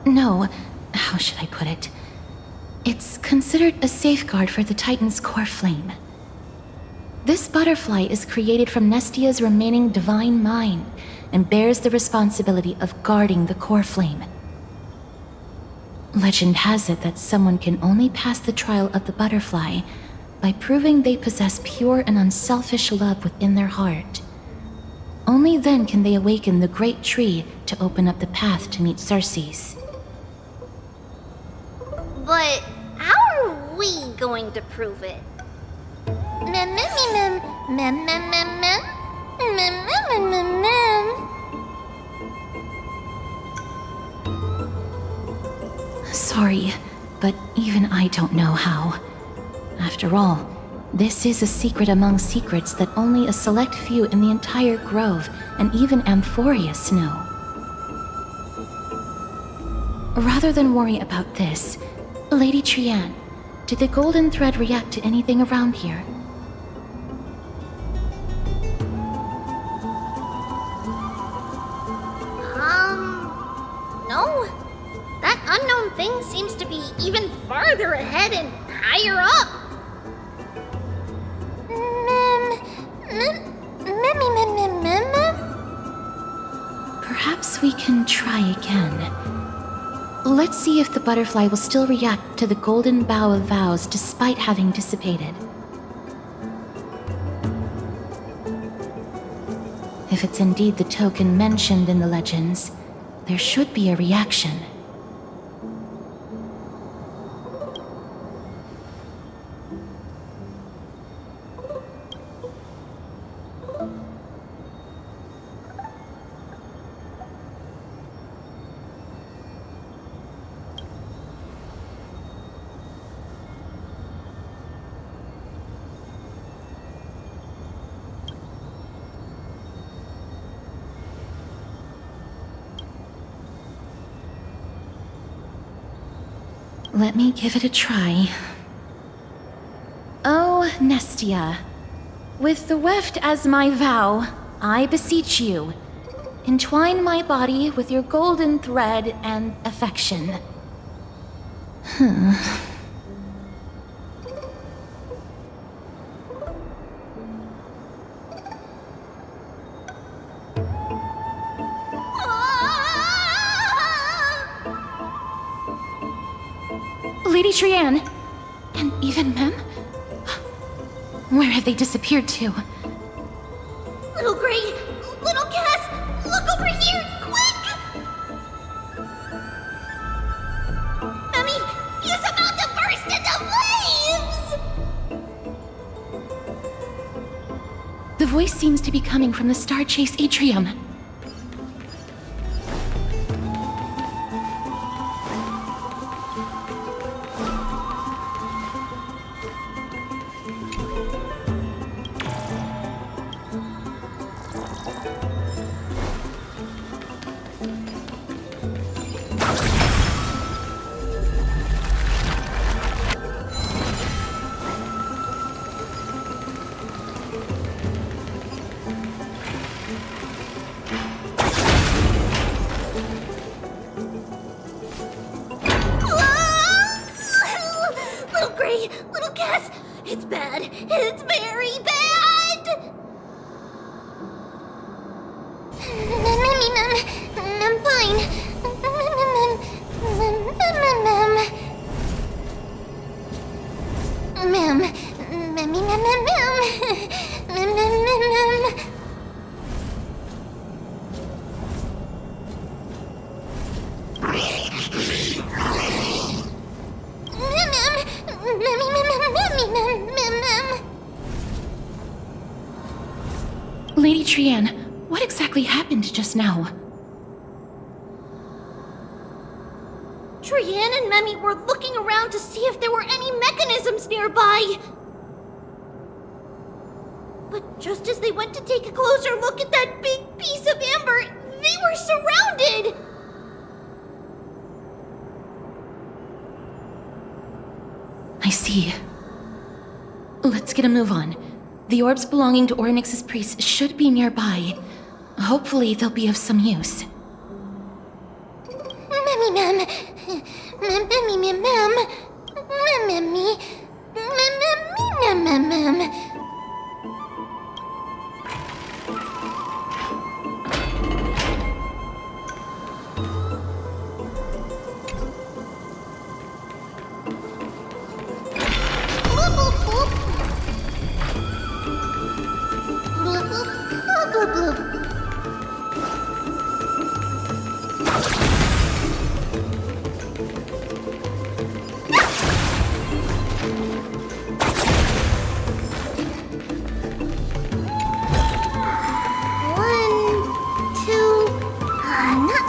No, how should I put it? It's considered a safeguard for the Titan's core flame. This butterfly is created from Nestia's remaining divine mind and bears the responsibility of guarding the core flame. Legend has it that someone can only pass the trial of the butterfly by proving they possess pure and unselfish love within their heart. Only then can they awaken the great tree to open up the path to meet Circes. But how are we going to prove it? Sorry, but even I don't know how. After all, this is a secret among secrets that only a select few in the entire grove and even Amphorius know. Rather than worry about this, Lady Trianne, did the golden thread react to anything around here? No. That unknown thing seems to be even farther ahead and higher up. Perhaps we can try again. Let's see if the butterfly will still react to the golden bough of vows despite having dissipated. If it's indeed the token mentioned in the legends, there should be a reaction. Let me give it a try. Oh, Nestia, with the weft as my vow, I beseech you, entwine my body with your golden thread and affection. Lady Trianne, and even Mem? Where have they disappeared to? Little Gray, little Cass, look over here, quick! Mommy, he's about to burst into flames! The voice seems to be coming from the Star Chase atrium. Yes! It's bad! It's very bad! I'm fine. Lady Trianne, what exactly happened just now? Trianne and Memmy were looking around to see if there were any mechanisms nearby. But just as they went to take a closer look at that big piece of amber, they were surrounded! I see. Let's get a move on. The orbs belonging to Ornyx's priests should be nearby. Hopefully they'll be of some use. Memmy.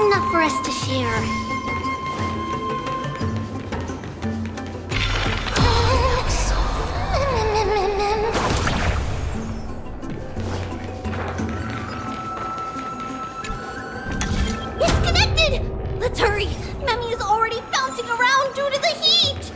Enough for us to share. It's connected! Let's hurry! Memmy is already bouncing around due to the heat!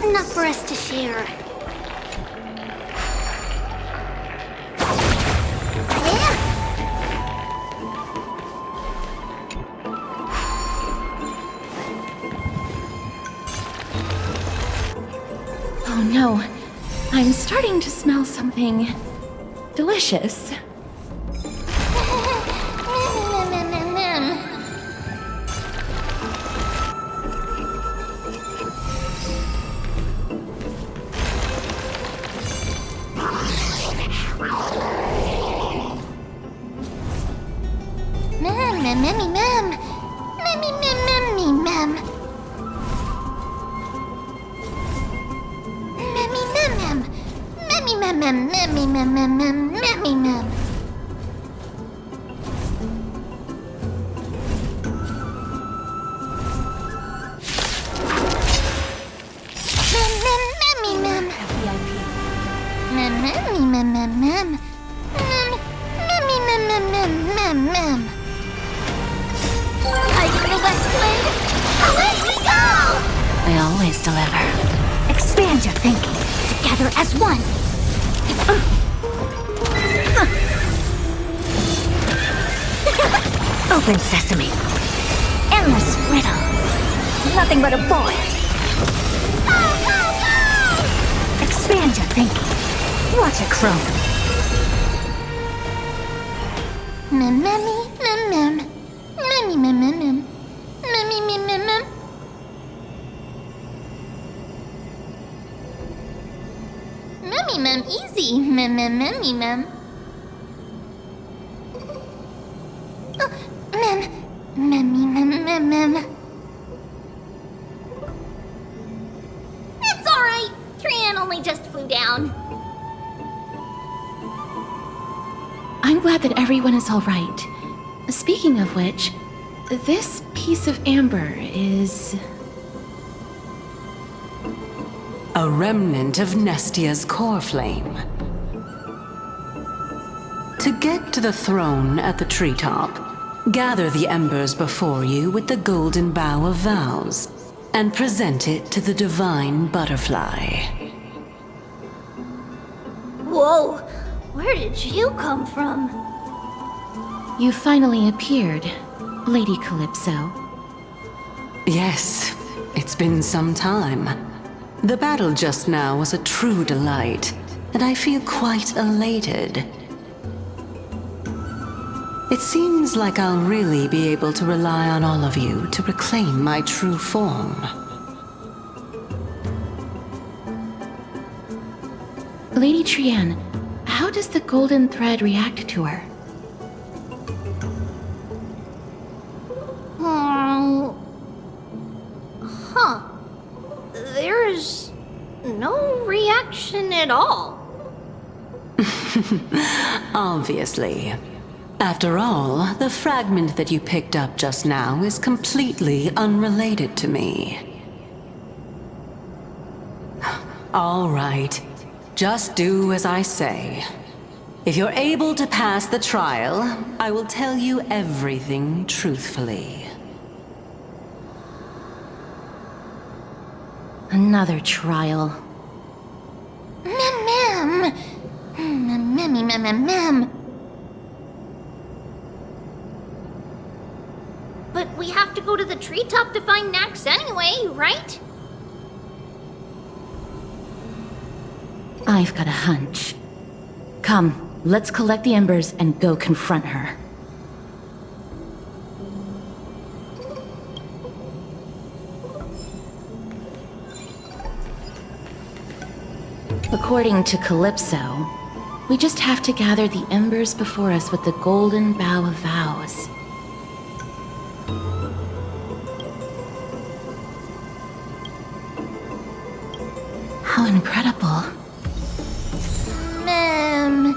Enough for us to share. Oh no, I'm starting to smell something delicious. I always deliver. Expand your thinking. Together as one. Open sesame. Endless riddle. Nothing but a void. Expand your thinking. Watch it grow. Easy. Mem. Oh, mem. It's alright. Trianne only just flew down. I'm glad that everyone is all right. Speaking of which, this piece of amber is... A remnant of Nestia's core flame. To get to the throne at the treetop, gather the embers before you with the golden bough of vows, and present it to the divine butterfly. Whoa! Where did you come from? You finally appeared, Lady Calypso. Yes, it's been some time. The battle just now was a true delight, and I feel quite elated. It seems like I'll really be able to rely on all of you to reclaim my true form. Lady Trienne, how does the golden thread react to her? Huh. There's no reaction at all. Obviously. After all, the fragment that you picked up just now is completely unrelated to me. All right. Just do as I say. If you're able to pass the trial, I will tell you everything truthfully. Another trial. Mem. But we have to go to the treetop to find Nax anyway, right? I've got a hunch. Come, let's collect the embers and go confront her. According to Calypso, we just have to gather the embers before us with the golden bough of vows. How incredible. Mem.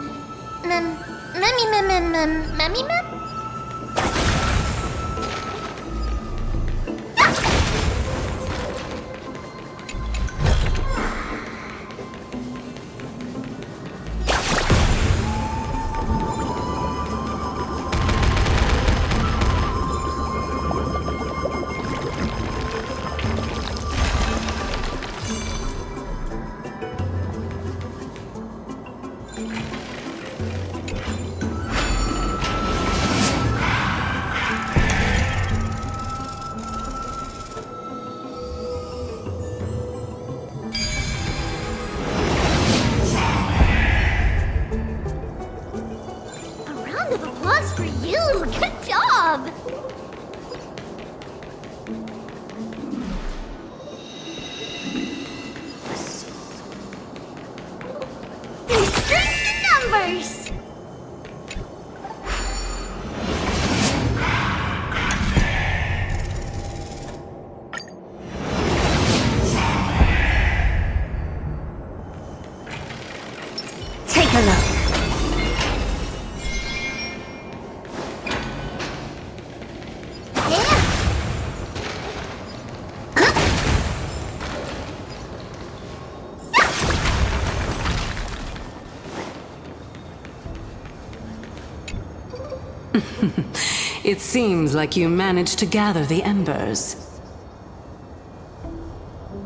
It seems like you managed to gather the embers.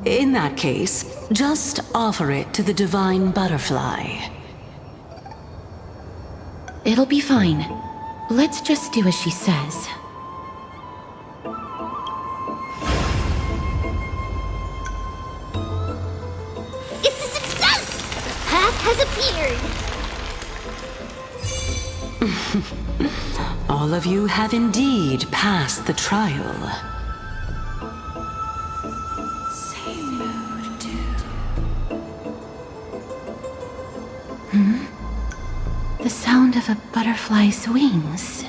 In that case, just offer it to the divine butterfly. It'll be fine. Let's just do as she says. It's a success! The path has appeared! All of you have indeed passed the trial. The sound of a butterfly's wings.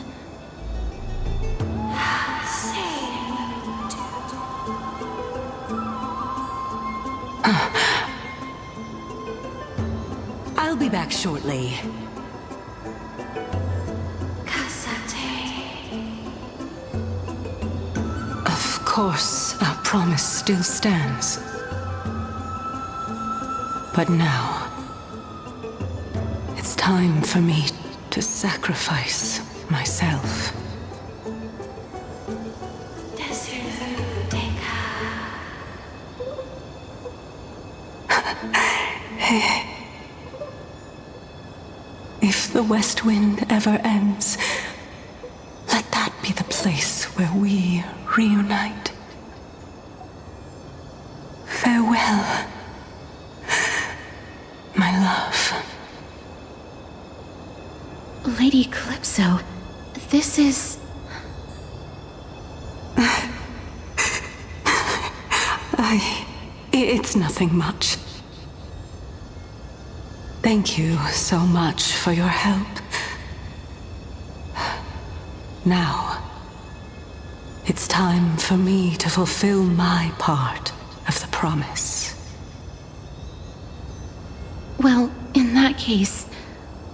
I'll be back shortly. course, our promise still stands. But now, it's time for me to sacrifice myself. If the West Wind ever ends, let that be the place where we reunite. Farewell, my love. Lady Calypso, this is... It's nothing much. Thank you so much for your help. Now, it's time for me to fulfill my part of the promise. Well, in that case,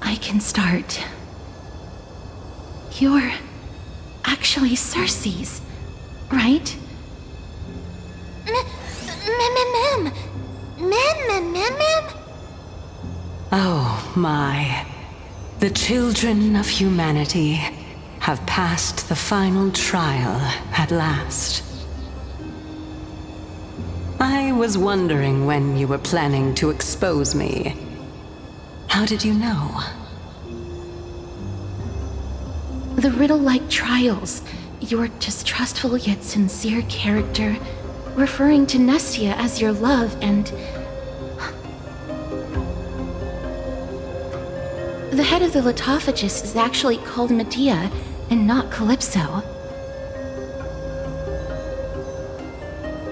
I can start. You're actually Cersei's, right? Oh my. The children of humanity have passed the final trial at last. I was wondering when you were planning to expose me. How did you know? The riddle-like trials, your distrustful yet sincere character, referring to Nestia as your love, and... The head of the Litophagus is actually called Medea, and not Calypso.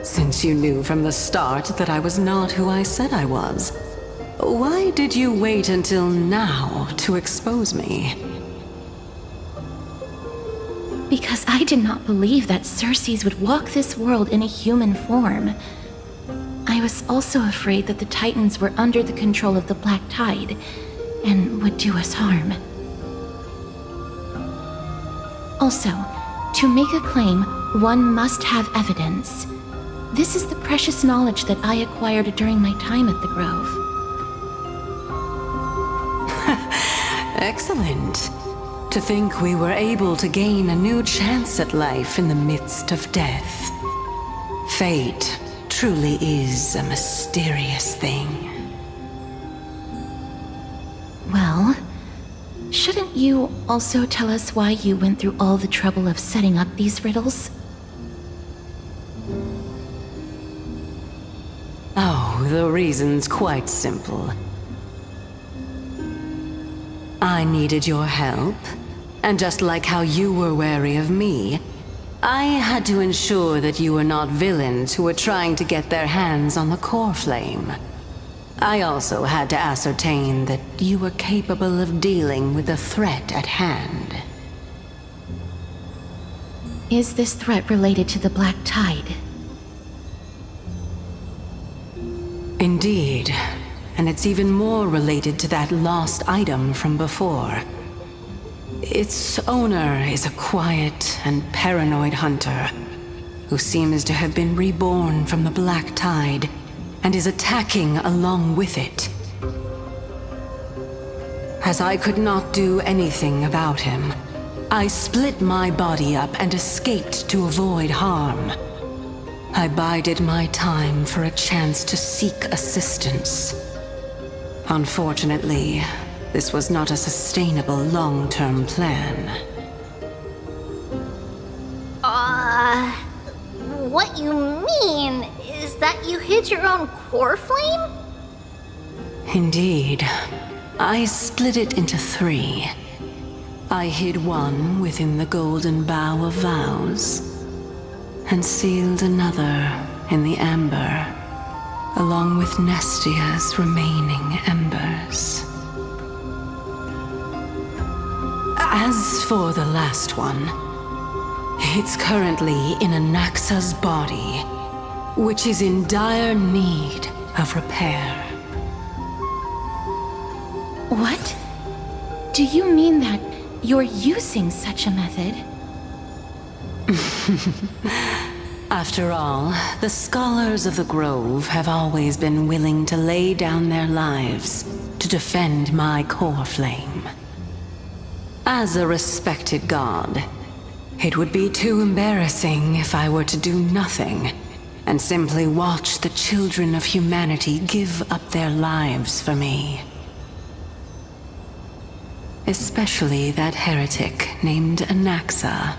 Since you knew from the start that I was not who I said I was, why did you wait until now to expose me? Because I did not believe that Cersei's would walk this world in a human form. I was also afraid that the Titans were under the control of the Black Tide, and would do us harm. Also, to make a claim, one must have evidence. This is the precious knowledge that I acquired during my time at the Grove. Excellent. To think we were able to gain a new chance at life in the midst of death. Fate truly is a mysterious thing. Well, shouldn't you also tell us why you went through all the trouble of setting up these riddles? Oh, the reason's quite simple. I needed your help, and just like how you were wary of me, I had to ensure that you were not villains who were trying to get their hands on the core flame. I also had to ascertain that you were capable of dealing with the threat at hand. Is this threat related to the Black Tide? Indeed, and it's even more related to that lost item from before. Its owner is a quiet and paranoid hunter who seems to have been reborn from the Black Tide and is attacking along with it. As I could not do anything about him, I split my body up and escaped to avoid harm. I bided my time for a chance to seek assistance. Unfortunately, this was not a sustainable long-term plan. What you mean is that you hid your own core flame? Indeed. I split it into 3. I hid one within the Golden Bough of Vows, and sealed another in the amber, along with Nestia's remaining embers. As for the last one, it's currently in Anaxa's body, which is in dire need of repair. What? Do you mean that you're using such a method? After all, the scholars of the Grove have always been willing to lay down their lives to defend my core flame. As a respected god, it would be too embarrassing if I were to do nothing and simply watch the children of humanity give up their lives for me. Especially that heretic named Anaxa.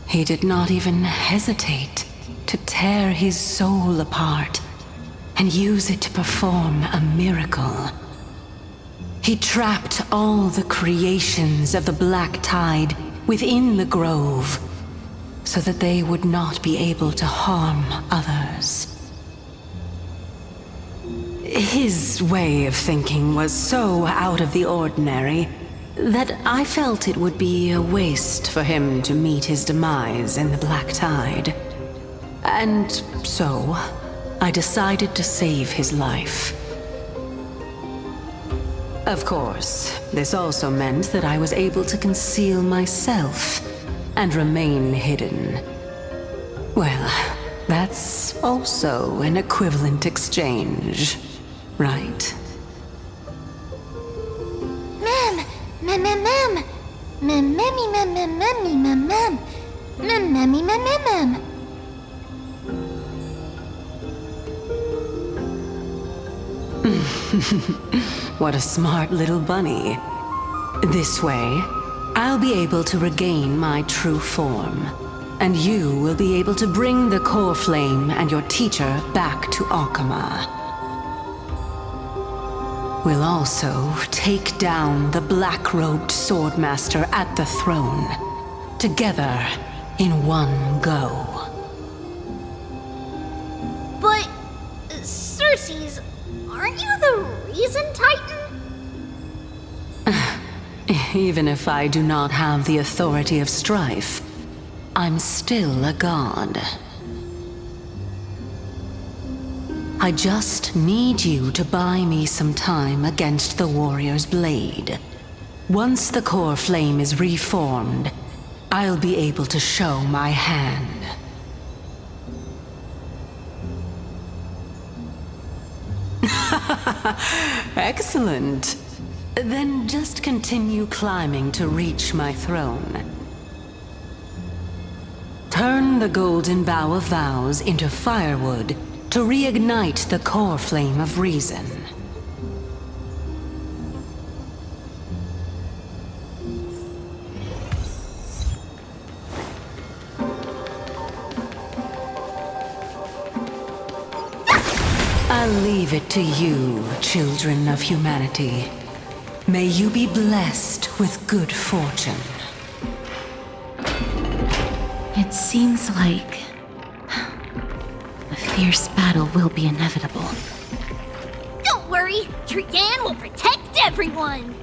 He did not even hesitate to tear his soul apart and use it to perform a miracle. He trapped all the creations of the Black Tide within the Grove so that they would not be able to harm others. His way of thinking was so out of the ordinary that I felt it would be a waste for him to meet his demise in the Black Tide. And so, I decided to save his life. Of course, this also meant that I was able to conceal myself and remain hidden. Well, that's also an equivalent exchange, right? What a smart little bunny. This way, I'll be able to regain my true form, and you will be able to bring the core flame and your teacher back to Akama. We'll also take down the black-robed swordmaster at the throne, together in one go. But, Circes, aren't you the reason, Titan? Even if I do not have the authority of strife, I'm still a god. I just need you to buy me some time against the warrior's blade. Once the core flame is reformed, I'll be able to show my hand. Excellent. Then just continue climbing to reach my throne. Turn the golden bough of vows into firewood to reignite the core flame of reason. I'll leave it to you, children of humanity. May you be blessed with good fortune. It seems like a fierce battle will be inevitable. Don't worry, Trigan will protect everyone!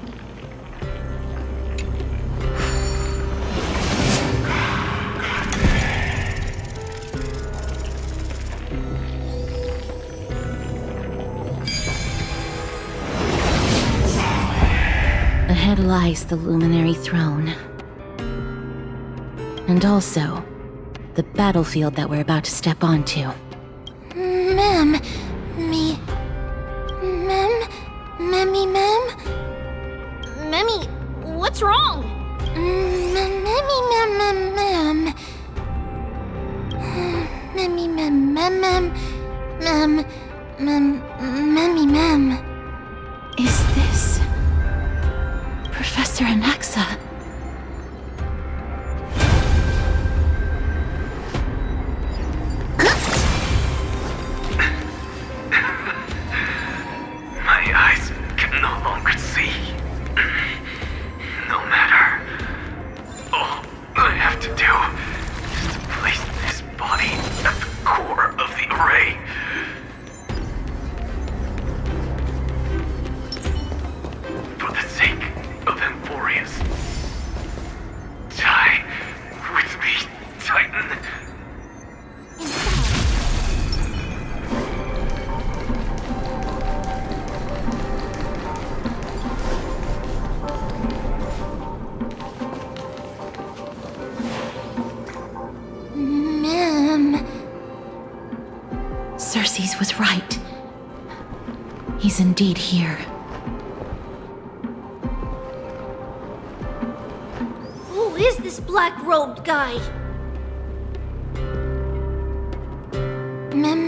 Ahead lies the Luminary Throne. And also, the battlefield that we're about to step onto. Mem. Memmy, what's wrong? Mem. Is this Professor Anaxa? My eyes can no longer see. No matter. All I have to do is to place this body at the core of the array. For the sake of Emporius, was right. He's indeed here. Who is this black-robed guy? Mem.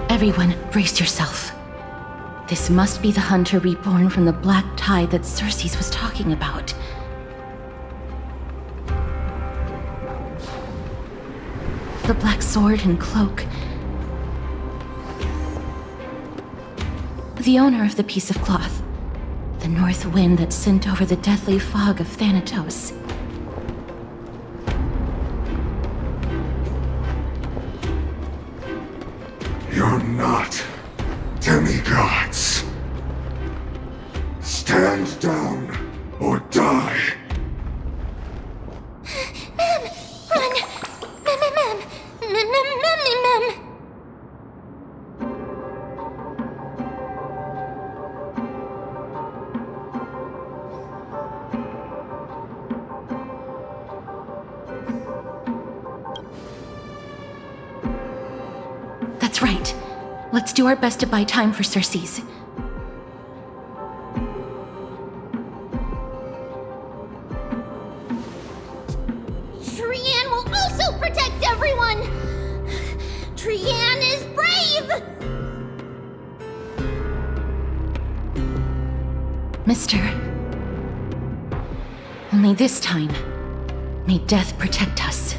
Everyone, brace yourself. This must be the hunter reborn from the black tide that Xerxes was talking about. The black sword and cloak. The owner of the piece of cloth. The north wind that sent over the deathly fog of Thanatos. You're not demigods. Stand down or die. Run! Mem. That's right. Let's do our best to buy time for Xerxes. Trian will also protect everyone! Trian is brave! Mister. Only this time, may death protect us.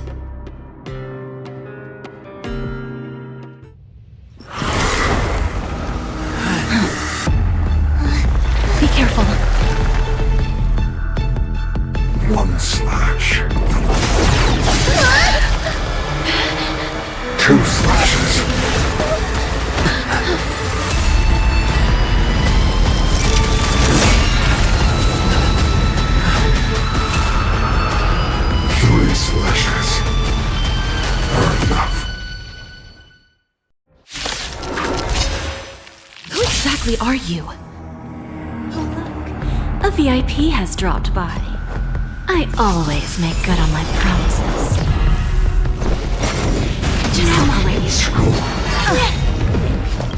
Be careful. One slash. 2 slashes. 3 slashes. Are enough. Who exactly are you? A VIP has dropped by. I always make good on my promises. Just please.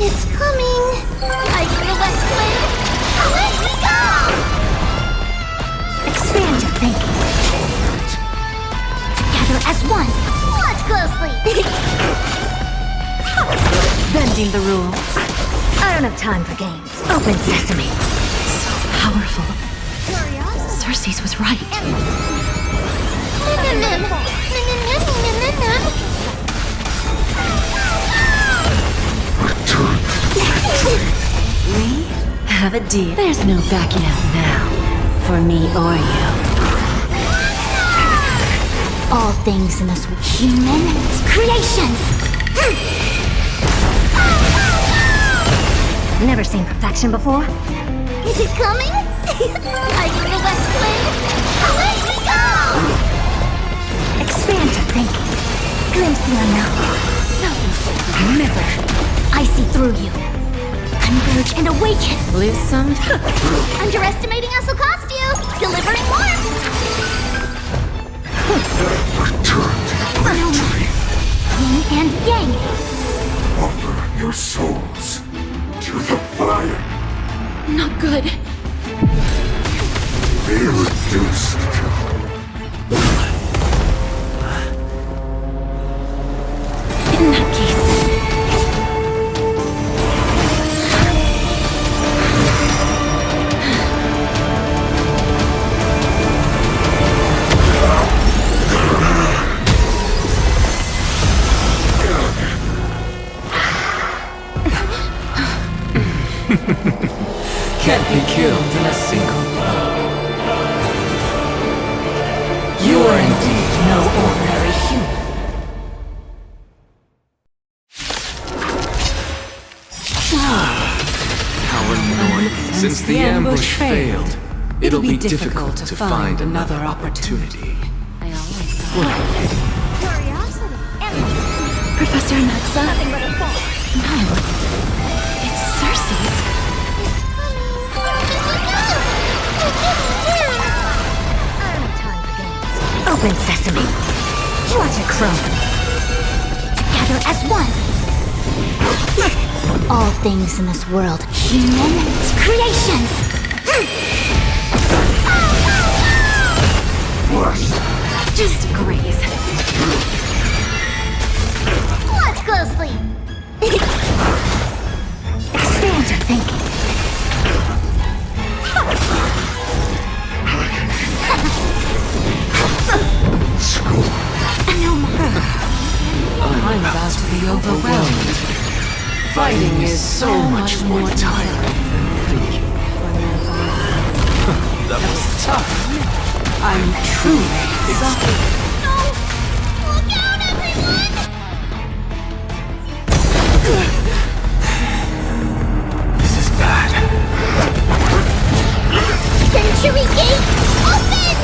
It's coming! I feel west wind! Let me go! Expand your thinking. Together as one. Watch closely! Bending the rules. I don't have time for games. Open sesame. So powerful. Xerxes was right. We have a deal. There's no backing out now, for me or you. All things in this human creations. Never seen perfection before. Is it coming? I feel the west wind! Let me go! Expand your thinking. Glimpse the unknown. Remember, I see through you. Converge and awaken. Lose some? Underestimating us will cost you! Delivering warmth! Yin and yang. Offer your souls to the fire. Not good. Be reduced to... In that case... Can't be killed in a single blow. You are indeed no ordinary human. Thron, since the ambush failed, it'll be difficult to find another opportunity. Curiosity. Professor Anaxa? Nothing but a thought. No. It's Cersei's. Open sesame. Watch it crow. Together as one. All things in this world, human creations. Just graze. Let's go sleep. Expand your thinking. No more. I'm about to be overwhelmed. Fighting is so much more tiring than thinking. That was tough. I'm truly exhausted. No! Look out, everyone! This is bad. Century Gate, open!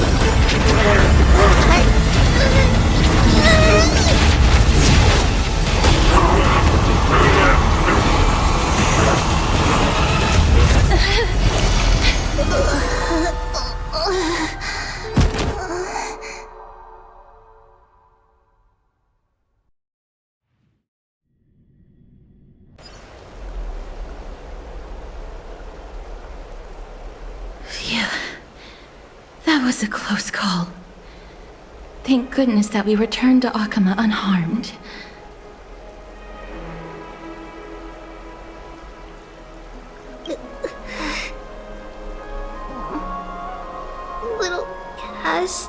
Phew. That was a close call. Thank goodness that we returned to Akama unharmed. Little Cass,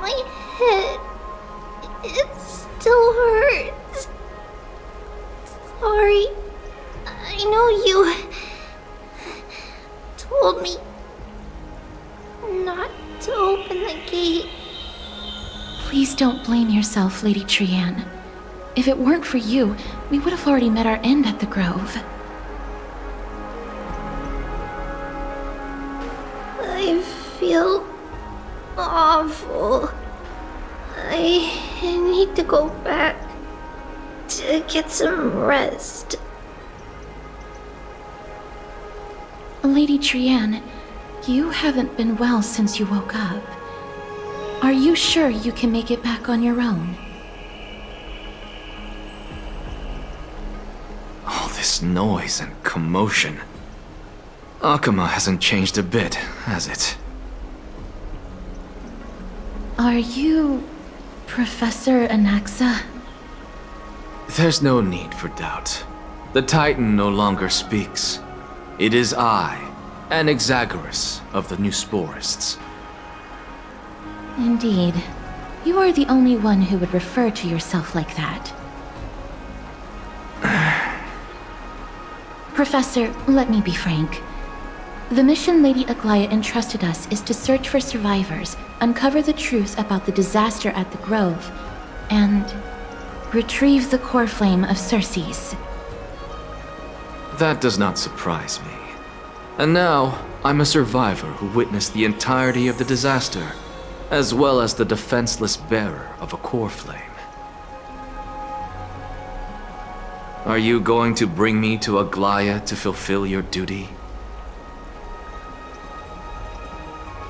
my head, it still hurts. Sorry, I know you told me not to open the gate. Please don't blame yourself, Lady Trianne. If it weren't for you, we would have already met our end at the Grove. I feel awful. I need to go back to get some rest. Lady Trianne, you haven't been well since you woke up. Are you sure you can make it back on your own? All this noise and commotion. Akama hasn't changed a bit, has it? Are you Professor Anaxa? There's no need for doubt. The Titan no longer speaks. It is I, Anaxagoras of the New Sporists. Indeed. You are the only one who would refer to yourself like that. Professor, let me be frank. The mission Lady Aglaya entrusted us is to search for survivors, uncover the truth about the disaster at the Grove, and retrieve the core flame of Cersei's. That does not surprise me. And now, I'm a survivor who witnessed the entirety of the disaster, as well as the defenseless bearer of a core flame. Are you going to bring me to Aglaya to fulfill your duty?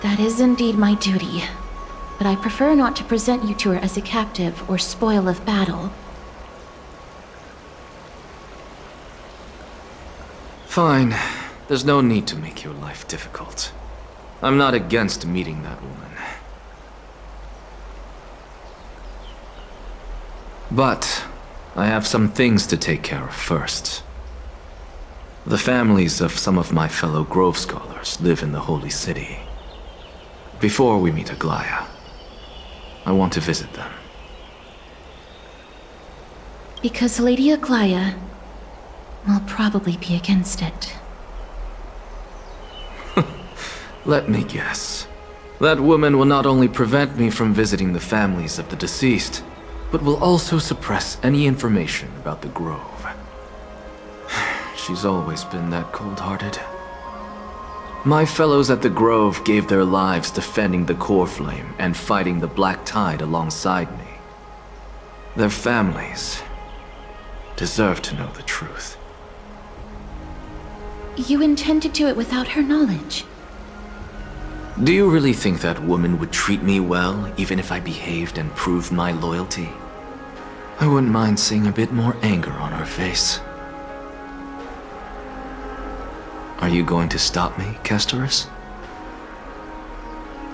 That is indeed my duty, but I prefer not to present you to her as a captive or spoil of battle. Fine. There's no need to make your life difficult. I'm not against meeting that woman. But I have some things to take care of first. The families of some of my fellow Grove scholars live in the Holy City. Before we meet Aglaya, I want to visit them. Because Lady Aglaya will probably be against it. Let me guess. That woman will not only prevent me from visiting the families of the deceased, but will also suppress any information about the Grove. She's always been that cold-hearted. My fellows at the Grove gave their lives defending the core flame and fighting the Black Tide alongside me. Their families deserve to know the truth. You intend to do it without her knowledge? Do you really think that woman would treat me well, even if I behaved and proved my loyalty? I wouldn't mind seeing a bit more anger on her face. Are you going to stop me, Kesterus?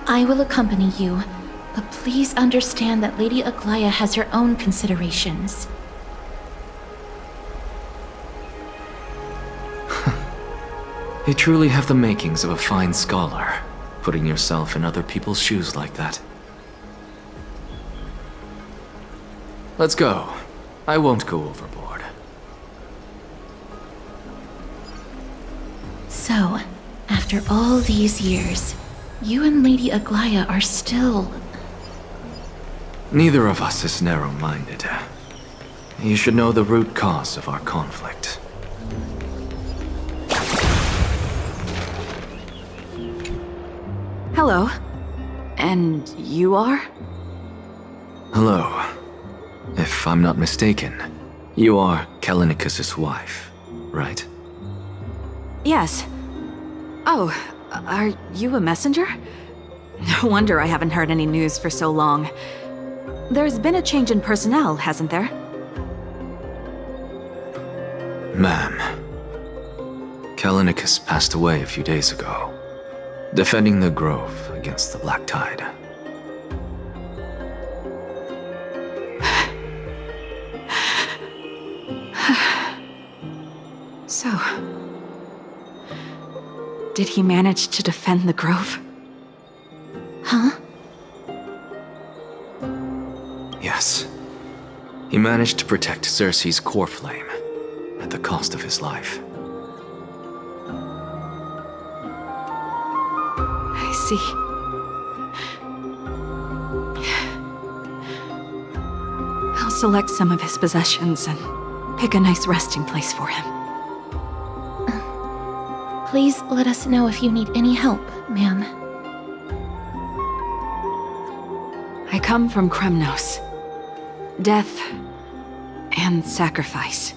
I will accompany you, but please understand that Lady Aglaya has her own considerations. You truly have the makings of a fine scholar, putting yourself in other people's shoes like that. Let's go. I won't go overboard. So, after all these years, you and Lady Aglaya are still... Neither of us is narrow-minded. You should know the root cause of our conflict. Hello. And you are? Hello. If I'm not mistaken, you are Kallinicus's wife, right? Yes. Oh, are you a messenger? No wonder I haven't heard any news for so long. There's been a change in personnel, hasn't there? Ma'am, Kallinicus passed away a few days ago, defending the Grove against the Black Tide. So... did he manage to defend the Grove? Huh? Yes. He managed to protect Cersei's core flame, at the cost of his life. I see. I'll select some of his possessions and pick a nice resting place for him. Please let us know if you need any help, ma'am. I come from Kremnos. Death and sacrifice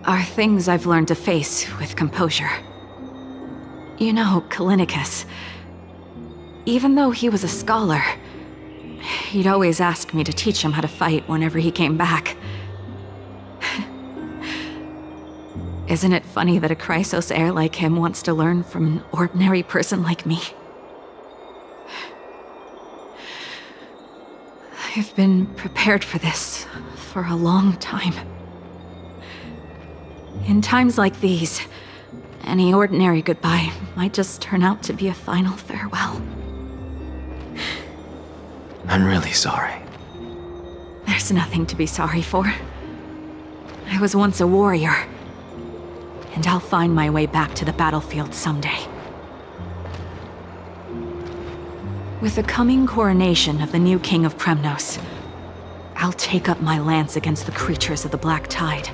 are things I've learned to face with composure. You know, Kallinicus, even though he was a scholar, he'd always ask me to teach him how to fight whenever he came back. Isn't it funny that a Chrysos heir like him wants to learn from an ordinary person like me? I've been prepared for this for a long time. In times like these, any ordinary goodbye might just turn out to be a final farewell. I'm really sorry. There's nothing to be sorry for. I was once a warrior, and I'll find my way back to the battlefield someday. With the coming coronation of the new king of Kremnos, I'll take up my lance against the creatures of the Black Tide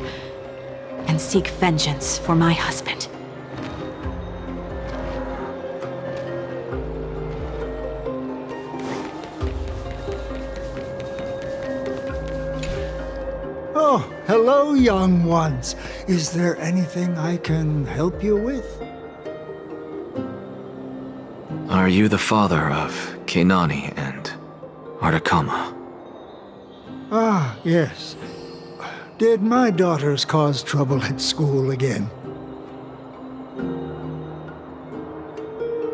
and seek vengeance for my husband. Oh, hello, young ones. Is there anything I can help you with? Are you the father of Kenani and Artakama? Ah, yes. Did my daughters cause trouble at school again?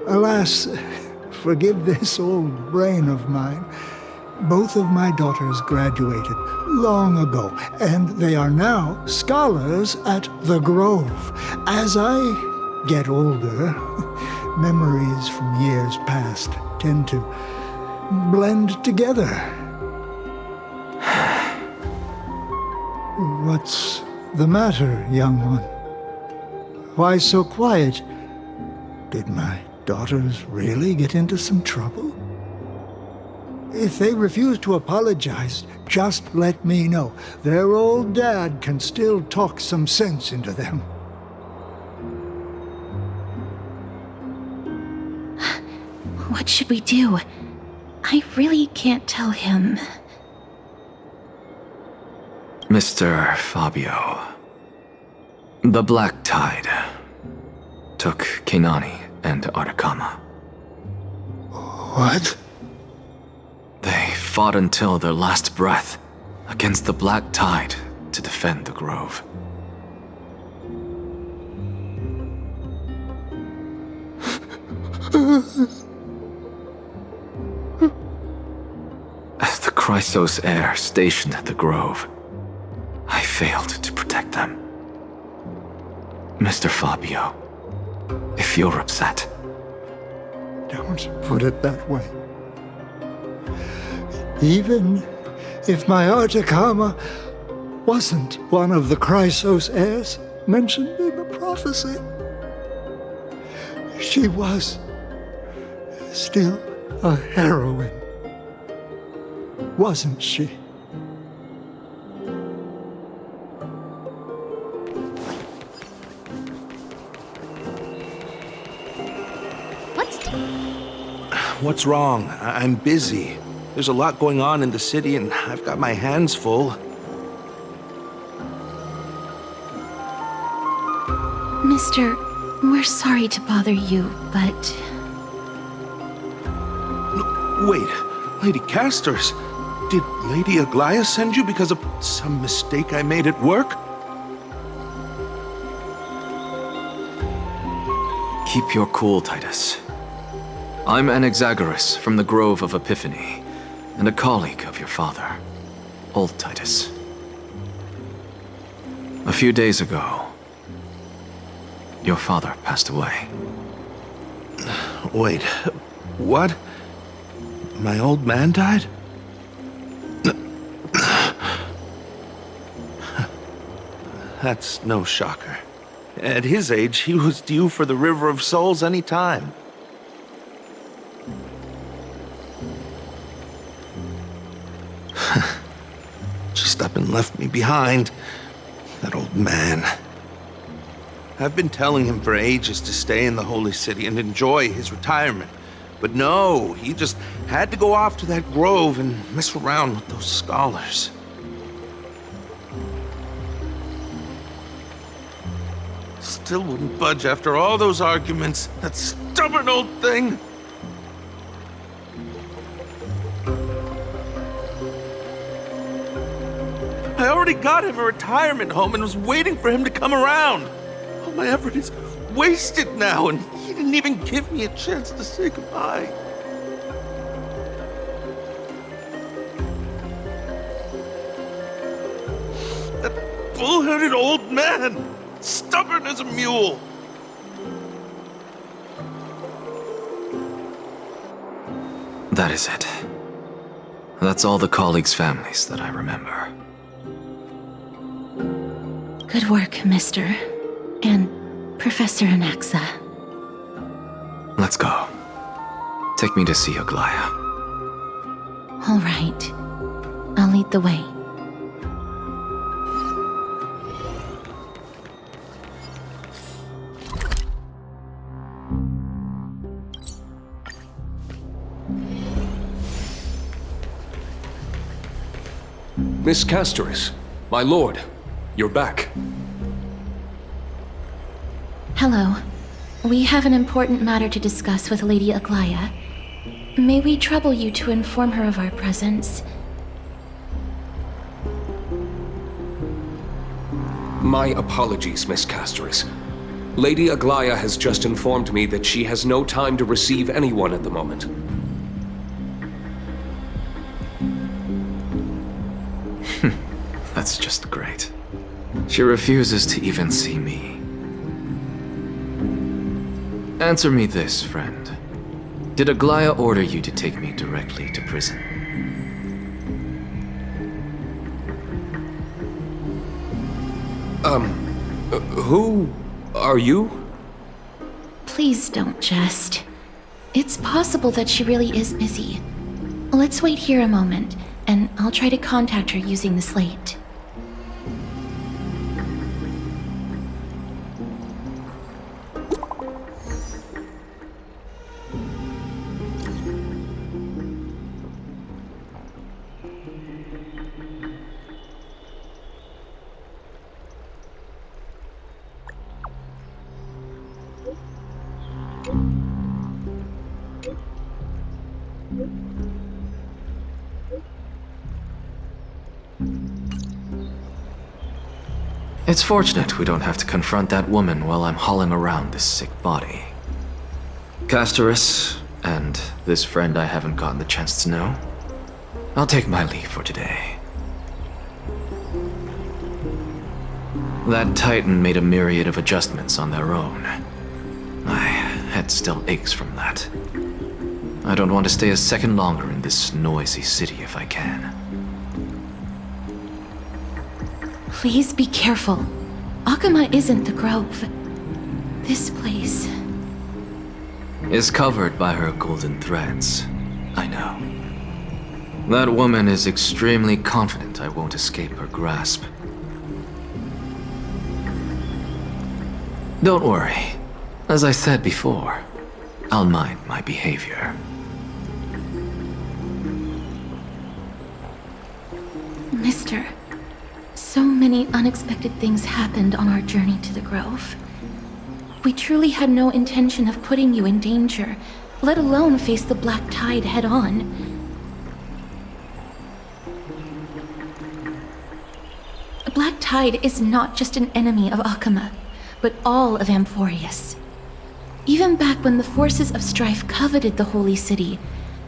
Alas, forgive this old brain of mine. Both of my daughters graduated long ago, and they are now scholars at the Grove. As I get older, memories from years past tend to blend together. What's the matter, young one? Why so quiet? Did my daughters really get into some trouble? If they refuse to apologize, just let me know. Their old dad can still talk some sense into them. What should we do? I really can't tell him. Mr. Fabio, the Black Tide took Kenani and Artakama. What? They fought until their last breath against the Black Tide to defend the Grove. As the Chrysos heir stationed at the Grove, I failed to protect them. Mr. Fabio, if you're upset... Don't put it that way. Even if my Artakama wasn't one of the Chrysos heirs mentioned in the prophecy, she was still a heroine, wasn't she? What's wrong? I'm busy. There's a lot going on in the city, and I've got my hands full. Mister, we're sorry to bother you, but... No, wait, Lady Castors, did Lady Aglaia send you because of some mistake I made at work? Keep your cool, Titus. I'm Anaxagoras from the Grove of Epiphany, and a colleague of your father, Old Titus. A few days ago, your father passed away. Wait, what? My old man died? That's no shocker. At his age, he was due for the River of Souls any time. Just up and left me behind. That old man. I've been telling him for ages to stay in the Holy City and enjoy his retirement. But no, he just had to go off to that grove and mess around with those scholars. Still wouldn't budge after all those arguments. That stubborn old thing. I already got him a retirement home and was waiting for him to come around. All my effort is wasted now, and he didn't even give me a chance to say goodbye. That bull-headed old man, stubborn as a mule. That is it. That's all the colleagues' families that I remember. Good work, Mister. And Professor Anaxa. Let's go. Take me to see Aglaia. All right. I'll lead the way. Miss Castoris, my lord, you're back. Hello. We have an important matter to discuss with Lady Aglaia. May we trouble you to inform her of our presence? My apologies, Miss Castoris. Lady Aglaia has just informed me that she has no time to receive anyone at the moment. That's just great. She refuses to even see me. Answer me this, friend. Did Aglaia order you to take me directly to prison? Who are you? Please don't jest. It's possible that she really is busy. Let's wait here a moment, and I'll try to contact her using the slate. It's fortunate we don't have to confront that woman while I'm hauling around this sick body. Castorus, and this friend I haven't gotten the chance to know, I'll take my leave for today. That Titan made a myriad of adjustments on their own. My head still aches from that. I don't want to stay a second longer in this noisy city if I can. Please be careful. Akama isn't the Grove. This place is covered by her golden threads. I know. That woman is extremely confident I won't escape her grasp. Don't worry. As I said before, I'll mind my behavior. Mister, so many unexpected things happened on our journey to the Grove. We truly had no intention of putting you in danger, let alone face the Black Tide head-on. The Black Tide is not just an enemy of Akama, but all of Amphorius. Even back when the forces of strife coveted the Holy City,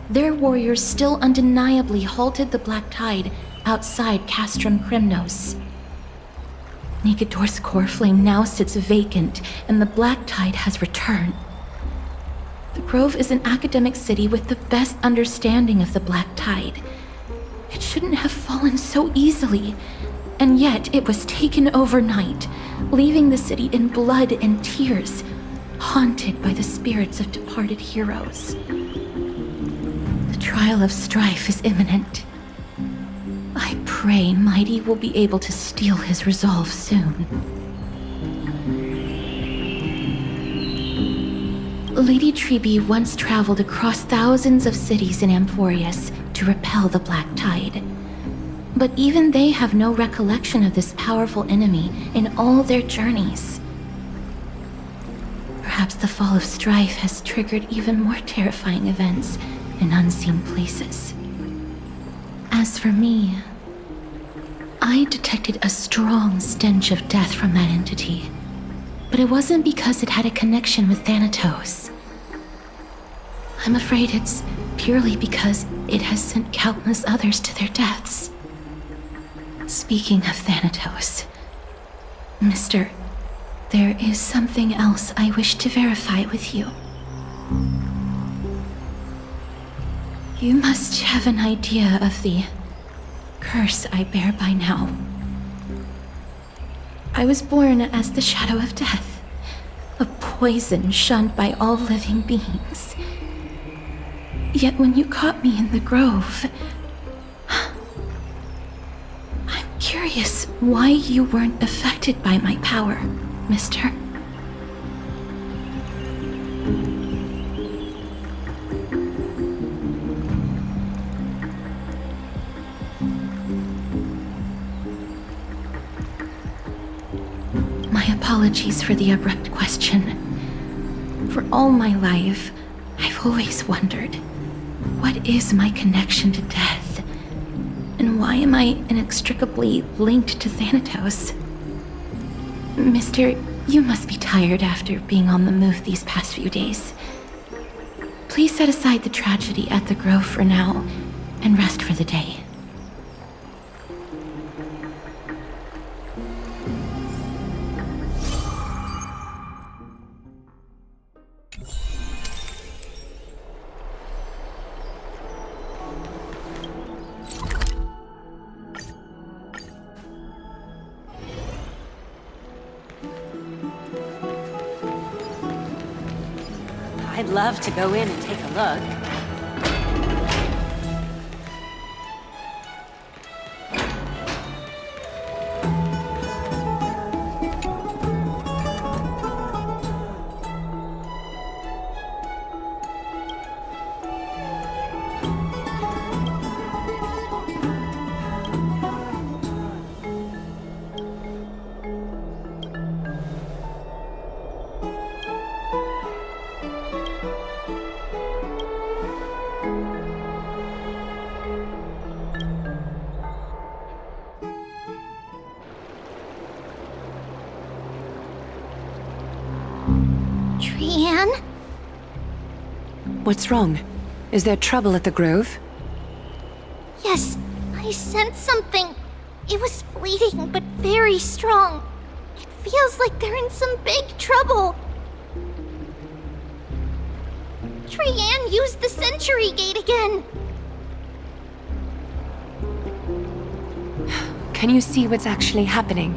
their warriors still undeniably halted the Black Tide outside Castrum Kremnos. Nikedor's core flame now sits vacant, and the Black Tide has returned. The Grove is an academic city with the best understanding of the Black Tide. It shouldn't have fallen so easily, and yet it was taken overnight, leaving the city in blood and tears, haunted by the spirits of departed heroes. The trial of strife is imminent. I pray Mighty will be able to steel his resolve soon. Lady Trebe once traveled across thousands of cities in Amphorius to repel the Black Tide. But even they have no recollection of this powerful enemy in all their journeys. Perhaps the fall of strife has triggered even more terrifying events in unseen places. As for me, I detected a strong stench of death from that entity, but it wasn't because it had a connection with Thanatos. I'm afraid it's purely because it has sent countless others to their deaths. Speaking of Thanatos, Mister, there is something else I wish to verify with you. You must have an idea of the curse I bear by now. I was born as the shadow of death, a poison shunned by all living beings. Yet when you caught me in the Grove, I'm curious why you weren't affected by my power, Mister. My apologies for the abrupt question. For all my life, I've always wondered, what is my connection to death? And why am I inextricably linked to Thanatos? Mister, you must be tired after being on the move these past few days. Please set aside the tragedy at the Grove for now, and rest for the day. I'd love to go in and take a look. What's wrong? Is there trouble at the Grove? Yes, I sensed something. It was fleeting, but very strong. It feels like they're in some big trouble. Trianne used the Century Gate again. Can you see what's actually happening?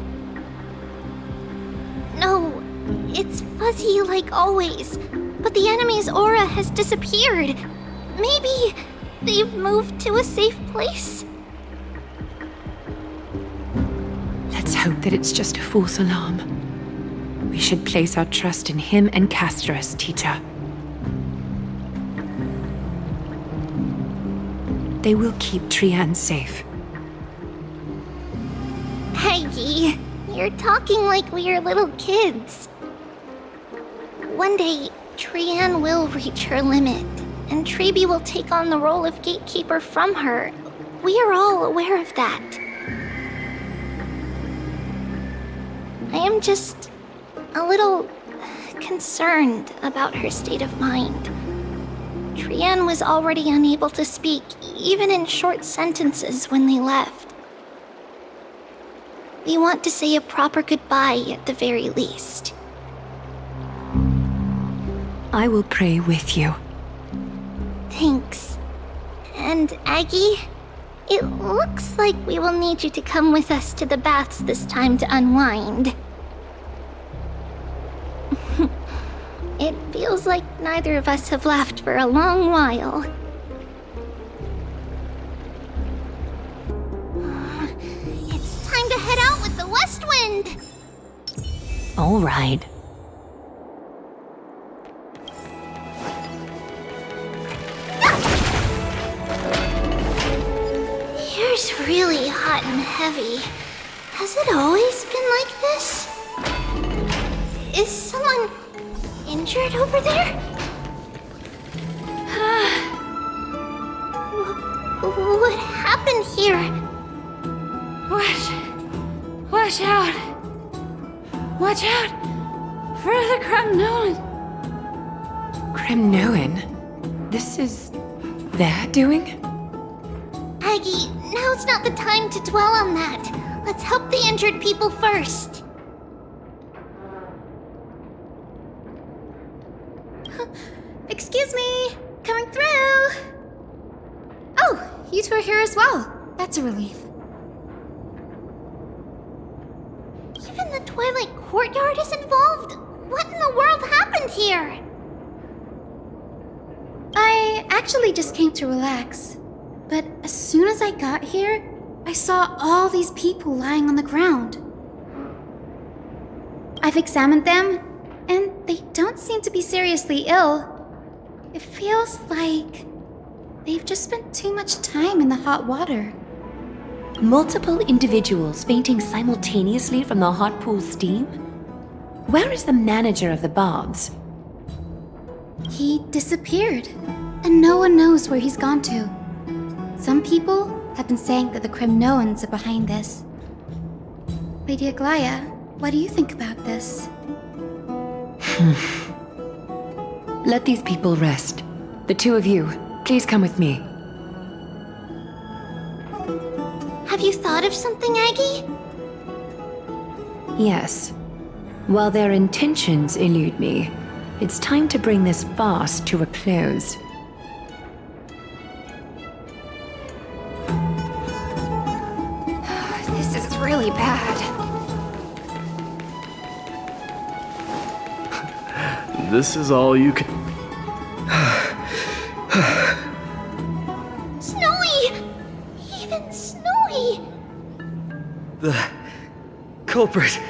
No, it's fuzzy like always. But the enemy's aura has disappeared. Maybe they've moved to a safe place? Let's hope that it's just a false alarm. We should place our trust in him and Castorus, teacher. They will keep Trianne safe. Peggy, you're talking like we are little kids. One day, Trianne will reach her limit, and Trebi will take on the role of gatekeeper from her. We are all aware of that. I am just a little concerned about her state of mind. Trianne was already unable to speak, even in short sentences when they left. We want to say a proper goodbye at the very least. I will pray with you. Thanks. And Aggie, it looks like we will need you to come with us to the baths this time to unwind. It feels like neither of us have laughed for a long while. It's time to head out with the West Wind! All right. Here's really hot and heavy. Has it always been like this? Is someone injured over there? What happened here? Watch out! Watch out! For the Kremnoan! Kremnoan? This is their doing? Aggie, now's not the time to dwell on that. Let's help the injured people first. Excuse me! Coming through! Oh, you two are here as well. That's a relief. Even the Twilight Courtyard is involved? What in the world happened here? I actually just came to relax. But as soon as I got here, I saw all these people lying on the ground. I've examined them, and they don't seem to be seriously ill. It feels like they've just spent too much time in the hot water. Multiple individuals fainting simultaneously from the hot pool steam? Where is the manager of the baths? He disappeared, and no one knows where he's gone to. Some people have been saying that the Kremnoans are behind this. Lady Aglaya, what do you think about this? Let these people rest. The two of you, please come with me. Have you thought of something, Aggie? Yes. While their intentions elude me, it's time to bring this farce to a close. This is really bad. This is all you can... Snowy! Even Snowy! The culprit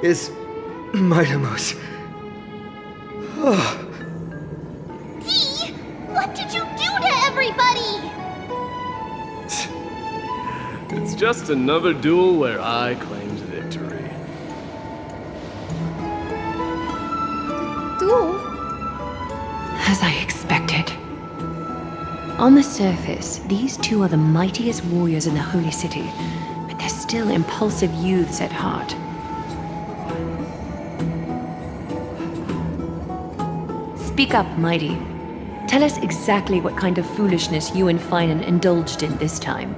is Mightimos. Oh. Dee! What did you do to everybody? It's just another duel where I claimed victory. Duel? As I expected. On the surface, these two are the mightiest warriors in the Holy City, but they're still impulsive youths at heart. Speak up, Mighty. Tell us exactly what kind of foolishness you and Finan indulged in this time.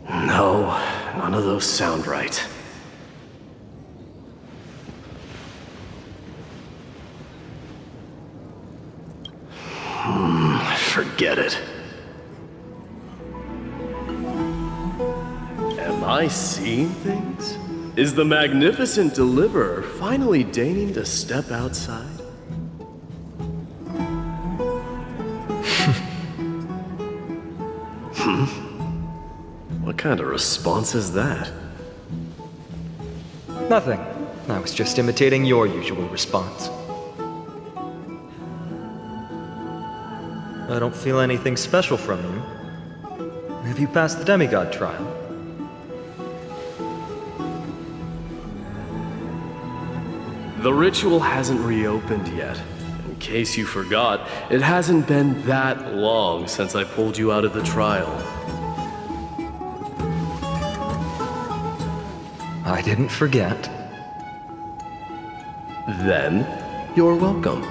No, none of those sound right. Forget it. Am I seeing things? Is the magnificent deliverer finally deigning to step outside? What kind of response is that? Nothing. I was just imitating your usual response. I don't feel anything special from you. Have you passed the demigod trial? The ritual hasn't reopened yet. In case you forgot, it hasn't been that long since I pulled you out of the trial. I didn't forget. Then, you're welcome.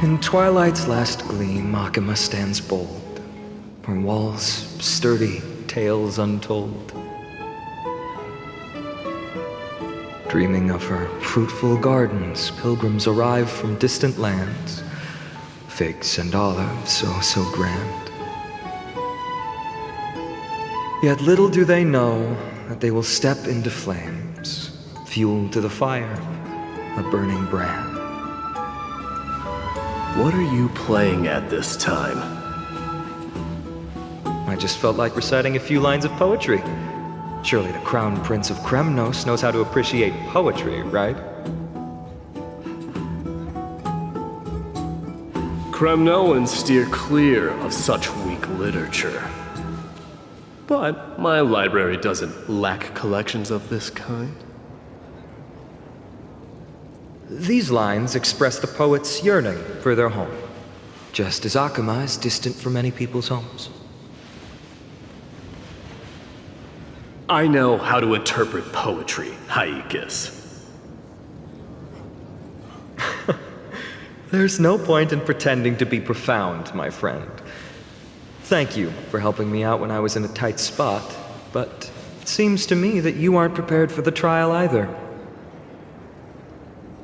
In twilight's last gleam, Makima stands bold. Her walls sturdy, tales untold. Dreaming of her fruitful gardens, pilgrims arrive from distant lands. Figs and olives, so grand. Yet little do they know that they will step into flames, fuel to the fire, a burning brand. What are you playing at this time? I just felt like reciting a few lines of poetry. Surely the Crown Prince of Kremnos knows how to appreciate poetry, right? Kremnoans steer clear of such weak literature. But my library doesn't lack collections of this kind. These lines express the poet's yearning for their home, just as Akama is distant from many people's homes. I know how to interpret poetry, Haikis. There's no point in pretending to be profound, my friend. Thank you for helping me out when I was in a tight spot, but it seems to me that you aren't prepared for the trial either.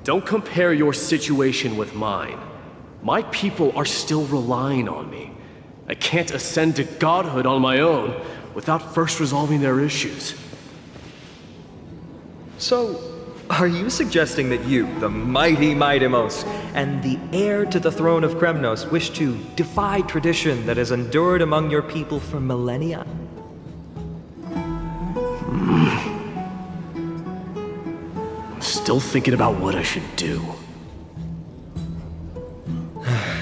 Don't compare your situation with mine. My people are still relying on me. I can't ascend to godhood on my own without first resolving their issues. So, are you suggesting that you, the mighty Mightimos, and the heir to the throne of Kremnos, wish to defy tradition that has endured among your people for millennia? Still thinking about what I should do.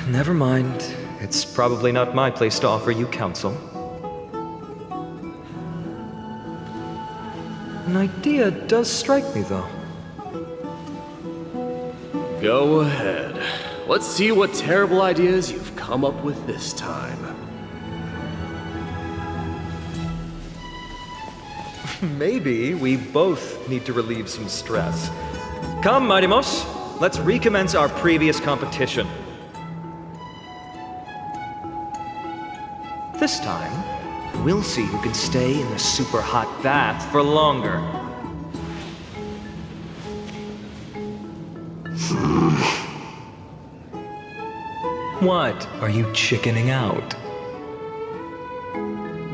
Never mind. It's probably not my place to offer you counsel. An idea does strike me, though. Go ahead. Let's see what terrible ideas you've come up with this time. Maybe we both need to relieve some stress. Come, Mightimos, let's recommence our previous competition. This time, we'll see who can stay in the super hot bath for longer. What? Are you chickening out?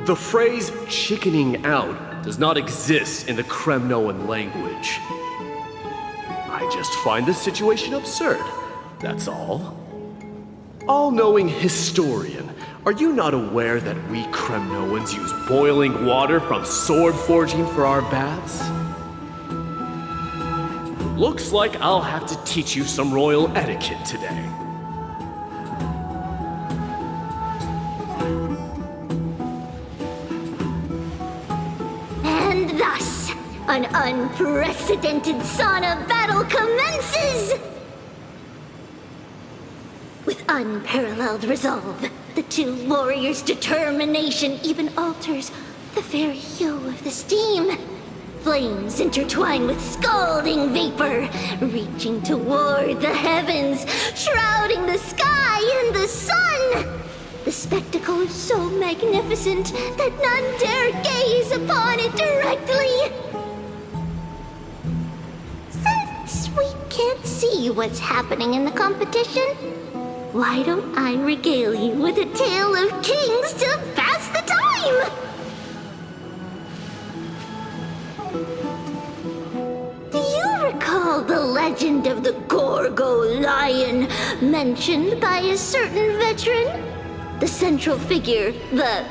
The phrase chickening out does not exist in the Kremnoan language. I just find this situation absurd, that's all. All-knowing historian, are you not aware that we Kremnoans use boiling water from sword forging for our baths? Looks like I'll have to teach you some royal etiquette today. And thus, an unprecedented sauna battle commences! unparalleled resolve. The two warriors' determination even alters the very hue of the steam. Flames intertwine with scalding vapor, reaching toward the heavens, shrouding the sky and the sun. The spectacle is so magnificent that none dare gaze upon it directly. Since we can't see what's happening in the competition, why don't I regale you with a tale of kings to pass the time? Do you recall the legend of the Gorgo lion mentioned by a certain veteran? The central figure, the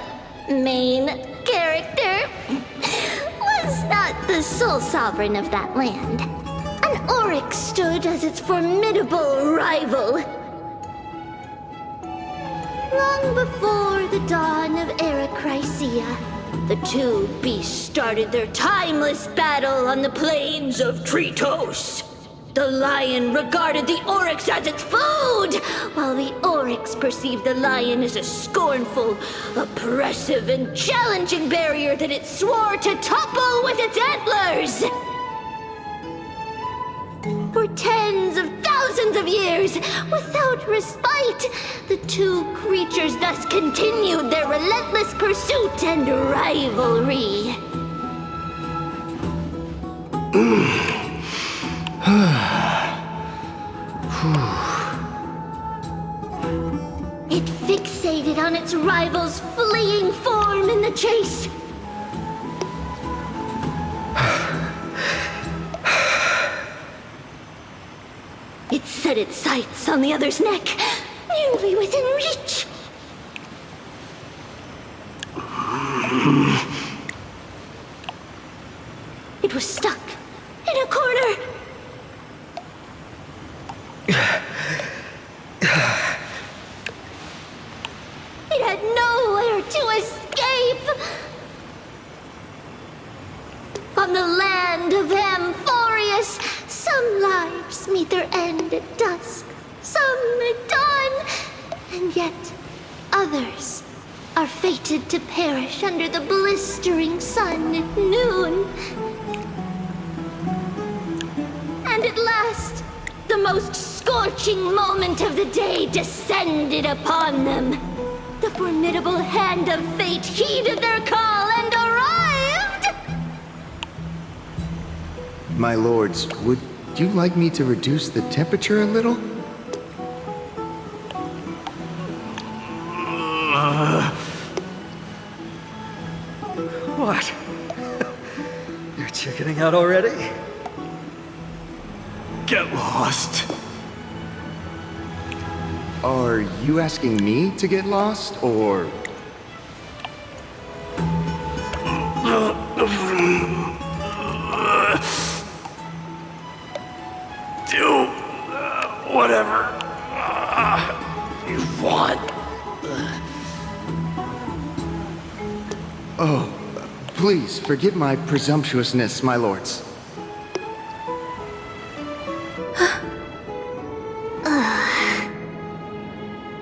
main character, was not the sole sovereign of that land. An oryx stood as its formidable rival. Long before the dawn of Era Chrysia, the two beasts started their timeless battle on the plains of Tritos. The lion regarded the oryx as its food, while the oryx perceived the lion as a scornful, oppressive, and challenging barrier that it swore to topple with its antlers. For tens of thousands of years, without respite, the two creatures thus continued their relentless pursuit and rivalry. It fixated on its rival's fleeing form in the chase. It set its sights on the other's neck, nearly within reach. It was stuck in a corner. It had nowhere to escape. On the land of Amphorius, some lives meet their end at dusk, some at dawn, and yet others are fated to perish under the blistering sun at noon. And at last, the most scorching moment of the day descended upon them. The formidable hand of fate heeded their call and arrived! My lords, would you like me to reduce the temperature a little? What? You're chickening out already? Get lost. Are you asking me to get lost, or... Do whatever you want. Oh, please forgive my presumptuousness, my lords.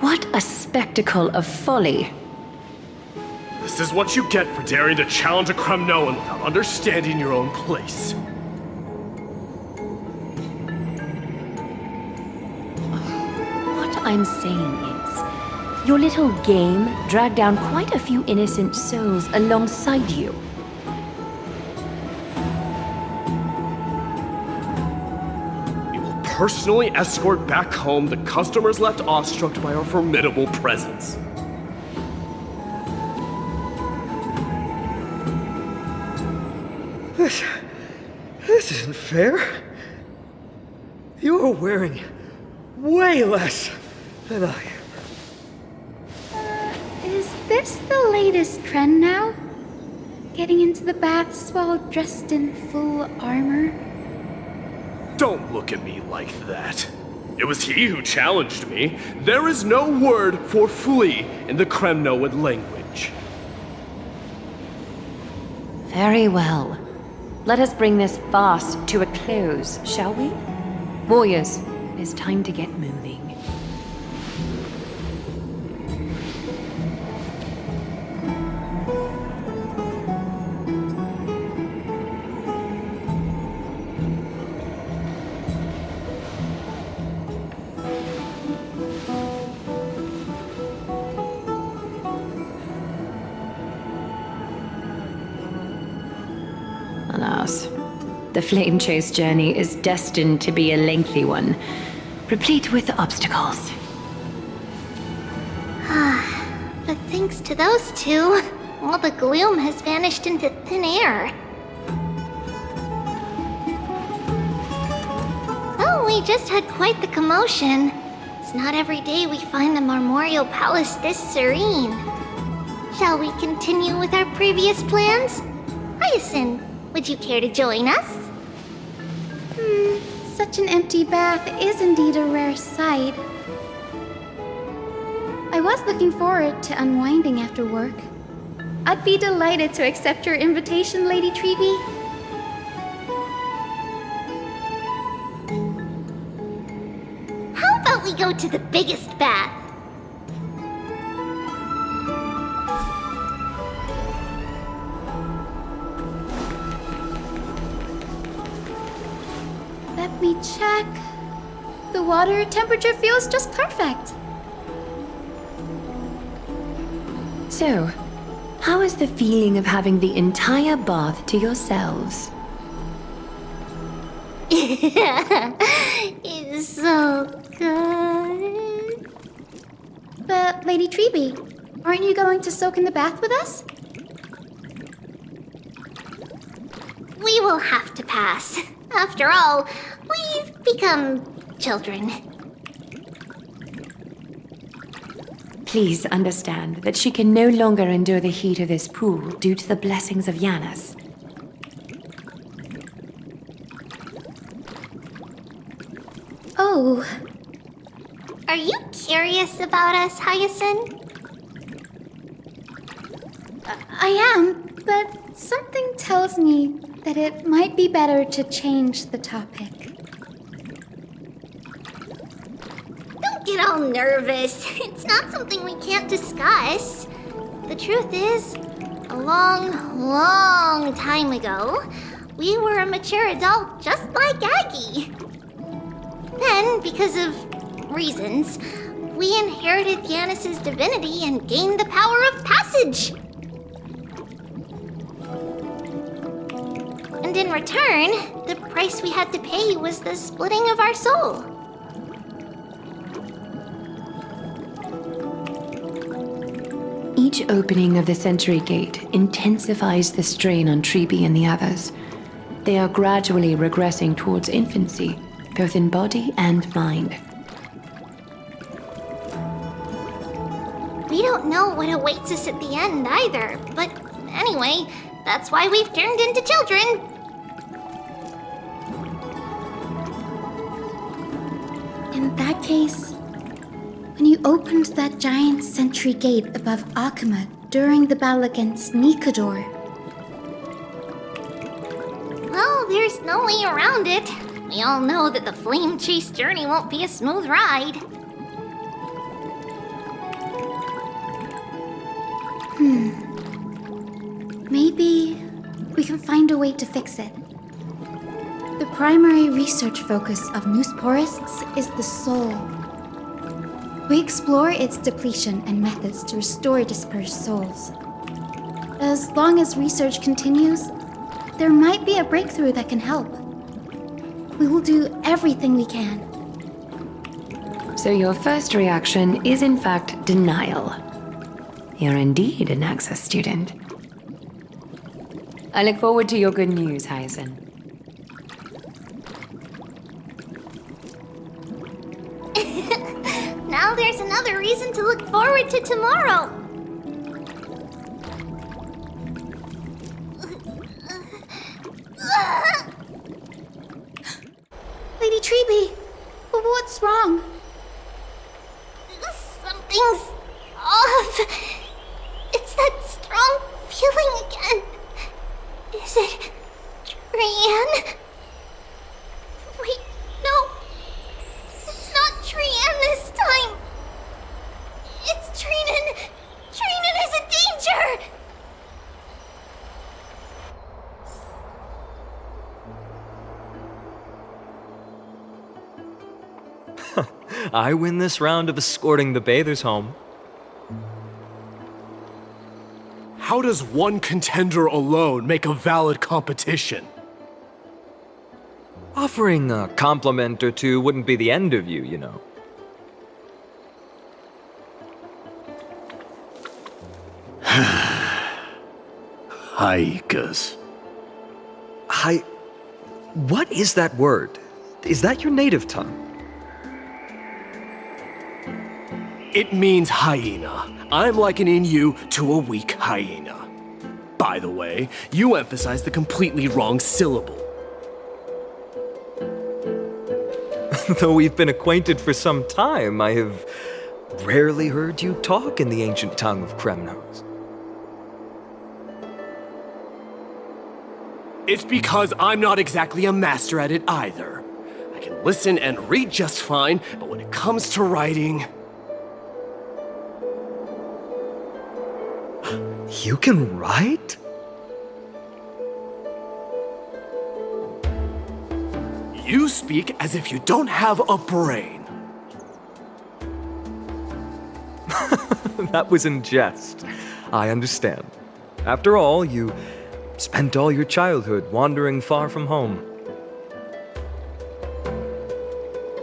What a spectacle of folly. This is what you get for daring to challenge a Kremnoan without understanding your own place. What I'm saying is, your little game dragged down quite a few innocent souls alongside you. We will personally escort back home the customers left awestruck by our formidable presence. This isn't fair. You're wearing way less than I am. Is this the latest trend now? Getting into the baths while dressed in full armor? Don't look at me like that. It was he who challenged me. There is no word for flee in the Kremnoan language. Very well. Let us bring this farce to a close, shall we? Warriors, it is time to get moving. The flame chase journey is destined to be a lengthy one, replete with obstacles. But thanks to those two, all the gloom has vanished into thin air. Oh, we just had quite the commotion. It's not every day we find the Marmorial Palace this serene. Shall we continue with our previous plans? Hyacinth, would you care to join us? Such an empty bath is indeed a rare sight. I was looking forward to unwinding after work. I'd be delighted to accept your invitation, Lady Treeby. How about we go to the biggest bath? Let me check. The water temperature feels just perfect. So, how is the feeling of having the entire bath to yourselves? It's so good. But, Lady Treeby, aren't you going to soak in the bath with us? We will have to pass. After all, we've become children. Please understand that she can no longer endure the heat of this pool due to the blessings of Yanis. Oh. Are you curious about us, Hyacinth? I am, but something tells me that it might be better to change the topic. Don't get all nervous. It's not something we can't discuss. The truth is, a long time ago, we were a mature adult just like Aggie. Then, because of reasons, we inherited Yanis' divinity and gained the power of passage. And in return, the price we had to pay was the splitting of our soul. Each opening of the Century Gate intensifies the strain on Treeby and the others. They are gradually regressing towards infancy, both in body and mind. We don't know what awaits us at the end either, but anyway, that's why we've turned into children. In that case, when you opened that giant sentry gate above Akama during the battle against Nikador. Well, there's no way around it. We all know that the flame chase journey won't be a smooth ride. Maybe we can find a way to fix it. The primary research focus of Noosporists is the soul. We explore its depletion and methods to restore dispersed souls. As long as research continues, there might be a breakthrough that can help. We will do everything we can. So your first reaction is in fact denial. You're indeed an Access student. I look forward to your good news, Hyacinth. Now there's another reason to look forward to tomorrow. Lady Treeby, what's wrong? Something's off. It's that strong feeling again. Is it Trian? Wait, no. It's not Trian this time. It's Trinan. Trinan is in danger. I win this round of escorting the bathers home. How does one contender alone make a valid competition? offering a compliment or two wouldn't be the end of you, you know. Haikas. What is that word? Is that your native tongue? It means hyena. I'm likening you to a weak hyena. By the way, you emphasize the completely wrong syllable. Though we've been acquainted for some time, I have rarely heard you talk in the ancient tongue of Kremnos. It's because I'm not exactly a master at it either. I can listen and read just fine, but when it comes to writing... You can write? You speak as if you don't have a brain. That was in jest. I understand. After all, you spent all your childhood wandering far from home.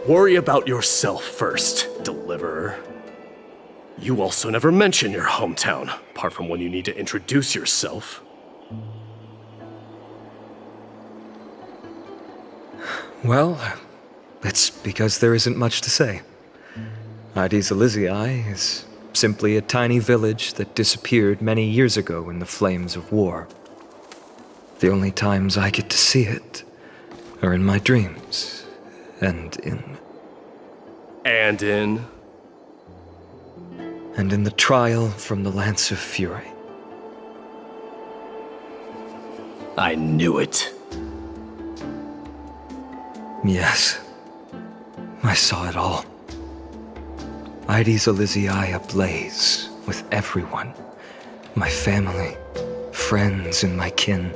Worry about yourself first, deliverer. You also never mention your hometown, apart from when you need to introduce yourself. Well, it's because there isn't much to say. Ides Elysiae is simply a tiny village that disappeared many years ago in the flames of war. The only times I get to see it are in my dreams, and in the trial from the Lance of Fury. I knew it. Yes, I saw it all. Ides Elysiae ablaze with everyone. My family, friends, and my kin,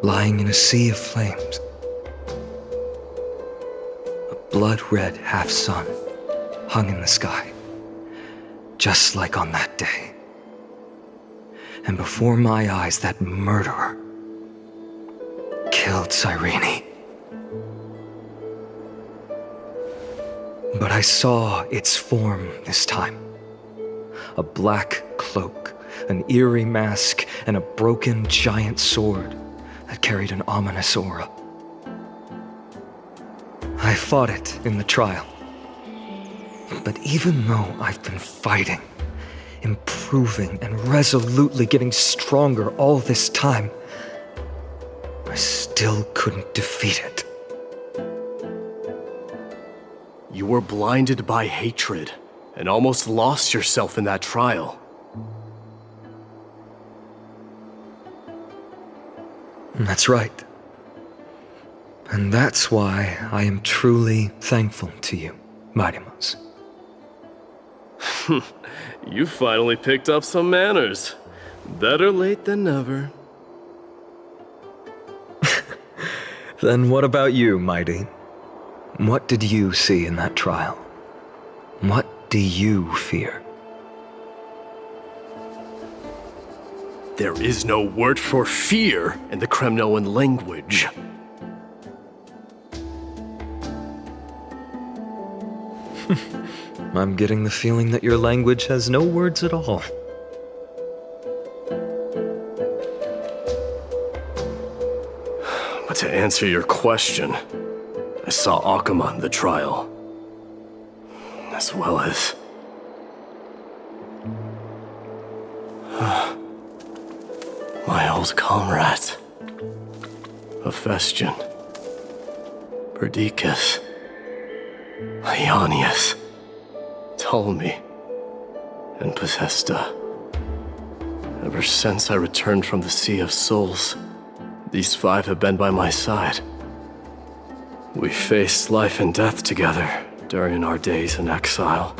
lying in a sea of flames. A blood-red half-sun hung in the sky, just like on that day. And before my eyes, that murderer killed Cyrene. But I saw its form this time. A black cloak, an eerie mask, and a broken giant sword that carried an ominous aura. I fought it in the trial. But even though I've been fighting, improving, and resolutely getting stronger all this time, I still couldn't defeat it. You were blinded by hatred and almost lost yourself in that trial. That's right. And that's why I am truly thankful to you, Mightymouse. You finally picked up some manners. Better late than never. Then what about you, Mighty? What did you see in that trial? What do you fear? There is no word for fear in the Kremnoan language. I'm getting the feeling that your language has no words at all. But to answer your question, I saw Akuma in the trial, as well as my old comrades, Hephaestion, Perdiccas, Ionius, Ptolemy, and Possesta. Ever since I returned from the Sea of Souls, these five have been by my side. We faced life and death together during our days in exile.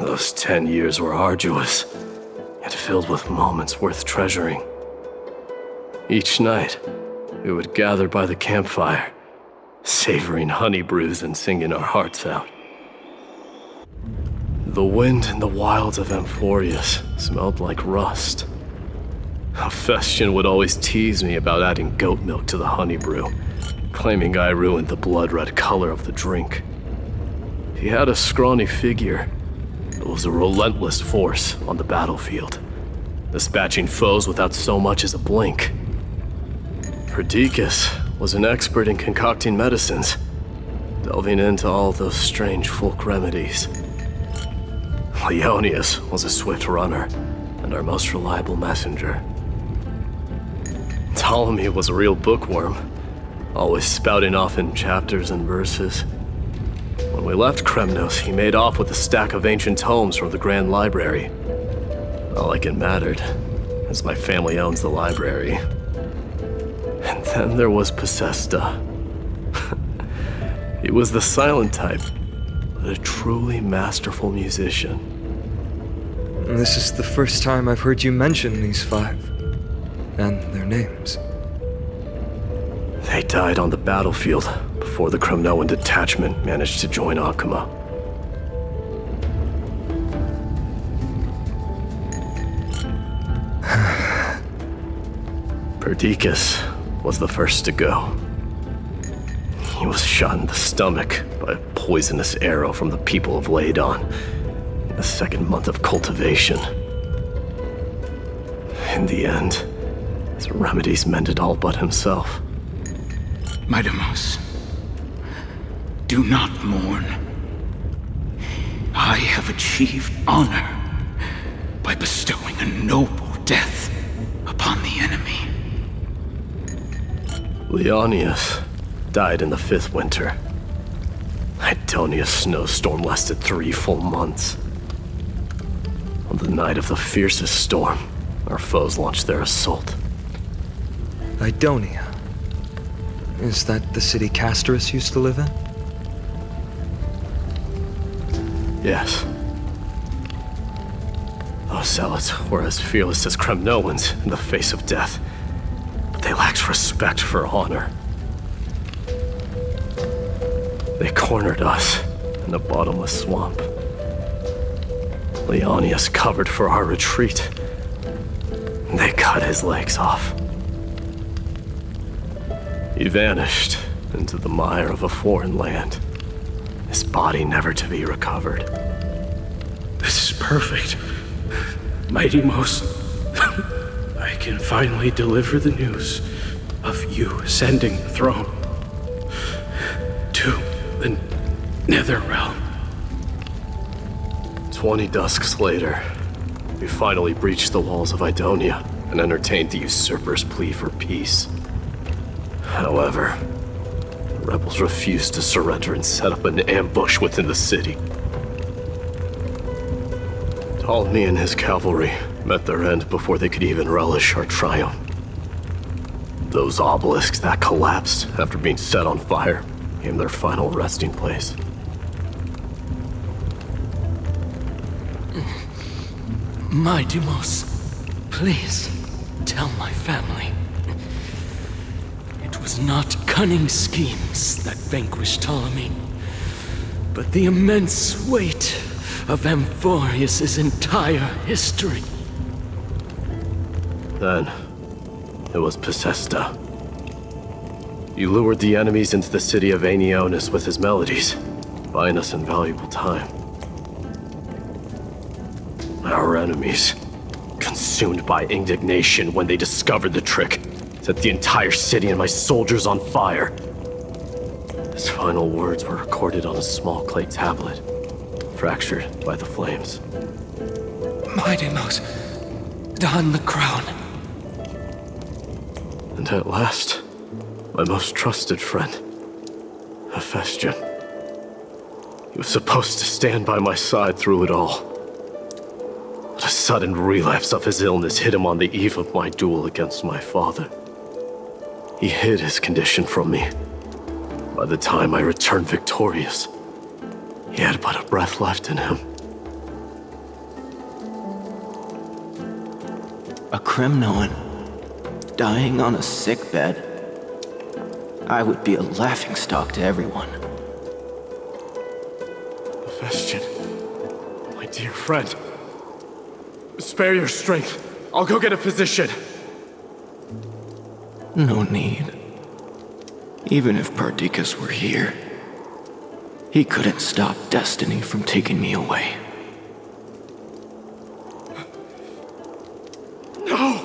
Those 10 years were arduous, yet filled with moments worth treasuring. Each night, we would gather by the campfire, savoring honey brews and singing our hearts out. The wind in the wilds of Amphorius smelled like rust. Hephaestion would always tease me about adding goat milk to the honey brew, claiming I ruined the blood-red color of the drink. He had a scrawny figure, but was a relentless force on the battlefield, dispatching foes without so much as a blink. Perdiccas was an expert in concocting medicines, delving into all those strange folk remedies. Leonius was a swift runner and our most reliable messenger. Ptolemy was a real bookworm, always spouting off in chapters and verses. When we left Kremnos, he made off with a stack of ancient tomes from the Grand Library. Not like it mattered, as my family owns the library. And then there was Pacesta. He was the silent type, but a truly masterful musician. This is the first time I've heard you mention these 5, and their names. They died on the battlefield before the Kremnoan detachment managed to join Akama. Perdiccas was the first to go. He was shot in the stomach by a poisonous arrow from the people of Ladon in the 2nd month of cultivation. In the end, his remedies mended all but himself. Midamos, do not mourn. I have achieved honor by bestowing a noble death upon the enemy. Leonius died in the 5th winter. Idonia's snowstorm lasted 3 full months. On the night of the fiercest storm, our foes launched their assault. Idonia. Is that the city Castorus used to live in? Yes. Those zealots were as fearless as Kremnoans in the face of death, but they lacked respect for honor. They cornered us in a bottomless swamp. Leonius covered for our retreat. They cut his legs off. He vanished into the mire of a foreign land, his body never to be recovered. This is perfect. Mighty Mos, I can finally deliver the news of you ascending the throne to the Nether Realm. 20 dusks later, we finally breached the walls of Idonia and entertained the usurper's plea for peace. However, the rebels refused to surrender and set up an ambush within the city. Ptolemy and his cavalry met their end before they could even relish our triumph. Those obelisks that collapsed after being set on fire became their final resting place. Mighty Mos, please tell my family. It was not cunning schemes that vanquished Ptolemy, but the immense weight of Amphorius' entire history. Then, it was Pacesta. He lured the enemies into the city of Aenionis with his melodies, buying us invaluable time. Our enemies, consumed by indignation when they discovered the trick, set the entire city and my soldiers on fire. His final words were recorded on a small clay tablet, fractured by the flames. Mighty Mos, don the crown. And at last, my most trusted friend, Hephaestion. He was supposed to stand by my side through it all. But a sudden relapse of his illness hit him on the eve of my duel against my father. He hid his condition from me. By the time I returned victorious, he had but a breath left in him. A Kremnoan dying on a sickbed. I would be a laughingstock to everyone. Hephaestion, my dear friend, spare your strength. I'll go get a physician. No need. Even if Perdiccas were here, he couldn't stop destiny from taking me away. No!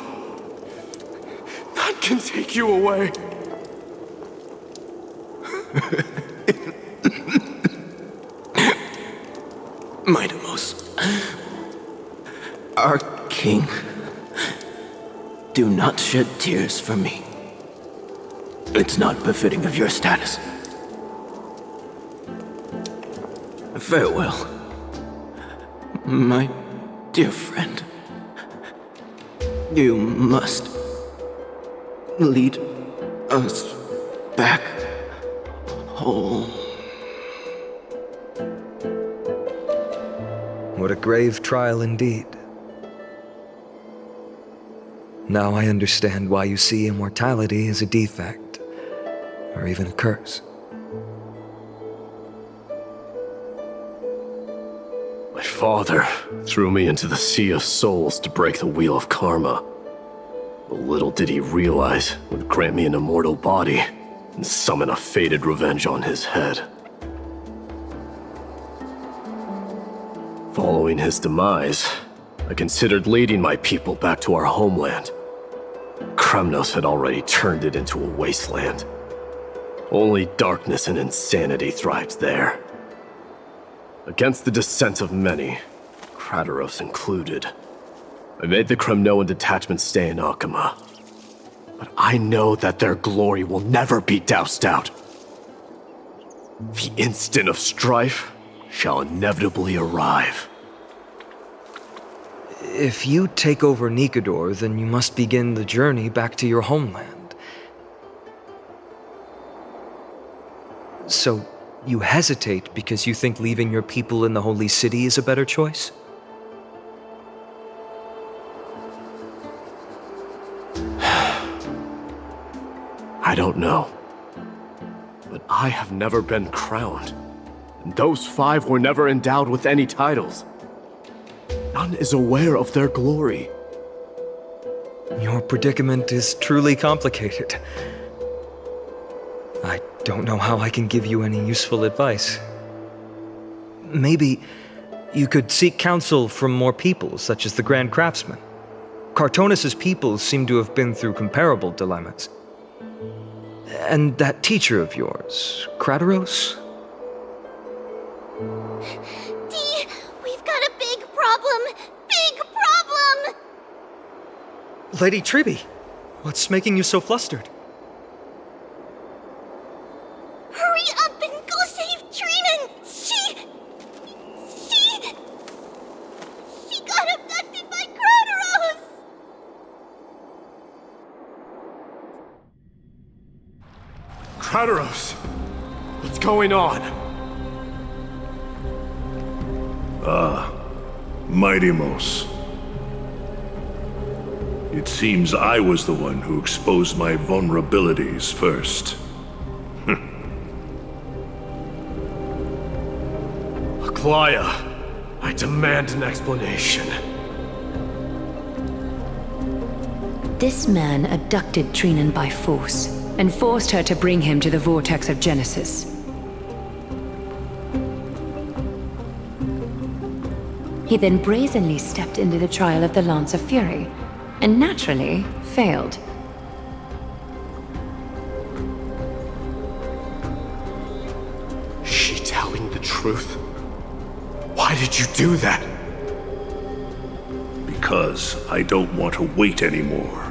None can take you away. Mightimos, our king, do not shed tears for me. It's not befitting of your status. Farewell, my dear friend. You must lead us back home. What a grave trial indeed. Now I understand why you see immortality as a defect, or even a curse. My father threw me into the sea of souls to break the wheel of karma. But little did he realize it would grant me an immortal body and summon a fated revenge on his head. Following his demise, I considered leading my people back to our homeland. Kremnos had already turned it into a wasteland. Only darkness and insanity thrived there. Against the dissent of many, Krateros included, I made the Kremnoan detachment stay in Akama. But I know that their glory will never be doused out. The instant of strife shall inevitably arrive. If you take over Nikedor, then you must begin the journey back to your homeland. So, you hesitate because you think leaving your people in the Holy City is a better choice? I don't know. But I have never been crowned. And those 5 were never endowed with any titles. None is aware of their glory. Your predicament is truly complicated. I don't know how I can give you any useful advice. Maybe you could seek counsel from more peoples, such as the Grand Craftsman. Cartonis' peoples seem to have been through comparable dilemmas. And that teacher of yours, Krateros? Dee, we've got a big problem! Big problem! Lady Tribby, what's making you so flustered? Hurry up and go save Trinan! She got abducted by Krateros! Krateros! What's going on? Mightimos. It seems I was the one who exposed my vulnerabilities first. Aglaya, I demand an explanation. This man abducted Trinan by force and forced her to bring him to the Vortex of Genesis. He then brazenly stepped into the trial of the Lance of Fury, and naturally failed. Is she telling the truth? Why did you do that? Because I don't want to wait anymore.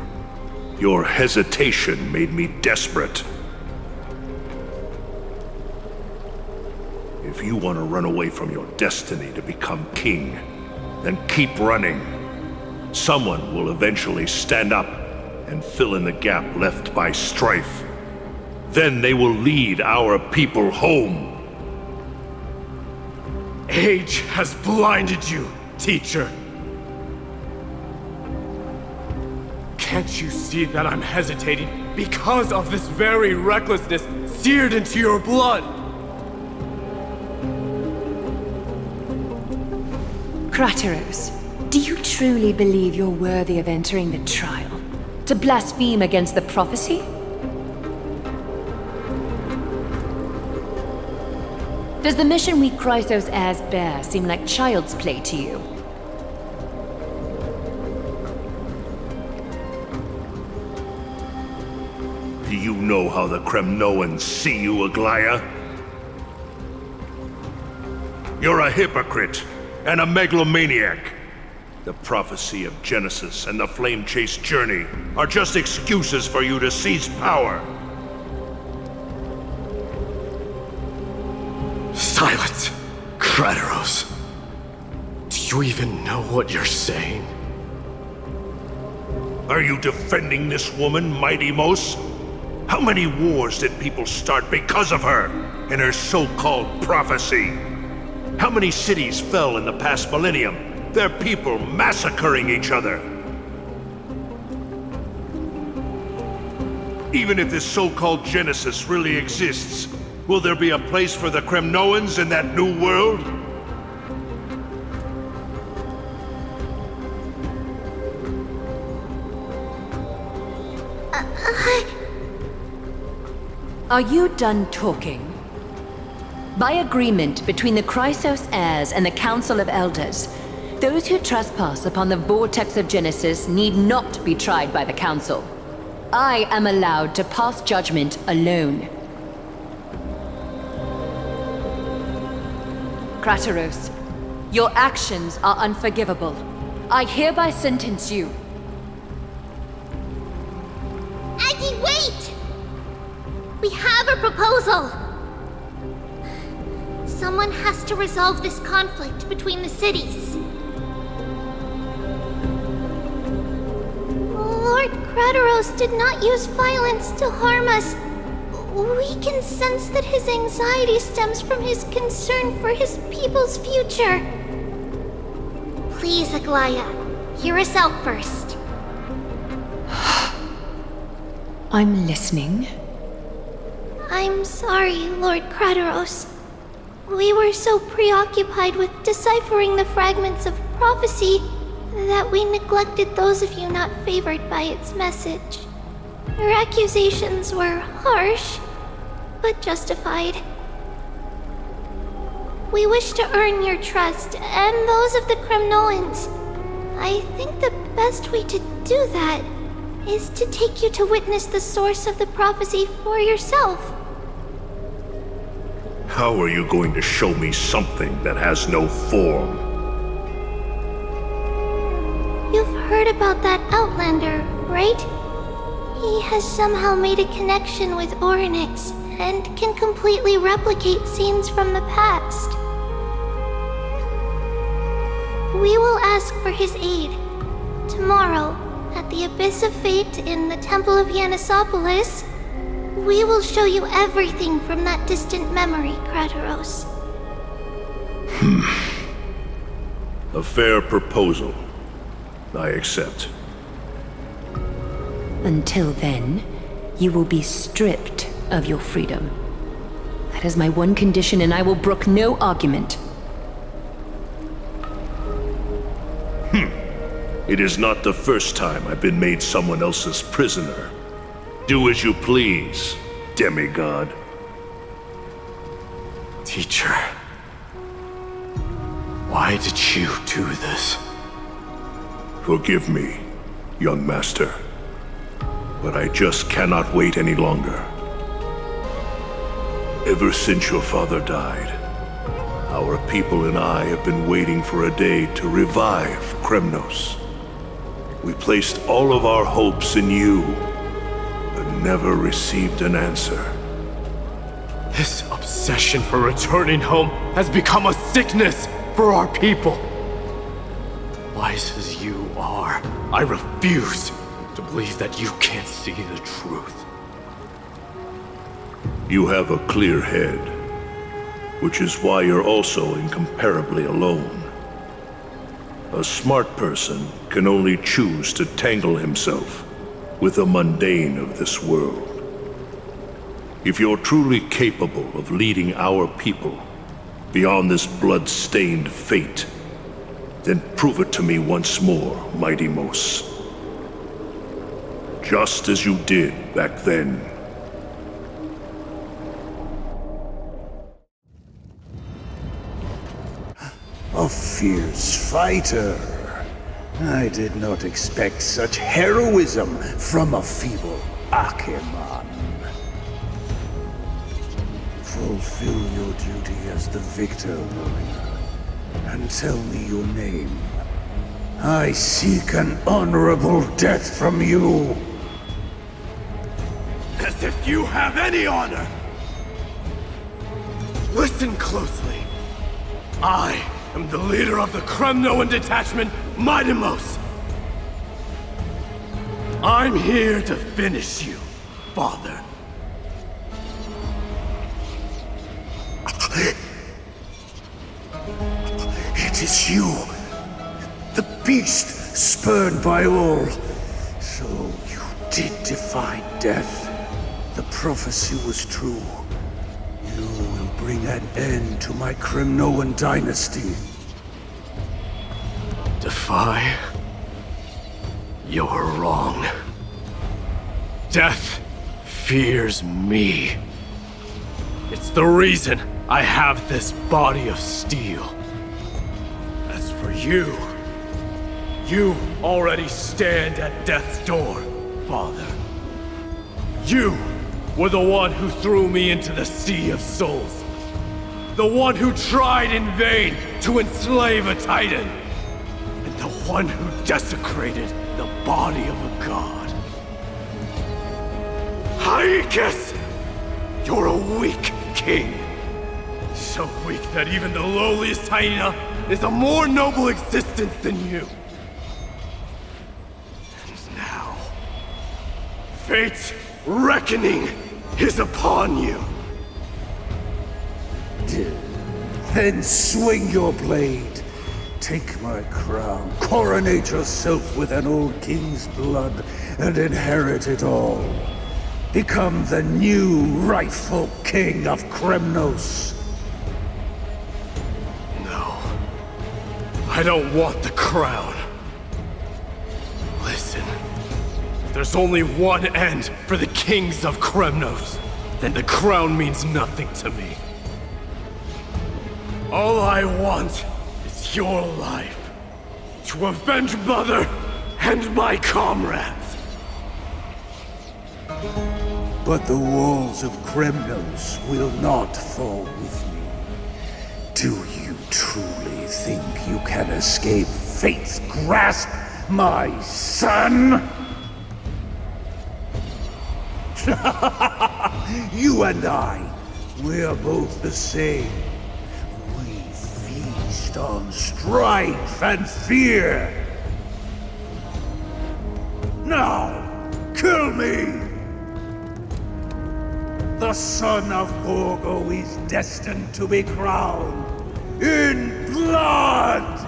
Your hesitation made me desperate. If you want to run away from your destiny to become king, then keep running. Someone will eventually stand up and fill in the gap left by strife. Then they will lead our people home. Age has blinded you, teacher. Can't you see that I'm hesitating because of this very recklessness seared into your blood? Krateros, do you truly believe you're worthy of entering the trial? To blaspheme against the prophecy? Does the mission we Chrysos heirs bear seem like child's play to you? Do you know how the Kremnoans see you, Aglaya? You're a hypocrite and a megalomaniac. The prophecy of Genesis and the Flame Chase journey are just excuses for you to seize power. Silence, Krateros. Do you even know what you're saying? Are you defending this woman, Mighty Mos? How many wars did people start because of her and her so-called prophecy? How many cities fell in the past millennium, their people massacring each other? Even if this so-called Genesis really exists, will there be a place for the Kremnoans in that new world? Are you done talking? By agreement between the Chrysos heirs and the Council of Elders, those who trespass upon the vortex of Genesis need not be tried by the Council. I am allowed to pass judgment alone. Krateros, your actions are unforgivable. I hereby sentence you. Aggie, wait! We have a proposal! Someone has to resolve this conflict between the cities. Lord Krateros did not use violence to harm us. We can sense that his anxiety stems from his concern for his people's future. Please, Aglaya, hear us out first. I'm listening. I'm sorry, Lord Krateros. We were so preoccupied with deciphering the fragments of prophecy that we neglected those of you not favored by its message. Your accusations were harsh, but justified. We wish to earn your trust and those of the Kremnoans. I think the best way to do that is to take you to witness the source of the prophecy for yourself. How are you going to show me something that has no form? You've heard about that Outlander, right? He has somehow made a connection with Orynyx and can completely replicate scenes from the past. We will ask for his aid. Tomorrow, at the Abyss of Fate in the Temple of Yanisopolis, we will show you everything from that distant memory, Krateros. A fair proposal. I accept. Until then, you will be stripped of your freedom. That is my one condition, and I will brook no argument. It is not the first time I've been made someone else's prisoner. Do as you please, demigod. Teacher, why did you do this? Forgive me, young master, but I just cannot wait any longer. Ever since your father died, our people and I have been waiting for a day to revive Kremnos. We placed all of our hopes in you, but never received an answer. This obsession for returning home has become a sickness for our people. Wise as you are, I refuse to believe that you can't see the truth. You have a clear head, which is why you're also incomparably alone. A smart person can only choose to tangle himself with the mundane of this world. If you're truly capable of leading our people beyond this blood-stained fate, then prove it to me once more, Mighty Mos. Just as you did back then. A fierce fighter. I did not expect such heroism from a feeble Acheman. Fulfill your duty as the victor, warrior, and tell me your name. I seek an honorable death from you. As if you have any honor! Listen closely. I am the leader of the Kremnoan detachment, Midamos. I'm here to finish you, father. It is you, the beast spurned by all. So you did defy death. The prophecy was true. You will bring an end to my Kremnoan dynasty. Defy? You're wrong. Death fears me. It's the reason I have this body of steel. As for you, you already stand at death's door, father. You were the one who threw me into the Sea of Souls. The one who tried in vain to enslave a Titan. And the one who desecrated the body of a god. Haikis! You're a weak king. So weak that even the lowliest hyena is a more noble existence than you. And now, fate's reckoning is upon you. Then swing your blade. Take my crown. Coronate yourself with an old king's blood and inherit it all. Become the new rightful king of Kremnos. No. I don't want the crown. Listen. If there's only one end for the kings of Kremnos, then the crown means nothing to me. All I want is your life. To avenge Mother and my comrades. But the walls of Kremnos will not fall with me. Do you truly think you can escape fate's grasp, my son? You and I, we're both the same. We feast on strife and fear. Now, kill me! The son of Borgo is destined to be crowned in blood!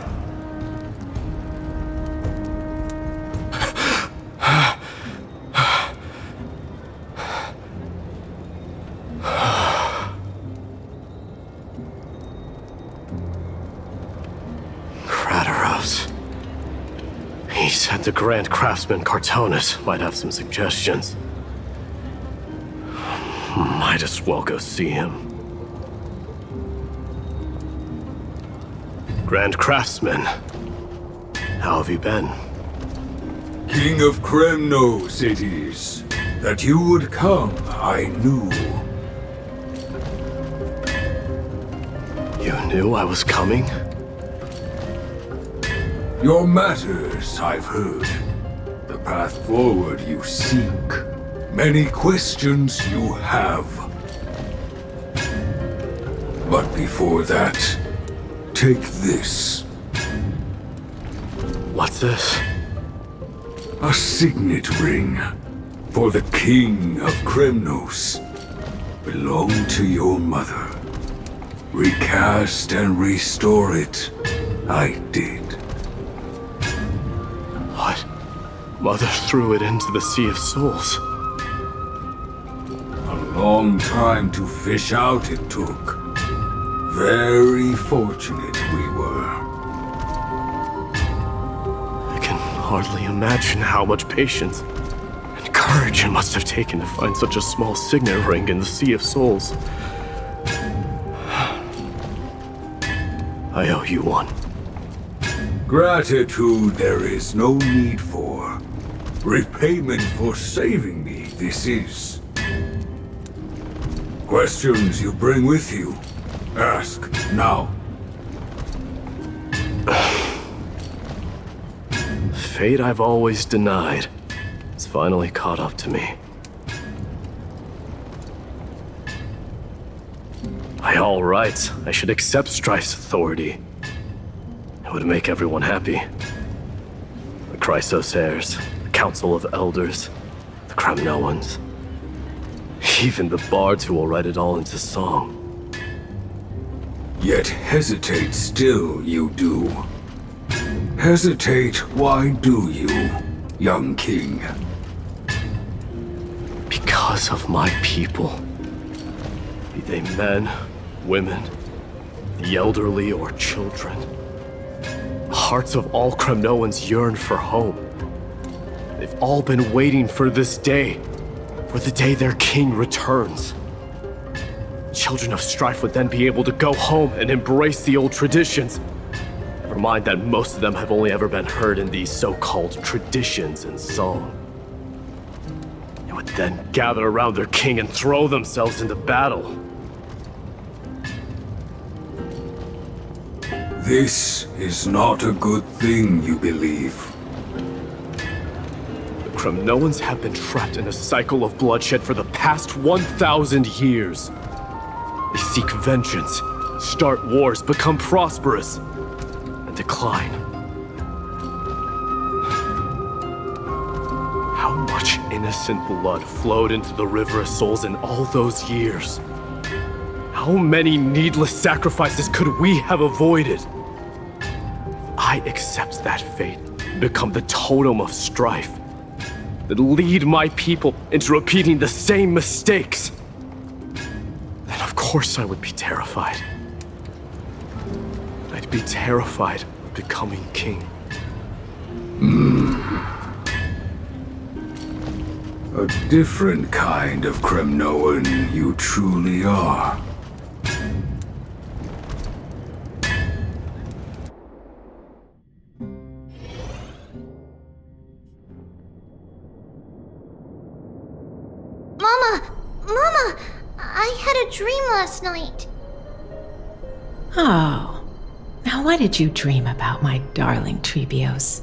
Kratos. He said the Grand Craftsman Cartonus might have some suggestions. Might as well go see him. Grand Craftsman, how have you been? King of Kremnos it is. That you would come, I knew. You knew I was coming? Your matters, I've heard. The path forward you seek. Many questions you have. But before that, take this. What's this? A signet ring for the King of Kremnos. Belonged to your mother. Recast and restore it. I did. What? Mother threw it into the Sea of Souls. A long time to fish out it took. Very fortunate we were. I can hardly imagine how much patience and courage it must have taken to find such a small signet ring in the Sea of Souls. I owe you one. Gratitude there is no need for. Repayment for saving me, this is. Questions you bring with you? Ask now. Fate I've always denied. It's finally caught up to me. By all rights, I should accept Strife's authority. It would make everyone happy. The Chrysos heirs, the Council of Elders, the Kremnoans. Even the bards who will write it all into song. Yet hesitate still you do. Hesitate, why do you, young king? Because of my people. Be they men, women, the elderly, or children. The hearts of all Kremnoans yearn for home. They've all been waiting for this day, for the day their king returns. Children of Strife would then be able to go home and embrace the old traditions. Never mind that most of them have only ever been heard in these so-called traditions and song. They would then gather around their king and throw themselves into battle. This is not a good thing, you believe. The Kremnoans have been trapped in a cycle of bloodshed for the past 1,000 years. They seek vengeance, start wars, become prosperous, and decline. How much innocent blood flowed into the River of Souls in all those years? How many needless sacrifices could we have avoided? If I accept that fate and become the totem of strife, that lead my people into repeating the same mistakes, then of course I would be terrified. I'd be terrified of becoming king. A different kind of Kremnoan you truly are. Mama! I had a dream last night. Oh. Now what did you dream about, my darling Trebios?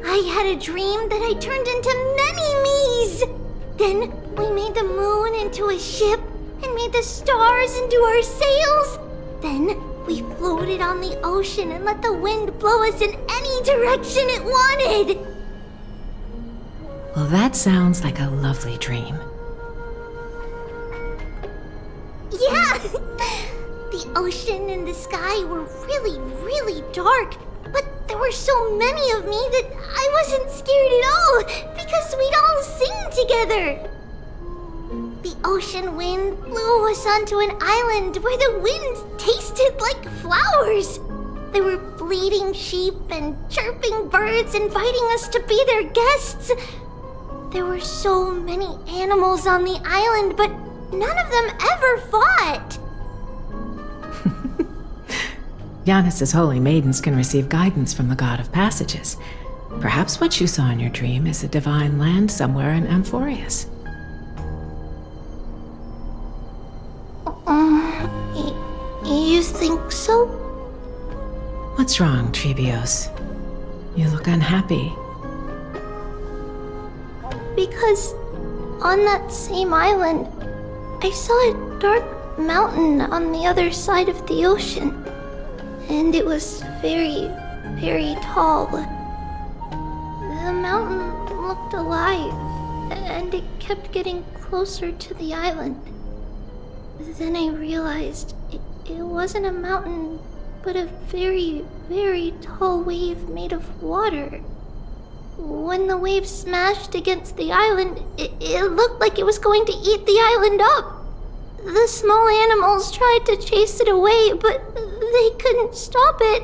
I had a dream that I turned into many me's. Then we made the moon into a ship and made the stars into our sails. Then we floated on the ocean and let the wind blow us in any direction it wanted. Well, that sounds like a lovely dream. Yeah! The ocean and the sky were really, really dark, but there were so many of me that I wasn't scared at all, because we'd all sing together. The ocean wind blew us onto an island where the wind tasted like flowers. There were bleating sheep and chirping birds inviting us to be their guests. There were so many animals on the island, but none of them ever fought. Giannis's holy maidens can receive guidance from the god of passages. Perhaps what you saw in your dream is a divine land somewhere in Amphorius. You think so? What's wrong, Trebios? You look unhappy. Because on that same island, I saw a dark mountain on the other side of the ocean. And it was very, very tall. The mountain looked alive, and it kept getting closer to the island. Then I realized it wasn't a mountain, but a very, very tall wave made of water. When the wave smashed against the island, it looked like it was going to eat the island up. The small animals tried to chase it away, but they couldn't stop it.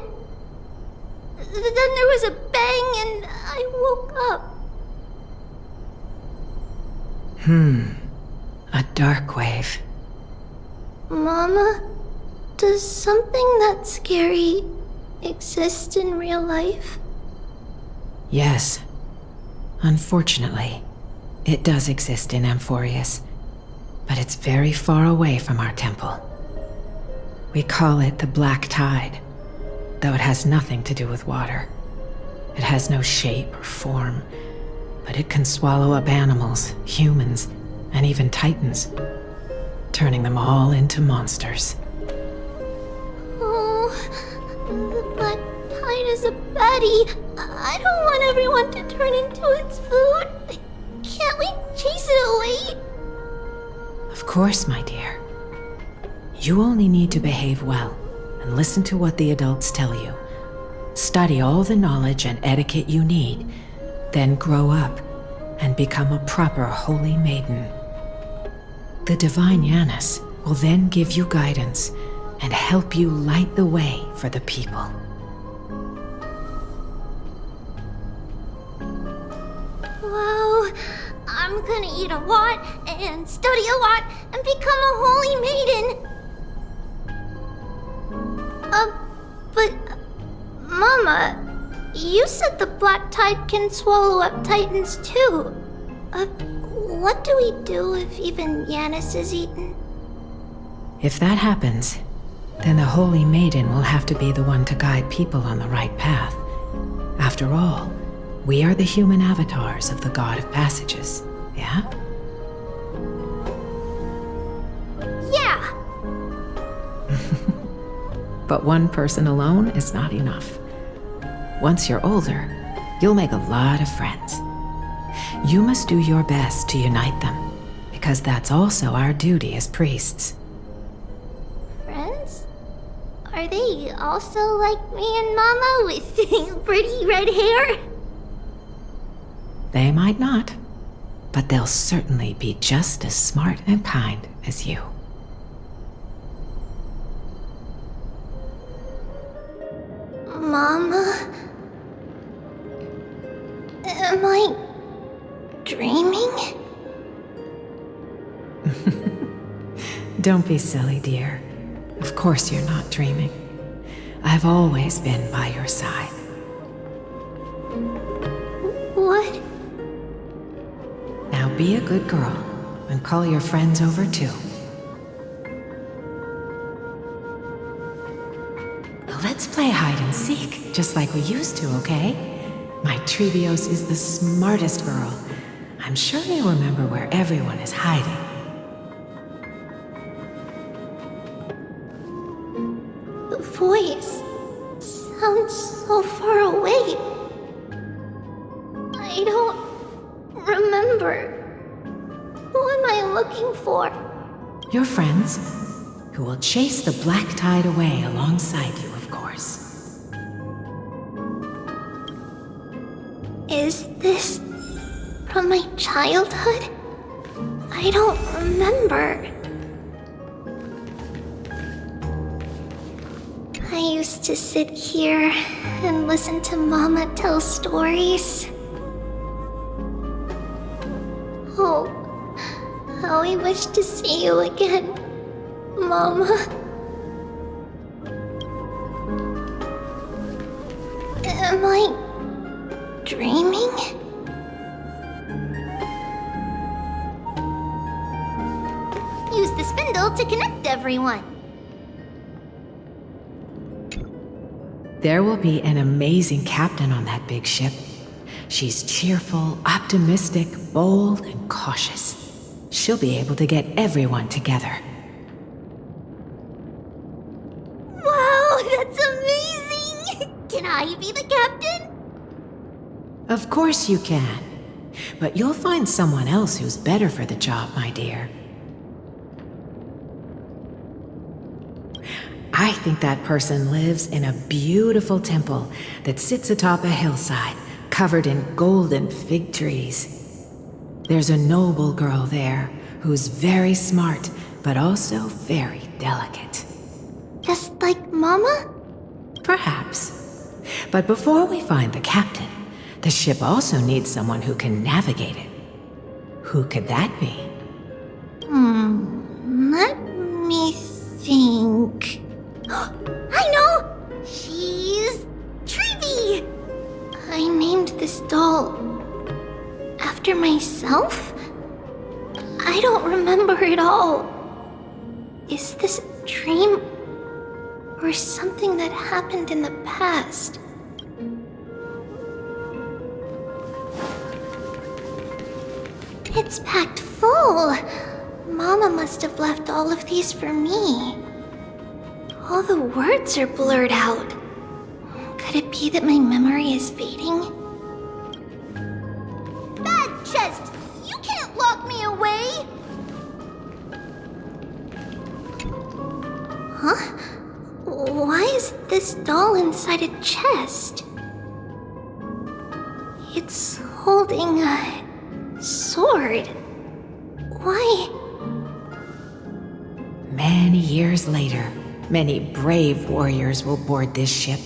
Then there was a bang and I woke up. A dark wave. Mama, Does something that scary exist in real life? Yes. Unfortunately, it does exist in Amphorius, but it's very far away from our temple. We call it the Black Tide, though it has nothing to do with water. It has no shape or form, but it can swallow up animals, humans, and even titans, turning them all into monsters. Oh, the Black Tide is a baddie. I don't want everyone to turn into its food. Can't we chase it away? Of course, my dear. You only need to behave well and listen to what the adults tell you. Study all the knowledge and etiquette you need, then grow up and become a proper holy maiden. The divine Janus will then give you guidance and help you light the way for the people. Wow, I'm gonna eat a lot and study a lot and become a holy maiden. But Mama, you said the Black Tide can swallow up titans too. What do we do if even Janus is eaten? If that happens, then the Holy Maiden will have to be the one to guide people on the right path. After all, we are the human avatars of the God of Passages, yeah? Yeah! But one person alone is not enough. Once you're older, you'll make a lot of friends. You must do your best to unite them, because that's also our duty as priests. Friends? Are they also like me and Mama with pretty red hair? They might not, but they'll certainly be just as smart and kind as you. Mama? Am I dreaming? Don't be silly, dear. Of course you're not dreaming. I've always been by your side. What? Now be a good girl and call your friends over too. Let's play hide and seek, just like we used to, okay? My Trebios is the smartest girl. I'm sure you'll remember where everyone is hiding. The voice sounds so far away. I don't remember. Who am I looking for? Your friends, who will chase the Black Tide away alongside you, of course. Is this from my childhood? I don't remember. I used to sit here and listen to Mama tell stories. Oh, how I wish to see you again, Mama. Am I dreaming? Use the spindle to connect everyone. There will be an amazing captain on that big ship. She's cheerful, optimistic, bold, and cautious. She'll be able to get everyone together. Wow, that's amazing! Can I be the captain? Of course you can. But you'll find someone else who's better for the job, my dear. I think that person lives in a beautiful temple that sits atop a hillside, covered in golden fig trees. There's a noble girl there who's very smart, but also very delicate. Just like Mama? Perhaps. But before we find the captain, the ship also needs someone who can navigate it. Who could that be? Let me think. it all. Is this a dream? Or something that happened in the past? It's packed full. Mama must have left all of these for me. All the words are blurred out. Could it be that my memory is fading? Bad chest! You can't lock me away! Huh? Why is this doll inside a chest? It's holding a sword. Why? Many years later, many brave warriors will board this ship.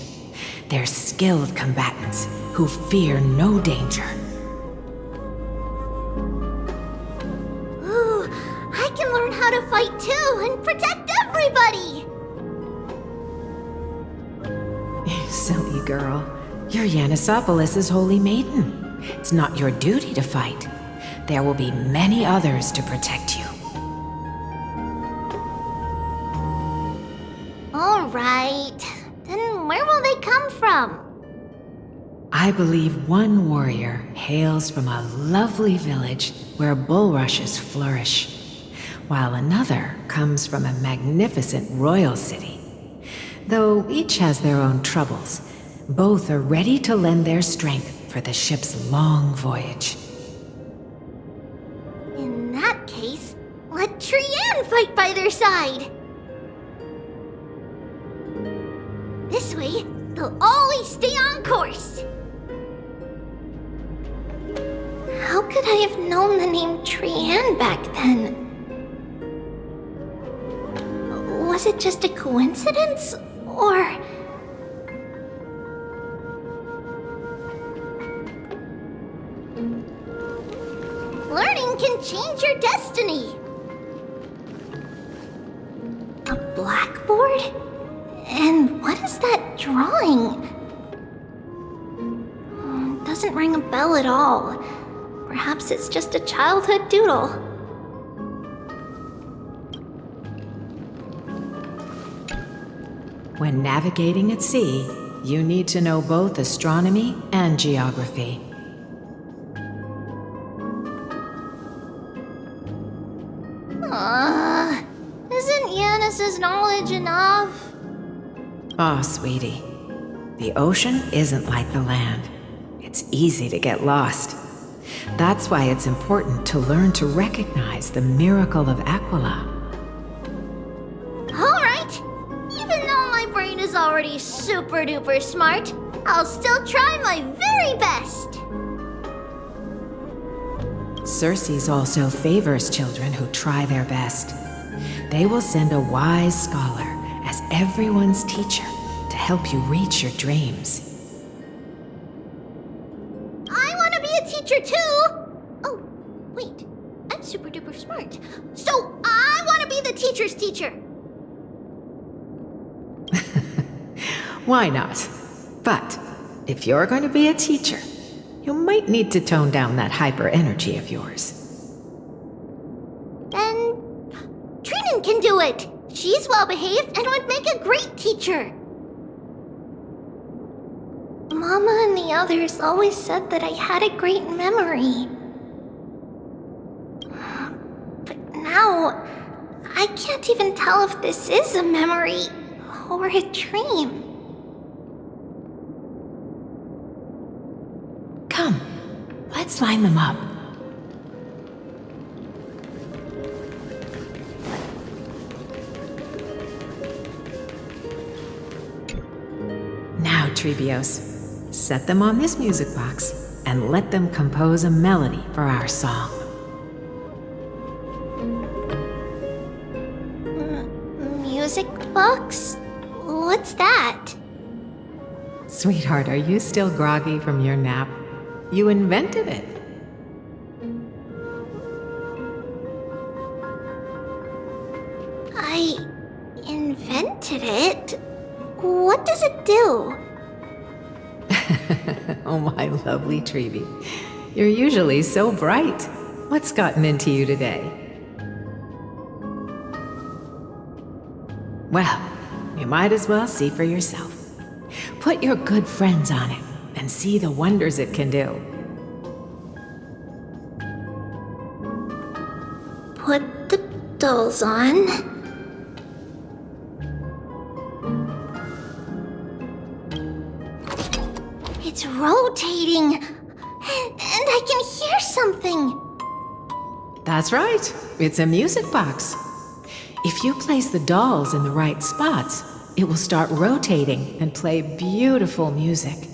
They're skilled combatants who fear no danger. Ooh, I can learn how to fight too and protect everybody! Silly girl. You're Yanisopoulos' holy maiden. It's not your duty to fight. There will be many others to protect you. Alright. Then where will they come from? I believe one warrior hails from a lovely village where bulrushes flourish, while another comes from a magnificent royal city. Though each has their own troubles, both are ready to lend their strength for the ship's long voyage. In that case, let Trianne fight by their side! This way, they'll always stay on course! How could I have known the name Trianne back then? Was it just a coincidence? Or... Learning can change your destiny! a blackboard? And what is that drawing? Doesn't ring a bell at all. Perhaps it's just a childhood doodle. When navigating at sea, you need to know both astronomy and geography. Isn't Yanis's knowledge enough? Oh, sweetie. The ocean isn't like the land. It's easy to get lost. That's why it's important to learn to recognize the miracle of Aquila. Alright! Even though my brain is already super duper smart, I'll still try my very best! Circe also favors children who try their best. They will send a wise scholar as everyone's teacher to help you reach your dreams. I want to be a teacher too! Oh, wait. I'm super duper smart. So I want to be the teacher's teacher! Why not? But if you're going to be a teacher, you might need to tone down that hyper energy of yours. Then Trinan can do it! She's well behaved and would make a great teacher! Mama and the others always said that I had a great memory. But now, I can't even tell if this is a memory or a dream. Come, let's line them up. Now, Trebios, set them on this music box and let them compose a melody for our song. Music box? What's that? Sweetheart, are you still groggy from your nap? You invented it. I invented it? What does it do? Oh, my lovely Trebi. You're usually so bright. What's gotten into you today? Well, you might as well see for yourself. Put your good friends on it and see the wonders it can do. Put the dolls on. It's rotating, and I can hear something. That's right. It's a music box. If you place the dolls in the right spots, it will start rotating and play beautiful music.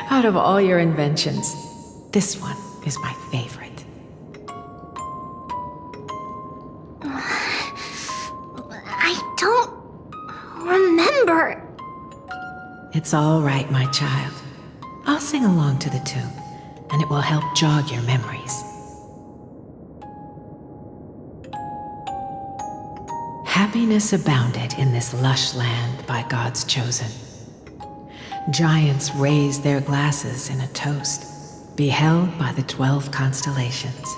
Out of all your inventions, this one is my favorite. I don't remember. It's all right, my child. I'll sing along to the tune, and it will help jog your memories. Happiness abounded in this lush land by God's chosen. Giants raised their glasses in a toast, beheld by the 12 constellations.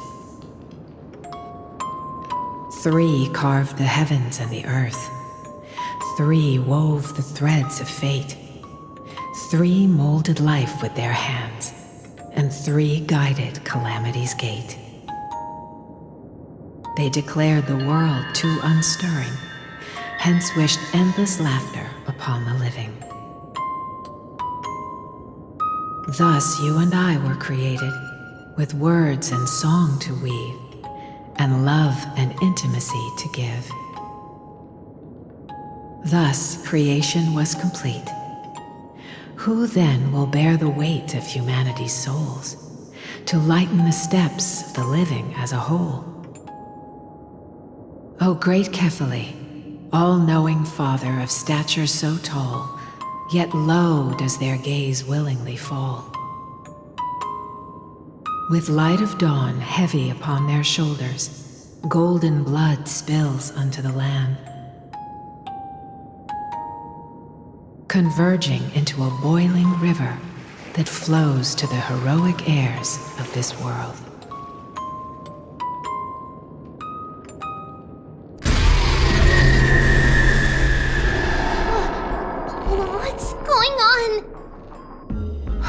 3 carved the heavens and the earth. 3 wove the threads of fate. 3 molded life with their hands, and 3 guided calamity's gate. They declared the world too unstirring, hence wished endless laughter upon the living. Thus you and I were created, with words and song to weave, and love and intimacy to give. Thus creation was complete. Who then will bear the weight of humanity's souls, to lighten the steps of the living as a whole? O great Kephale, all-knowing Father of stature so tall, yet low does their gaze willingly fall. With light of dawn heavy upon their shoulders, golden blood spills unto the land, converging into a boiling river that flows to the heroic heirs of this world. What's going on?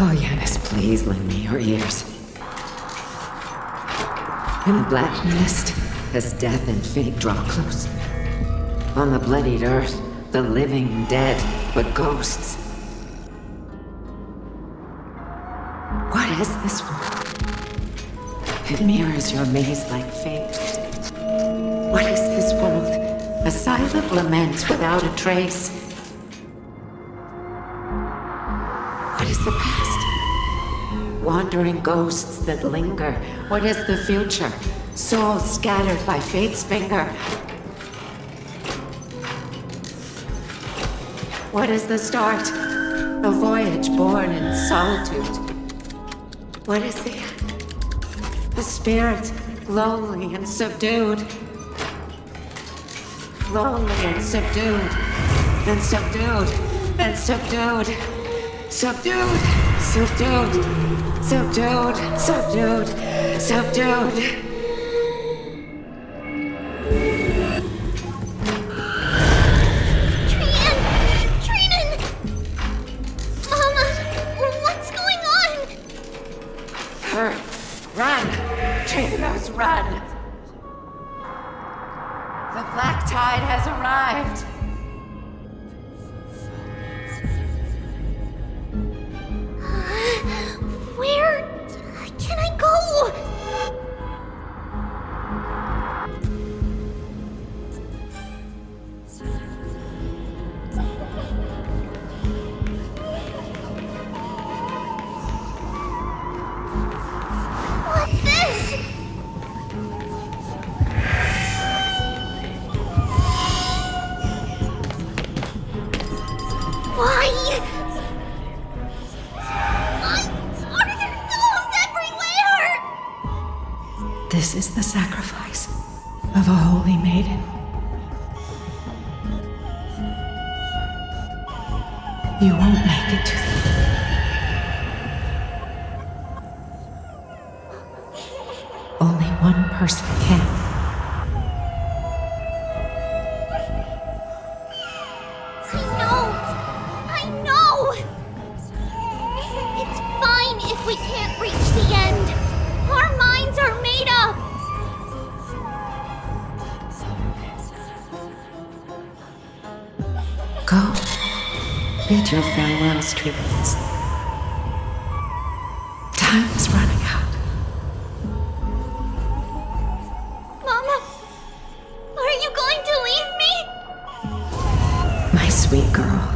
Oh, Yanis, please lend me your ears. In the black mist, as death and fate draw close. On the bloodied earth, the living dead, but ghosts. What is this world? It mirrors your maze-like fate. What is this world? A silent lament without a trace. What is the past? Wandering ghosts that linger. What is the future? Souls scattered by fate's finger. What is the start? A voyage born in solitude. What is the end? A spirit, lonely and subdued. Lonely and subdued. Then subdued. Then subdued. Subdued. Subdued. Subdued. Subdued. Subdued. Run! Traitors, run! The black tide has arrived! Where can I go? What's this? Why? Are there dolls everywhere? This is the sacrifice of a holy maiden. You won't make it to the... Only one person can. Go. Bid your farewells, tributes. Time is running out. Mama, are you going to leave me? My sweet girl.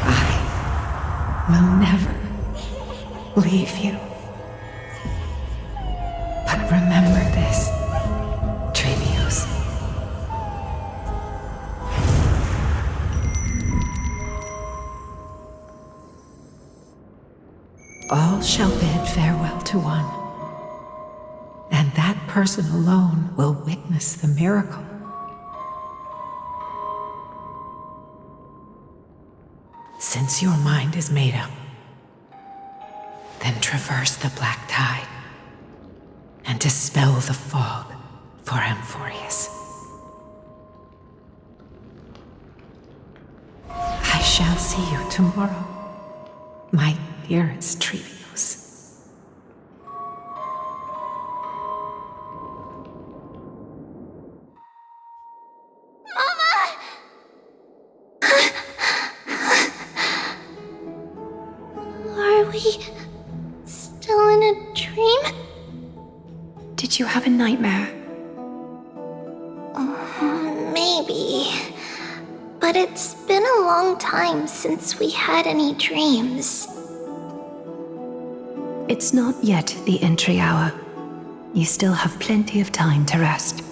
I will never leave you. But remember this, Trebius. All shall bid farewell to one, and that person alone will witness the miracle. Since your mind is made up, then traverse the black tide and dispel the fog for Amphorius. I shall see you tomorrow, my dearest Trebius. Are we still in a dream? Did you have a nightmare? Maybe. But it's been a long time since we had any dreams. It's not yet the entry hour. You still have plenty of time to rest.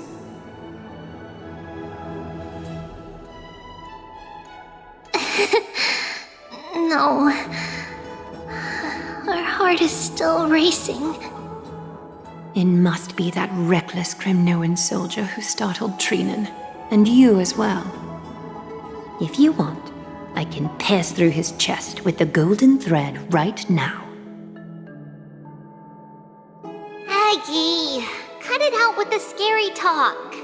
No. Our heart is still racing. It must be that reckless Kremnoan soldier who startled Thron, and you as well. If you want, I can pass through his chest with the golden thread right now. Aggie, cut it out with the scary talk.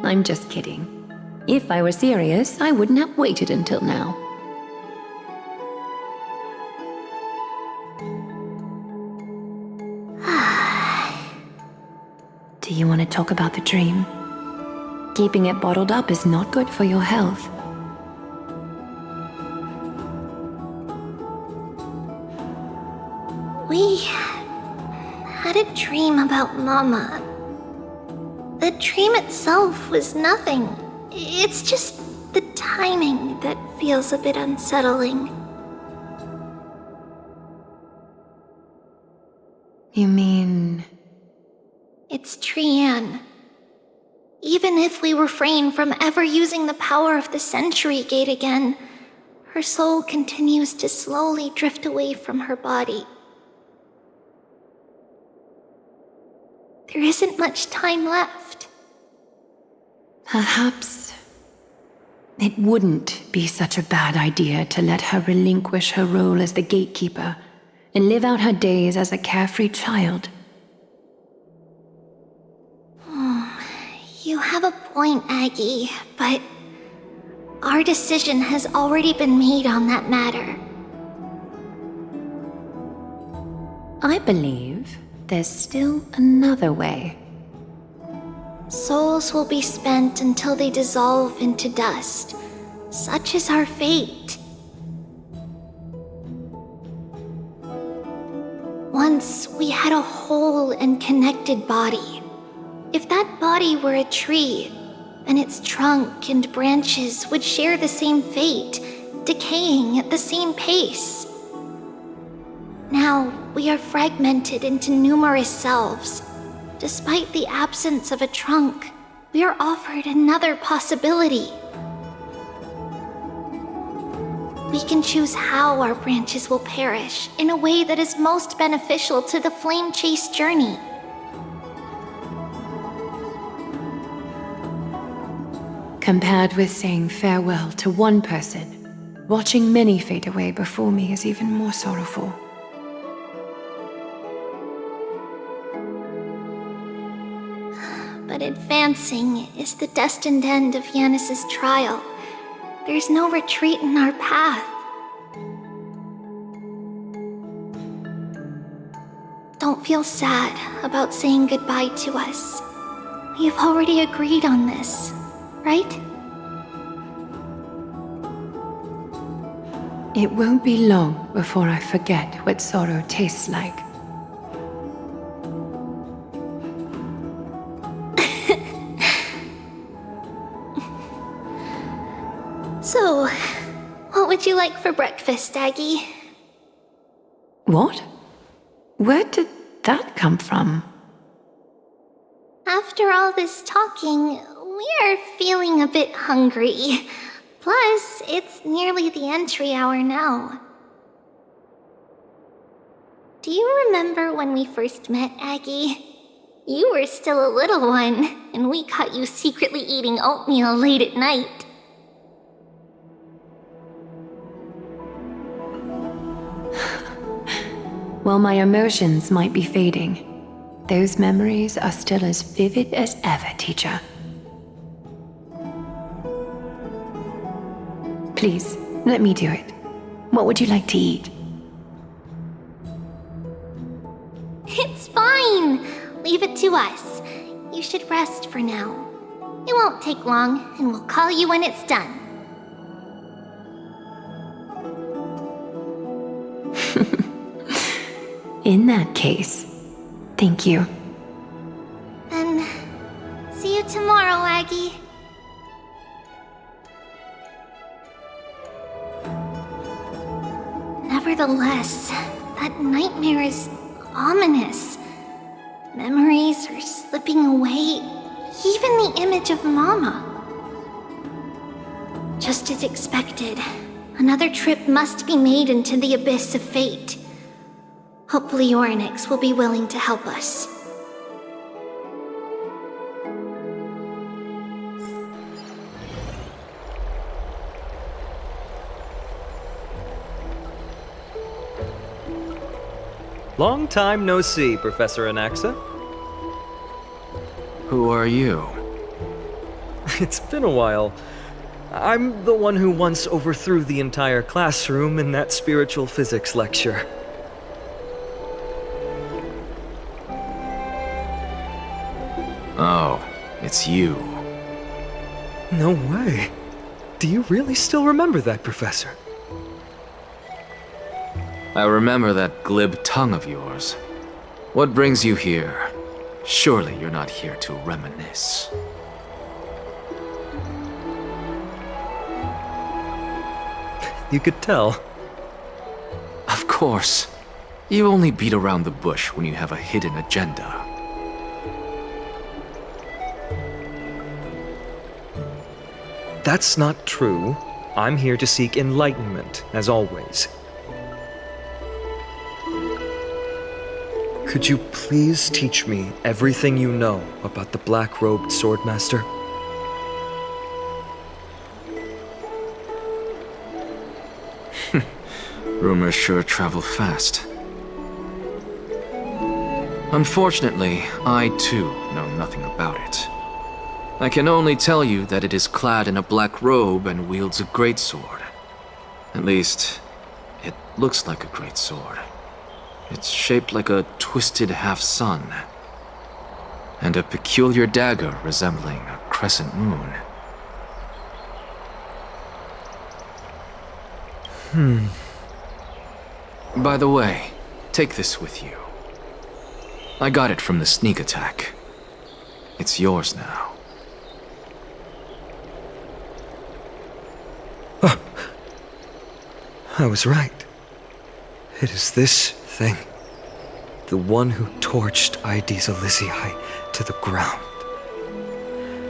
I'm just kidding. If I were serious, I wouldn't have waited until now. Do you want to talk about the dream? Keeping it bottled up is not good for your health. We had a dream about Mama. The dream itself was nothing. It's just the timing that feels a bit unsettling. You mean... It's Trianne. Even if we refrain from ever using the power of the Century Gate again, her soul continues to slowly drift away from her body. There isn't much time left. Perhaps it wouldn't be such a bad idea to let her relinquish her role as the gatekeeper and live out her days as a carefree child. You have a point, Aggie, but our decision has already been made on that matter. I believe there's still another way. Souls will be spent until they dissolve into dust. Such is our fate. Once we had a whole and connected body. If that body were a tree, then its trunk and branches would share the same fate, decaying at the same pace. Now, we are fragmented into numerous selves. Despite the absence of a trunk, we are offered another possibility. We can choose how our branches will perish in a way that is most beneficial to the Flame Chase journey. Compared with saying farewell to one person, watching many fade away before me is even more sorrowful. But advancing is the destined end of Yanis's trial. There's no retreat in our path. Don't feel sad about saying goodbye to us. We've already agreed on this. right? It won't be long before I forget what sorrow tastes like. So, what would you like for breakfast, Aggie? What? Where did that come from? After all this talking, we're feeling a bit hungry. Plus, it's nearly the entry hour now. Do you remember when we first met, Aggie? You were still a little one, and we caught you secretly eating oatmeal late at night. While my emotions might be fading, those memories are still as vivid as ever, teacher. Please, let me do it. What would you like to eat? It's fine! Leave it to us. You should rest for now. It won't take long, and we'll call you when it's done. In that case, thank you. Then, see you tomorrow, Aggie. Nevertheless, that nightmare is ominous. Memories are slipping away, even the image of Mama. Just as expected, another trip must be made into the abyss of fate. Hopefully Orynyx will be willing to help us. Long time no see, Professor Anaxa. Who are you? It's been a while. I'm the one who once overthrew the entire classroom in that spiritual physics lecture. Oh, it's you. No way. Do you really still remember that, Professor? I remember that glib tongue of yours. What brings you here? Surely you're not here to reminisce. You could tell. Of course. You only beat around the bush when you have a hidden agenda. That's not true. I'm here to seek enlightenment, as always. Could you please teach me everything you know about the black-robed swordmaster? Rumors sure travel fast. Unfortunately, I too know nothing about it. I can only tell you that it is clad in a black robe and wields a greatsword. At least, it looks like a greatsword. It's shaped like a twisted half-sun, and a peculiar dagger resembling a crescent moon. By the way, take this with you. I got it from the sneak attack. It's yours now. I was right. It is this thing. The one who torched Aedes Elysiae to the ground.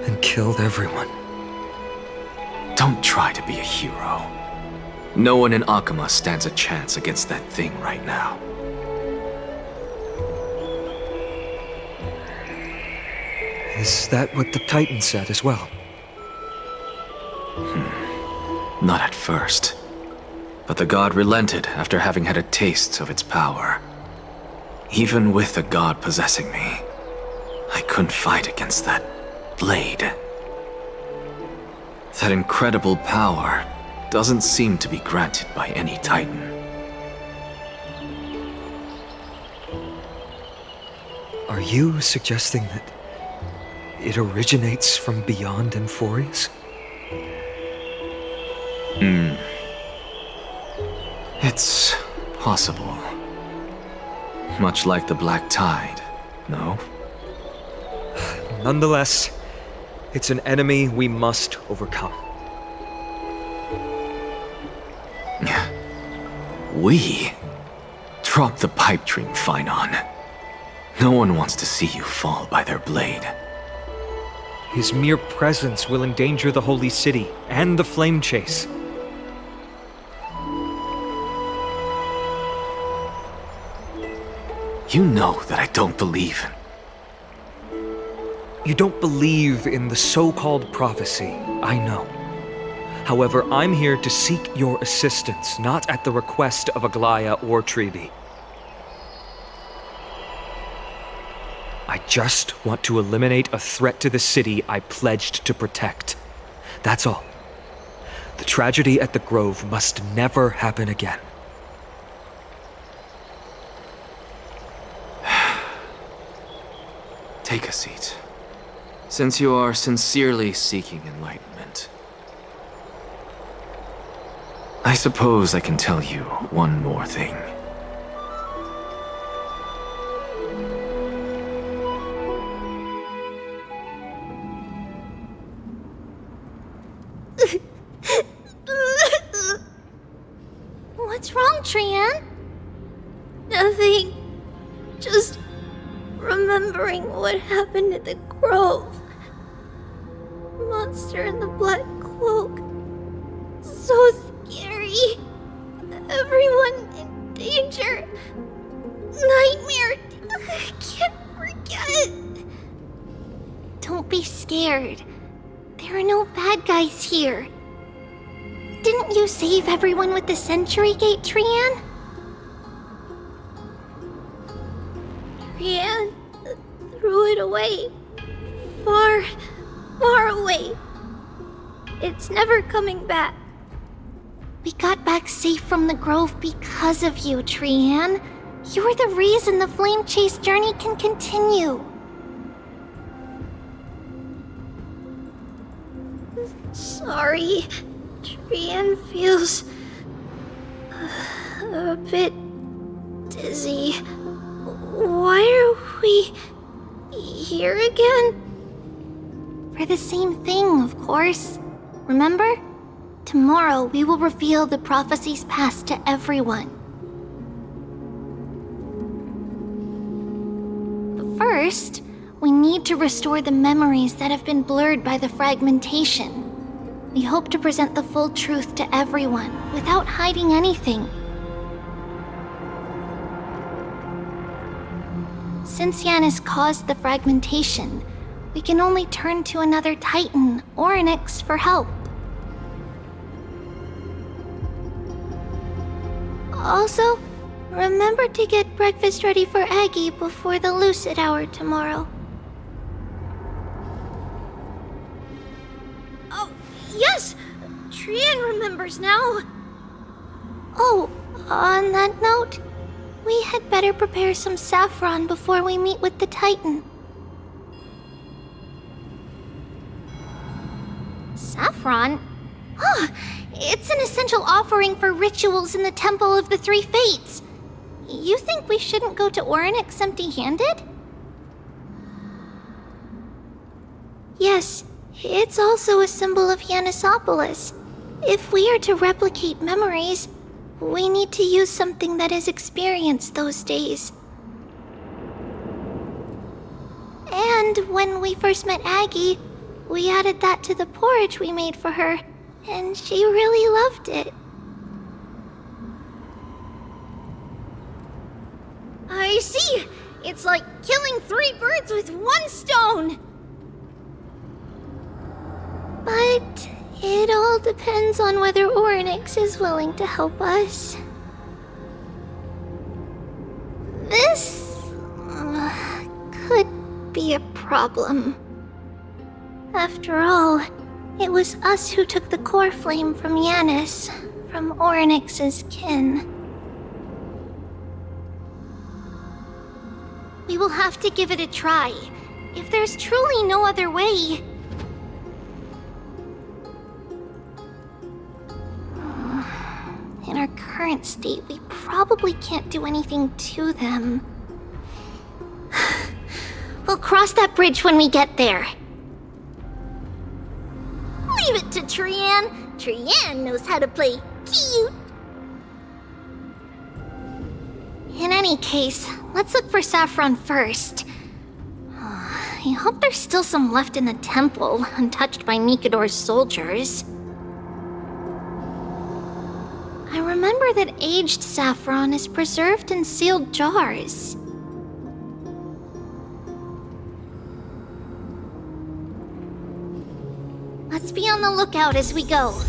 And killed everyone. Don't try to be a hero. No one in Akama stands a chance against that thing right now. Is that what the Titan said as well? Not at first. But the god relented after having had a taste of its power. Even with the god possessing me, I couldn't fight against that blade. That incredible power doesn't seem to be granted by any Titan. Are you suggesting that it originates from beyond Amphorius? It's possible. Much like the Black Tide, no? Nonetheless, it's an enemy we must overcome. We? Drop the pipe dream, Phynon. No one wants to see you fall by their blade. His mere presence will endanger the Holy City and the Flame Chase. You know that I don't believe. You don't believe in the so-called prophecy, I know. However, I'm here to seek your assistance, not at the request of Aglaya or Treeby. I just want to eliminate a threat to the city I pledged to protect. That's all. The tragedy at the Grove must never happen again. Take a seat. Since you are sincerely seeking enlightenment, I suppose I can tell you one more thing. What's wrong, Trian? Nothing. Just remembering what happened at the Grove. Monster in the black cloak. So scary. Everyone in danger. Nightmare. I can't forget. Don't be scared. There are no bad guys here. Didn't you save everyone with the Century Gate, Trian? Trian threw it away. Far, far away. It's never coming back. We got back safe from the Grove because of you, Trian. You're the reason the Flame Chase journey can continue. Sorry. Trian feels a bit dizzy. Why are we here again? For the same thing, of course. Remember? Tomorrow we will reveal the prophecies passed to everyone. But first, we need to restore the memories that have been blurred by the fragmentation. We hope to present the full truth to everyone, without hiding anything. Since Yanis caused the fragmentation, we can only turn to another Titan or an Onyx for help. Also, remember to get breakfast ready for Aggie before the lucid hour tomorrow. Oh, yes! Trian remembers now. Oh, on that note, we had better prepare some saffron before we meet with the Titan. Saffron? Huh, it's an essential offering for rituals in the Temple of the Three Fates. You think we shouldn't go to Onyx empty-handed? Yes, it's also a symbol of Yanisopolis. If we are to replicate memories, we need to use something that is experienced those days. And when we first met Aggie, we added that to the porridge we made for her, and she really loved it. I see! It's like killing 3 birds with 1 stone! But it all depends on whether Onyx is willing to help us. This could be a problem. After all, it was us who took the core flame from Yanis, from Onyx's kin. We will have to give it a try. If there's truly no other way... In our current state, we probably can't do anything to them. We'll cross that bridge when we get there. Leave it to Trian. Trian knows how to play cute. In any case, let's look for Saffron first. I hope there's still some left in the temple, untouched by Nikador's soldiers. I remember that aged saffron is preserved in sealed jars. Let's be on the lookout as we go.